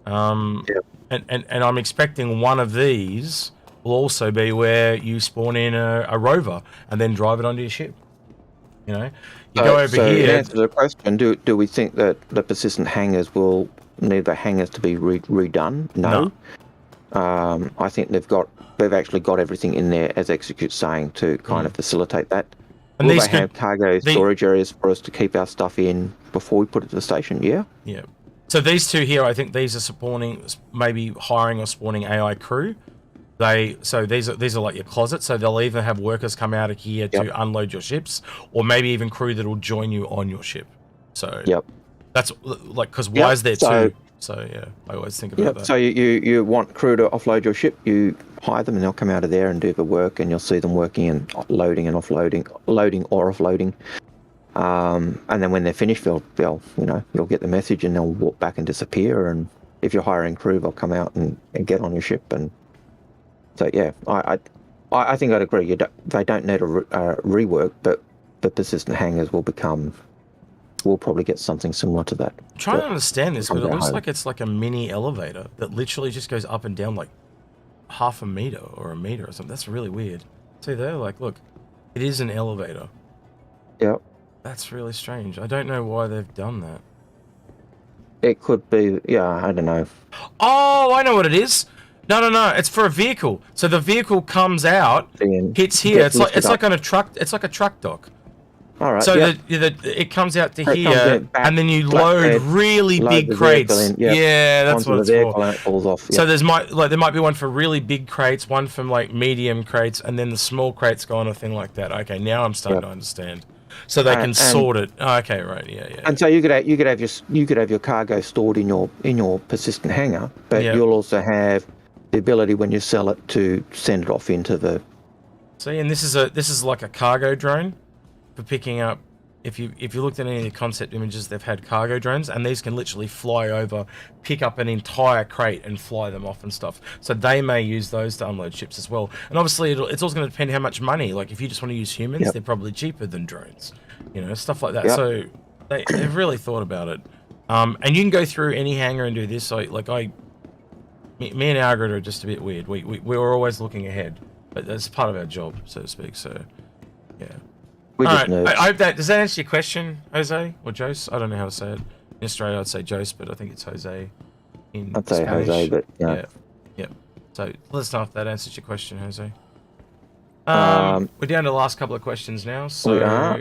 [SPEAKER 1] And I'm expecting one of these will also be where you spawn in a rover and then drive it onto your ship. You know, you go over here.
[SPEAKER 2] To answer the question, do we think that the persistent hangars will need the hangars to be redone? No. I think they've actually got everything in there, as Execute's saying, to kind of facilitate that. And will they have cargo storage areas for us to keep our stuff in before we put it to the station? Yeah.
[SPEAKER 1] Yeah. So these two here, I think these are spawning, maybe hiring or spawning AI crew. So these are like your closets. So they'll either have workers come out of here to unload your ships, or maybe even crew that will join you on your ship. So that's like, because why is there two? So yeah, I always think about that.
[SPEAKER 2] So you want crew to offload your ship, you hire them and they'll come out of there and do the work, and you'll see them working and loading and offloading, loading or offloading. And then when they're finished, you'll get the message and they'll walk back and disappear. And if you're hiring crew, they'll come out and get on your ship. And so yeah, I think I'd agree. They don't need a rework, but the persistent hangars we'll probably get something similar to that.
[SPEAKER 1] I'm trying to understand this, but it looks like it's like a mini elevator that literally just goes up and down like half a meter or a meter or something. That's really weird. See there, like, look, it is an elevator.
[SPEAKER 2] Yep.
[SPEAKER 1] That's really strange. I don't know why they've done that.
[SPEAKER 2] It could be, I don't know.
[SPEAKER 1] Oh, I know what it is. No. It's for a vehicle. So the vehicle comes out, hits here. It's like on a truck. It's like a truck dock.
[SPEAKER 2] All right.
[SPEAKER 1] So it comes out to here, and then you load really big crates. Yeah, that's what it's for.
[SPEAKER 2] And it falls off.
[SPEAKER 1] So there might be one for really big crates, one from like medium crates, and then the small crates go on a thing like that. Okay, now I'm starting to understand. So they can sort it. Oh, okay, right, yeah.
[SPEAKER 2] And so you could have your cargo stored in your persistent hangar, but you'll also have the ability when you sell it to send it off into the.
[SPEAKER 1] See, and this is like a cargo drone for picking up. If you looked at any of the concept images, they've had cargo drones, and these can literally fly over, pick up an entire crate, and fly them off and stuff. So they may use those to unload ships as well. And obviously, it's also going to depend how much money. Like if you just want to use humans, they're probably cheaper than drones. You know, stuff like that. So they've really thought about it. And you can go through any hangar and do this. So me and Algared are just a bit weird. We're always looking ahead, but that's part of our job, so to speak. So yeah. I hope that does that answer your question, Jose or Jose? I don't know how to say it. In Australia, I'd say Jose, but I think it's Jose.
[SPEAKER 2] I'd say Spanish. Jose, but
[SPEAKER 1] yeah. So let us know if that answers your question, Jose. We're down to the last couple of questions now. So
[SPEAKER 2] we are.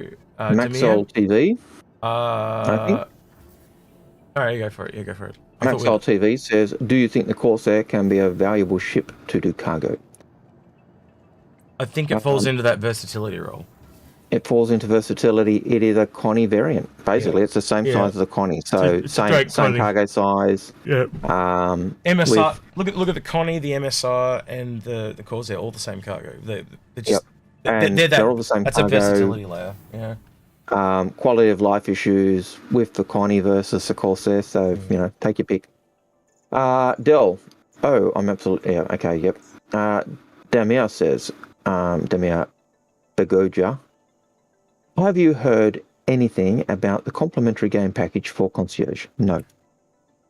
[SPEAKER 2] Maxwell TV. I think.
[SPEAKER 1] All right, you go for it. Go for it.
[SPEAKER 2] Maxwell TV says, "Do you think the Corsair can be a valuable ship to do cargo?"
[SPEAKER 1] I think it falls into that versatility role.
[SPEAKER 2] It falls into versatility. It is a Connie variant. Basically, it's the same size as a Connie. So same cargo size.
[SPEAKER 1] Yeah. MSR. Look at the Connie, the MSR, and the Corsair, all the same cargo. They're
[SPEAKER 2] all the same
[SPEAKER 1] that's
[SPEAKER 2] cargo.
[SPEAKER 1] That's a versatility layer. Yeah.
[SPEAKER 2] Quality of life issues with the Connie versus the Corsair. So take your pick. Dell. Oh, I'm absolutely okay. Yep. Damir says. Damir Begoja. Have you heard anything about the complimentary game package for Concierge? No.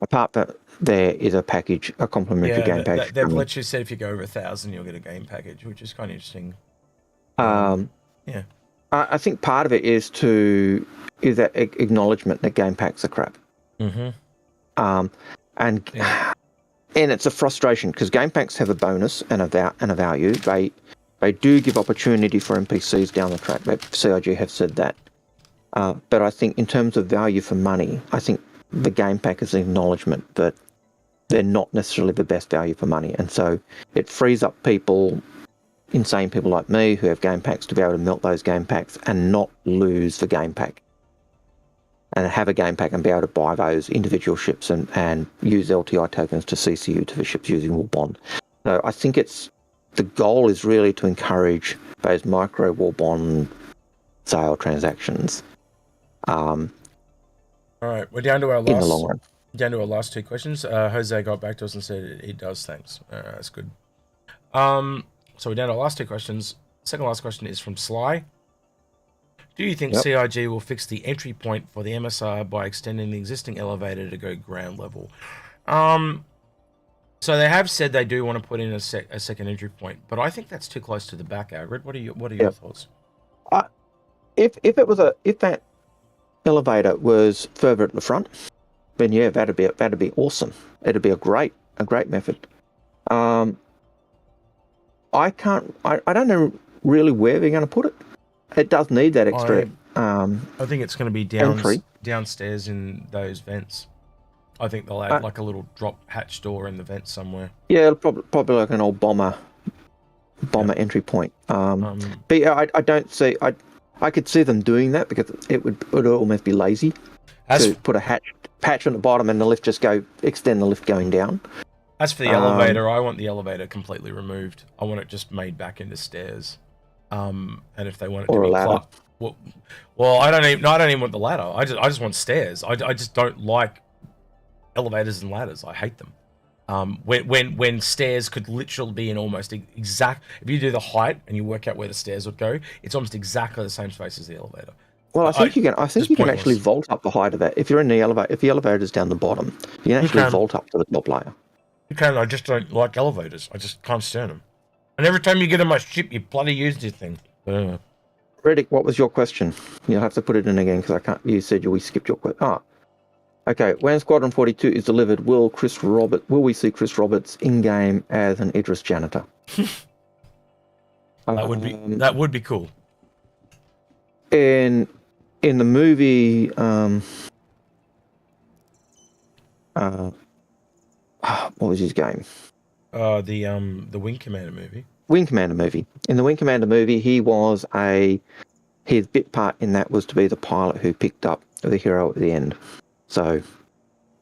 [SPEAKER 2] apart from there is a package, a complimentary game package.
[SPEAKER 1] They've literally said if you go over 1,000, you'll get a game package, which is kind of interesting.
[SPEAKER 2] Yeah. I think part of it is that acknowledgement that game packs are crap. And it's a frustration because game packs have a bonus and a value. They do give opportunity for NPCs down the track. CIG have said that. But I think in terms of value for money, I think the game pack is an acknowledgement that they're not necessarily the best value for money. And so it frees up people, insane people like me who have game packs, to be able to melt those game packs and not lose the game pack. And have a game pack and be able to buy those individual ships and use LTI tokens to CCU to the ships using War Bond. So I think the goal is really to encourage those micro War Bond sale transactions.
[SPEAKER 1] All right, we're down to our
[SPEAKER 2] in the long run.
[SPEAKER 1] Down to our last two questions. Jose got back to us and said he does. Thanks. That's good. So we're down to our last two questions. Second last question is from Sly. Do you think CIG will fix the entry point for the MSR by extending the existing elevator to go ground level? So they have said they do want to put in a second entry point, but I think that's too close to the back, Algared. What are your thoughts?
[SPEAKER 2] If that elevator was further at the front, then that'd be awesome. It'd be a great method. I don't know really where they're going to put it. It does need that extra.
[SPEAKER 1] I think it's going to be downstairs in those vents. I think they'll add like a little drop hatch door in the vent somewhere. Yeah,
[SPEAKER 2] probably like an old bomber entry point. But yeah, I don't see. I could see them doing that because it would almost be lazy to put a hatch on the bottom and the lift just extend the lift going down.
[SPEAKER 1] As for the elevator, I want the elevator completely removed. I want it just made back into stairs. And if they want it to be ladder. I don't even want the ladder. I just want stairs. I just don't like elevators and ladders. I hate them. When stairs could literally be in almost exact. If you do the height and you work out where the stairs would go, it's almost exactly the same space as the elevator.
[SPEAKER 2] Well, I think you can actually vault up the height of that. If you're in the elevator, if the elevator is down the bottom, you can actually vault up to the top layer.
[SPEAKER 1] You can. I just don't like elevators. I just can't stand them. And every time you get on my ship, you bloody use this thing.
[SPEAKER 2] Reddick, what was your question? You'll have to put it in again because I can't. You said we skipped your question. Okay. When Squadron 42 is delivered, will we see Chris Roberts in game as an Idris janitor?
[SPEAKER 1] That would be cool.
[SPEAKER 2] In the movie, what was his game?
[SPEAKER 1] The Wing Commander movie.
[SPEAKER 2] Wing Commander movie. In the Wing Commander movie, his bit part in that was to be the pilot who picked up the hero at the end. So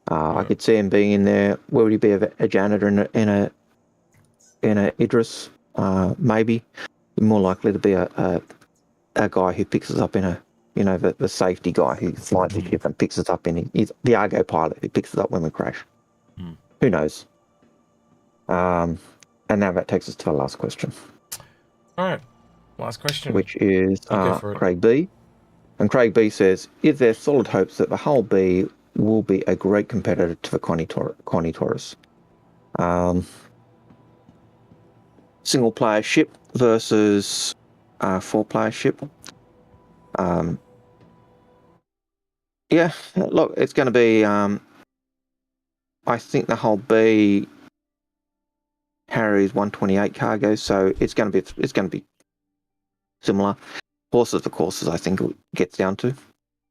[SPEAKER 2] I could see him being in there. Would he be a janitor in a Idris? Maybe. More likely to be a guy who picks us up in the safety guy who flies the ship and picks us up he's the Argo pilot who picks us up when we crash. Who knows? And now that takes us to the last question.
[SPEAKER 1] All right. Last question.
[SPEAKER 2] Which is Craig B. And Craig B says, is there solid hopes that the Hull B will be a great competitor to the Connie Taurus? Single player ship versus 4-player ship. Yeah, look, it's going to be. I think the Hull B carries 128 cargo, so it's going to be similar. Horses for courses, I think it gets down to.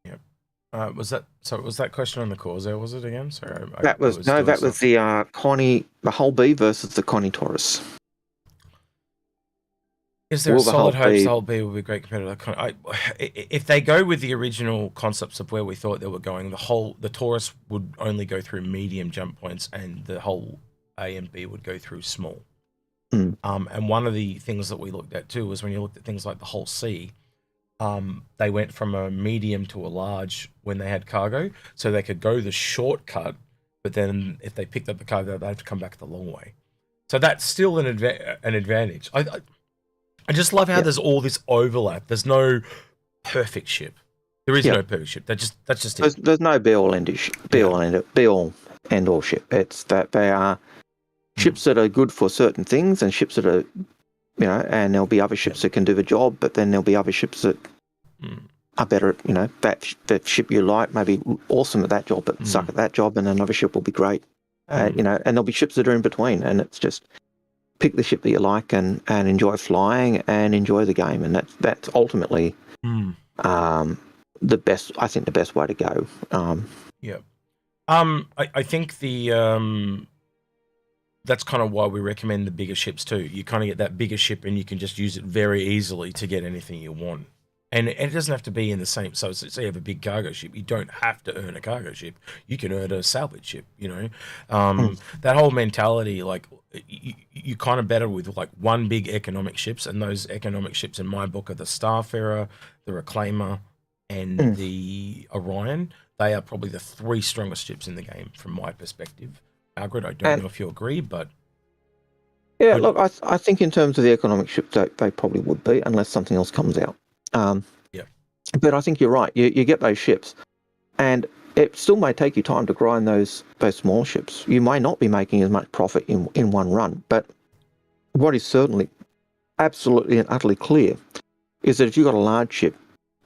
[SPEAKER 1] Yep. Was that question on the Corsair? Was it again? Sorry.
[SPEAKER 2] That was the Connie, the Hull B versus the Connie Taurus.
[SPEAKER 1] Is there a solid hope the Hull B will be a great competitor? If they go with the original concepts of where we thought they were going, the Taurus would only go through medium jump points, and the Hull A and B would go through small. And one of the things that we looked at too was when you looked at things like the Hull C, they went from a medium to a large when they had cargo, so they could go the shortcut, but then if they picked up the cargo, they'd have to come back the long way. So that's still an advantage. I just love how there's all this overlap. There's no perfect ship. There is no perfect ship. That's just it.
[SPEAKER 2] There's no be all end all ship. It's that they are ships that are good for certain things, and ships that are, and there'll be other ships that can do the job, but then there'll be other ships that are better at, that ship you like may be awesome at that job, but suck at that job, and another ship will be great. And there'll be ships that are in between, and it's just pick the ship that you like and enjoy flying and enjoy the game, and that's ultimately the best. I think the best way to go.
[SPEAKER 1] I think that's kind of why we recommend the bigger ships too. You kind of get that bigger ship, and you can just use it very easily to get anything you want. And it doesn't have to be in the same. So say you have a big cargo ship, you don't have to earn a cargo ship. You can earn a salvage ship. That whole mentality, like you kind of better with like one big economic ships, and those economic ships in my book are the Starfarer, the Reclaimer, and the Orion. They are probably the 3 strongest ships in the game from my perspective. Algared, I don't know if you agree, but
[SPEAKER 2] look, I think in terms of the economic ships, they probably would be, unless something else comes out. But I think you're right. You get those ships, and it still may take you time to grind those small ships. You may not be making as much profit in one run, but what is certainly absolutely and utterly clear is that if you've got a large ship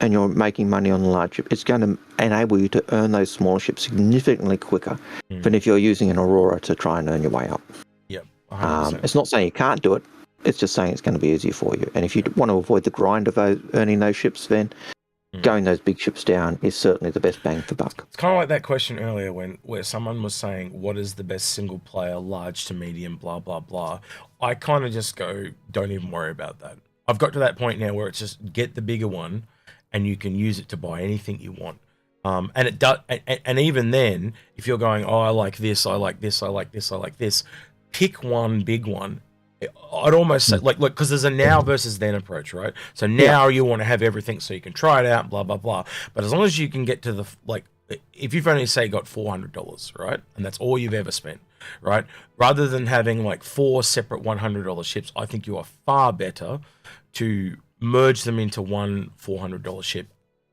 [SPEAKER 2] and you're making money on a large ship, it's going to enable you to earn those smaller ships significantly quicker than if you're using an Aurora to try and earn your way up. It's not saying you can't do it. It's just saying it's going to be easier for you. And if you want to avoid the grind of earning those ships, then going those big ships down is certainly the best bang for buck.
[SPEAKER 1] It's kind of like that question earlier where someone was saying, what is the best single player, large to medium, blah, blah, blah. I kind of just go, don't even worry about that. I've got to that point now where it's just get the bigger one and you can use it to buy anything you want. And it does, and even then, if you're going, oh, I like this, I like this, I like this, I like this, pick one big one. I'd almost say, like, look, because there's a now versus then approach, right? So now you want to have everything so you can try it out, blah, blah, blah. But as long as you can get to the, like, if you've only, say, got $400, right? And that's all you've ever spent, right? Rather than having, like, 4 separate $100 ships, I think you are far better to merge them into one $400 ship.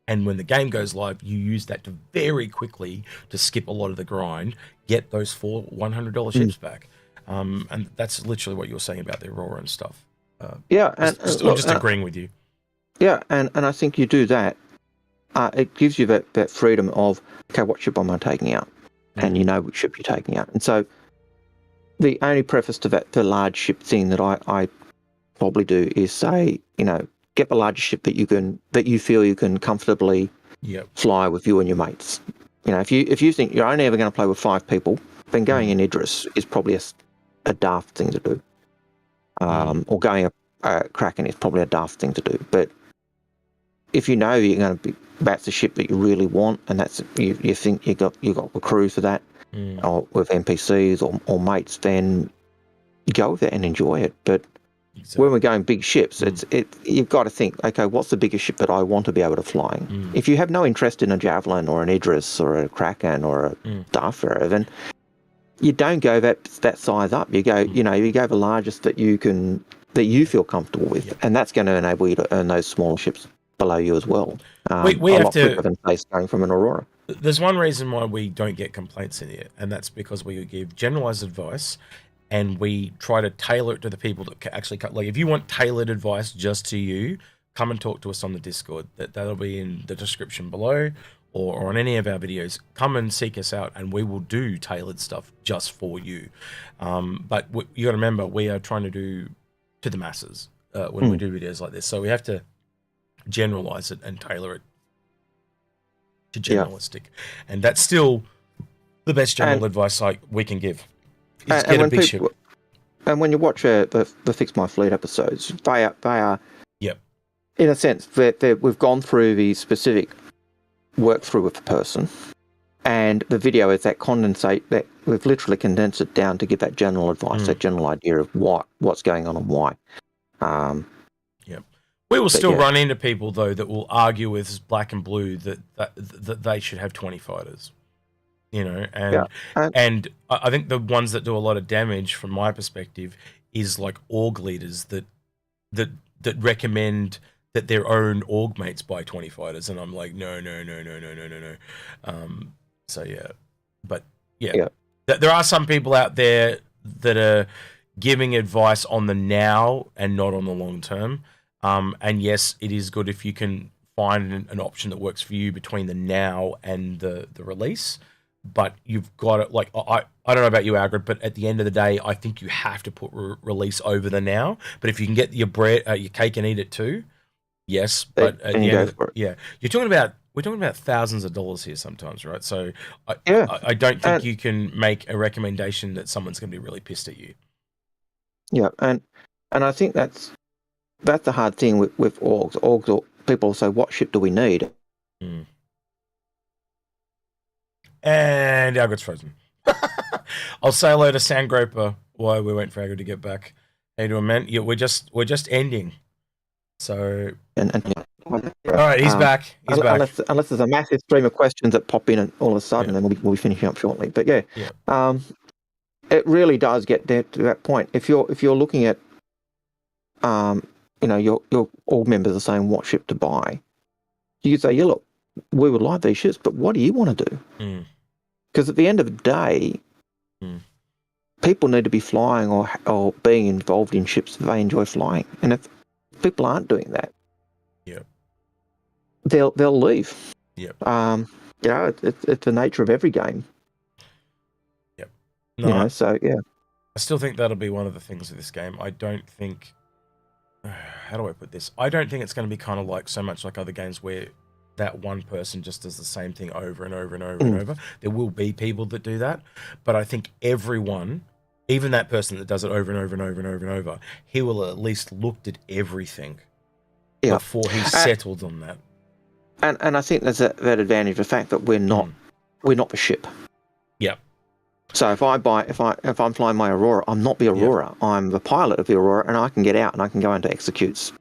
[SPEAKER 1] And when the game goes live, you use that to very quickly to skip a lot of the grind, get those 4 $100 ships back. And that's literally what you were saying about the Aurora and stuff. I'm just agreeing with you.
[SPEAKER 2] Yeah, and I think you do that. It gives you that freedom of, okay, what ship am I taking out? And you know which ship you're taking out. And so the only preface to the large ship thing that I probably do is say, get the largest ship that you feel you can comfortably fly with you and your mates. If you think you're only ever going to play with 5 people, then going in Idris is probably a daft thing to do. Or going a Kraken is probably a daft thing to do. But if you know you're going to be, that's the ship that you really want, and that's you think you got the crew for that, or with NPCs or mates, then you go with it and enjoy it. But when we're going big ships, you've got to think, okay, what's the biggest ship that I want to be able to fly? If you have no interest in a Javelin or an Idris or a Kraken or a Starfarer, then you don't go that size up. You go, you go the largest that you feel comfortable with, and that's going to enable you to earn those smaller ships below you as well.
[SPEAKER 1] We have to
[SPEAKER 2] quicker than going from an Aurora.
[SPEAKER 1] There's one reason why we don't get complaints in here, and that's because we give generalized advice, and we try to tailor it to the people that actually cut. Like, if you want tailored advice just to you, come and talk to us on the Discord. That'll be in the description below. Or on any of our videos, come and seek us out, and we will do tailored stuff just for you. But you got to remember, we are trying to do to the masses when we do videos like this, so we have to generalize it and tailor it to generalistic, and that's still the best general advice we can give. Is get a big ship.
[SPEAKER 2] And when you watch the Fix My Fleet episodes, they are in a sense we've gone through the specific work through with the person, and the video is that condensate that we've literally condensed it down to give that general advice, that general idea of what's going on and why.
[SPEAKER 1] We will still run into people though that will argue with Black and Blue that they should have 20 fighters, and I think the ones that do a lot of damage from my perspective is like org leaders that recommend that their own org mates buy 20 fighters, and I'm like, no. There are some people out there that are giving advice on the now and not on the long term. And yes, it is good if you can find an option that works for you between the now and the release. But you've got it. Like I don't know about you, Algared, but at the end of the day, I think you have to put release over the now. But if you can get your cake and eat it too, yes. But at the end, yeah, we're talking about thousands of dollars here sometimes, right? So I don't think you can make a recommendation that someone's going to be really pissed at you.
[SPEAKER 2] Yeah, and I think that's the hard thing with orgs. Orgs, people say, what ship do we need?
[SPEAKER 1] Mm. And Algared's frozen. I'll say hello to Sandgroper while we wait for Algared to get back. How you doing, man? Yeah, we're just ending. So all right, he's back. He's back.
[SPEAKER 2] Unless there's a massive stream of questions that pop in and all of a sudden, then we'll be finishing up shortly. But yeah. It really does get down to that point. If you're looking at, your org members are saying what ship to buy, you could say, yeah, look, we would like these ships, but what do you want to do? Because at the end of the day, people need to be flying or being involved in ships that they enjoy flying. And if people aren't doing that, they'll leave. It's the nature of every game.
[SPEAKER 1] No,
[SPEAKER 2] so yeah.
[SPEAKER 1] I still think that'll be one of the things of this game. I don't think. How do I put this? I don't think it's going to be kind of like so much like other games where that one person just does the same thing over and over and over and over. There will be people that do that, but I think everyone, even that person that does it over and over and over and over and over, he will at least looked at everything before he settled on that.
[SPEAKER 2] And I think there's that advantage, the fact that we're not the ship.
[SPEAKER 1] Yeah.
[SPEAKER 2] So if I'm flying my Aurora, I'm not the Aurora. I'm the pilot of the Aurora, and I can get out and I can go into Executes,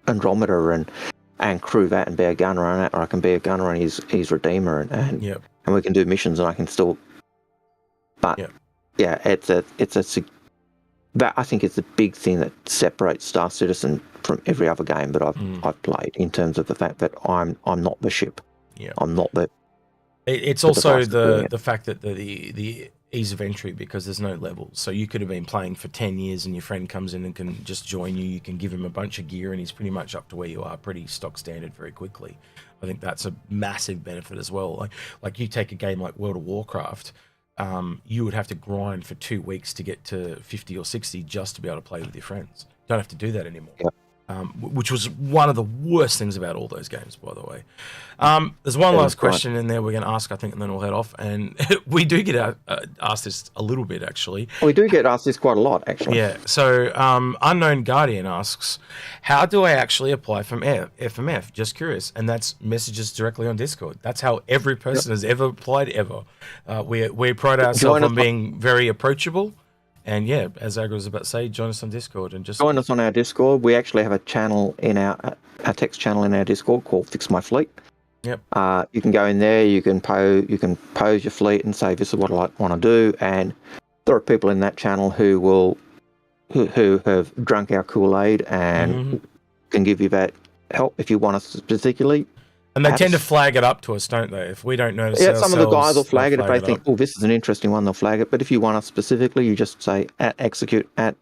[SPEAKER 2] Andromeda, and crew that and be a gunner on it, or I can be a gunner on his Redeemer, and we can do missions, and I can still. But that I think it's a big thing that separates Star Citizen from every other game that I've played, in terms of the fact that I'm not the ship.
[SPEAKER 1] Yeah.
[SPEAKER 2] I'm not the.
[SPEAKER 1] It's also the fact that the ease of entry, because there's no levels. So you could have been playing for 10 years and your friend comes in and can just join you. You can give him a bunch of gear and he's pretty much up to where you are, pretty stock standard very quickly. I think that's a massive benefit as well. Like you take a game like World of Warcraft, you would have to grind for 2 weeks to get to 50 or 60 just to be able to play with your friends. You don't have to do that anymore. Yeah. Which was one of the worst things about all those games, by the way. There's one last question in there we're going to ask, I think, and then we'll head off. And we do get asked this a little bit, actually.
[SPEAKER 2] We do get asked this quite a lot, actually.
[SPEAKER 1] Yeah. So Unknown Guardian asks, how do I actually apply from FMF? Just curious. And that's messages directly on Discord. That's how every person has ever applied ever. We pride ourselves on being very approachable. And yeah, as Algared was about to say, join us on Discord and just
[SPEAKER 2] join us on our Discord. We actually have a channel in our text channel in our Discord called Fix My Fleet.
[SPEAKER 1] Yep.
[SPEAKER 2] You can go in there. You can pose your fleet and say, "This is what I want to do." And there are people in that channel who have drunk our Kool-Aid and can give you that help if you want us particularly.
[SPEAKER 1] And they tend to flag it up to us, don't they? If we don't notice
[SPEAKER 2] ourselves, some of the guys will flag it. If they think, oh, this is an interesting one, they'll flag it. But if you want us specifically, you just say at Execute, at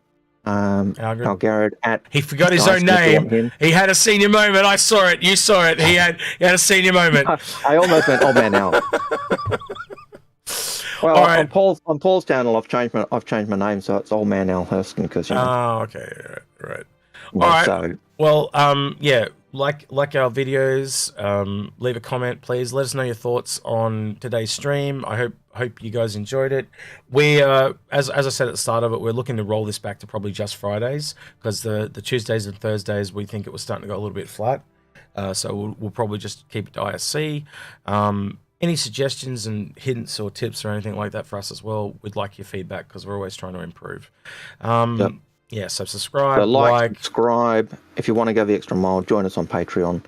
[SPEAKER 2] Algared, at...
[SPEAKER 1] He forgot his own name. He had a senior moment. I saw it. You saw it. He had a senior moment.
[SPEAKER 2] I almost went, oh, man, now. Well, on Paul's channel, I've changed my name, so it's Old Man Al Hurston. Because,
[SPEAKER 1] oh, okay. Right. All right. So... Well, yeah. Like our videos, leave a comment, please. Let us know your thoughts on today's stream. I hope you guys enjoyed it. We, as I said at the start of it, we're looking to roll this back to probably just Fridays, because the Tuesdays and Thursdays we think it was starting to go a little bit flat. So we'll probably just keep it to ISC. Any suggestions and hints or tips or anything like that for us as well, we'd like your feedback, because we're always trying to improve. Yep. Yeah, so subscribe,
[SPEAKER 2] so like, subscribe. If you want to go the extra mile, join us on Patreon.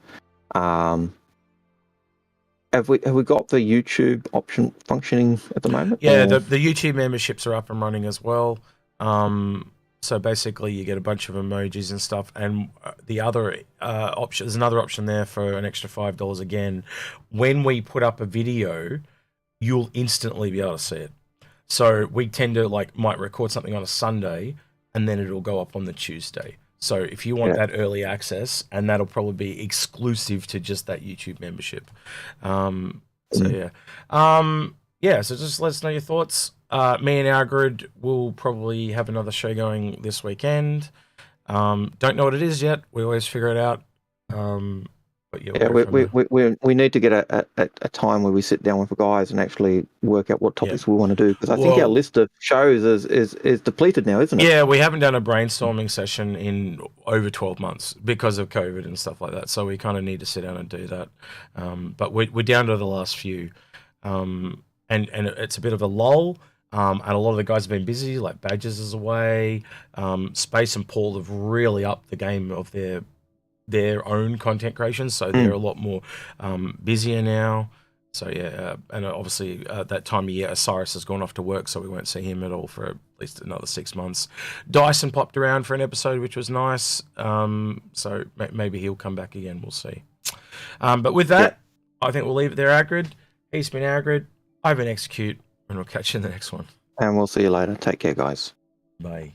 [SPEAKER 2] Have we got the YouTube option functioning at the moment?
[SPEAKER 1] Yeah, the YouTube memberships are up and running as well. So basically, you get a bunch of emojis and stuff. And the other option, there's another option there for an extra $5 again. When we put up a video, you'll instantly be able to see it. So we tend to might record something on a Sunday, and then it'll go up on the Tuesday. So if you want that early access, and that'll probably be exclusive to just that YouTube membership. So just let us know your thoughts. Me and Algared will probably have another show going this weekend. Don't know what it is yet. We always figure it out. But
[SPEAKER 2] we need to get a time where we sit down with the guys and actually work out what topics we want to do, because I think our list of shows is depleted now, isn't it?
[SPEAKER 1] Yeah, we haven't done a brainstorming session in over 12 months because of COVID and stuff like that. So we kind of need to sit down and do that. But we're down to the last few, and it's a bit of a lull. And a lot of the guys have been busy, like Badges is away. Space and Paul have really upped the game of their own content creation, so they're a lot more busier now. So and obviously that time of year Osiris has gone off to work, so we won't see him at all for at least another 6 months. Dyson popped around for an episode, which was nice. So maybe he'll come back again, we'll see. But with that, I think we'll leave it there. Algared, he's been Algared, I've been Execute, and we'll catch you in the next one.
[SPEAKER 2] And we'll see you later. Take care, guys.
[SPEAKER 1] Bye.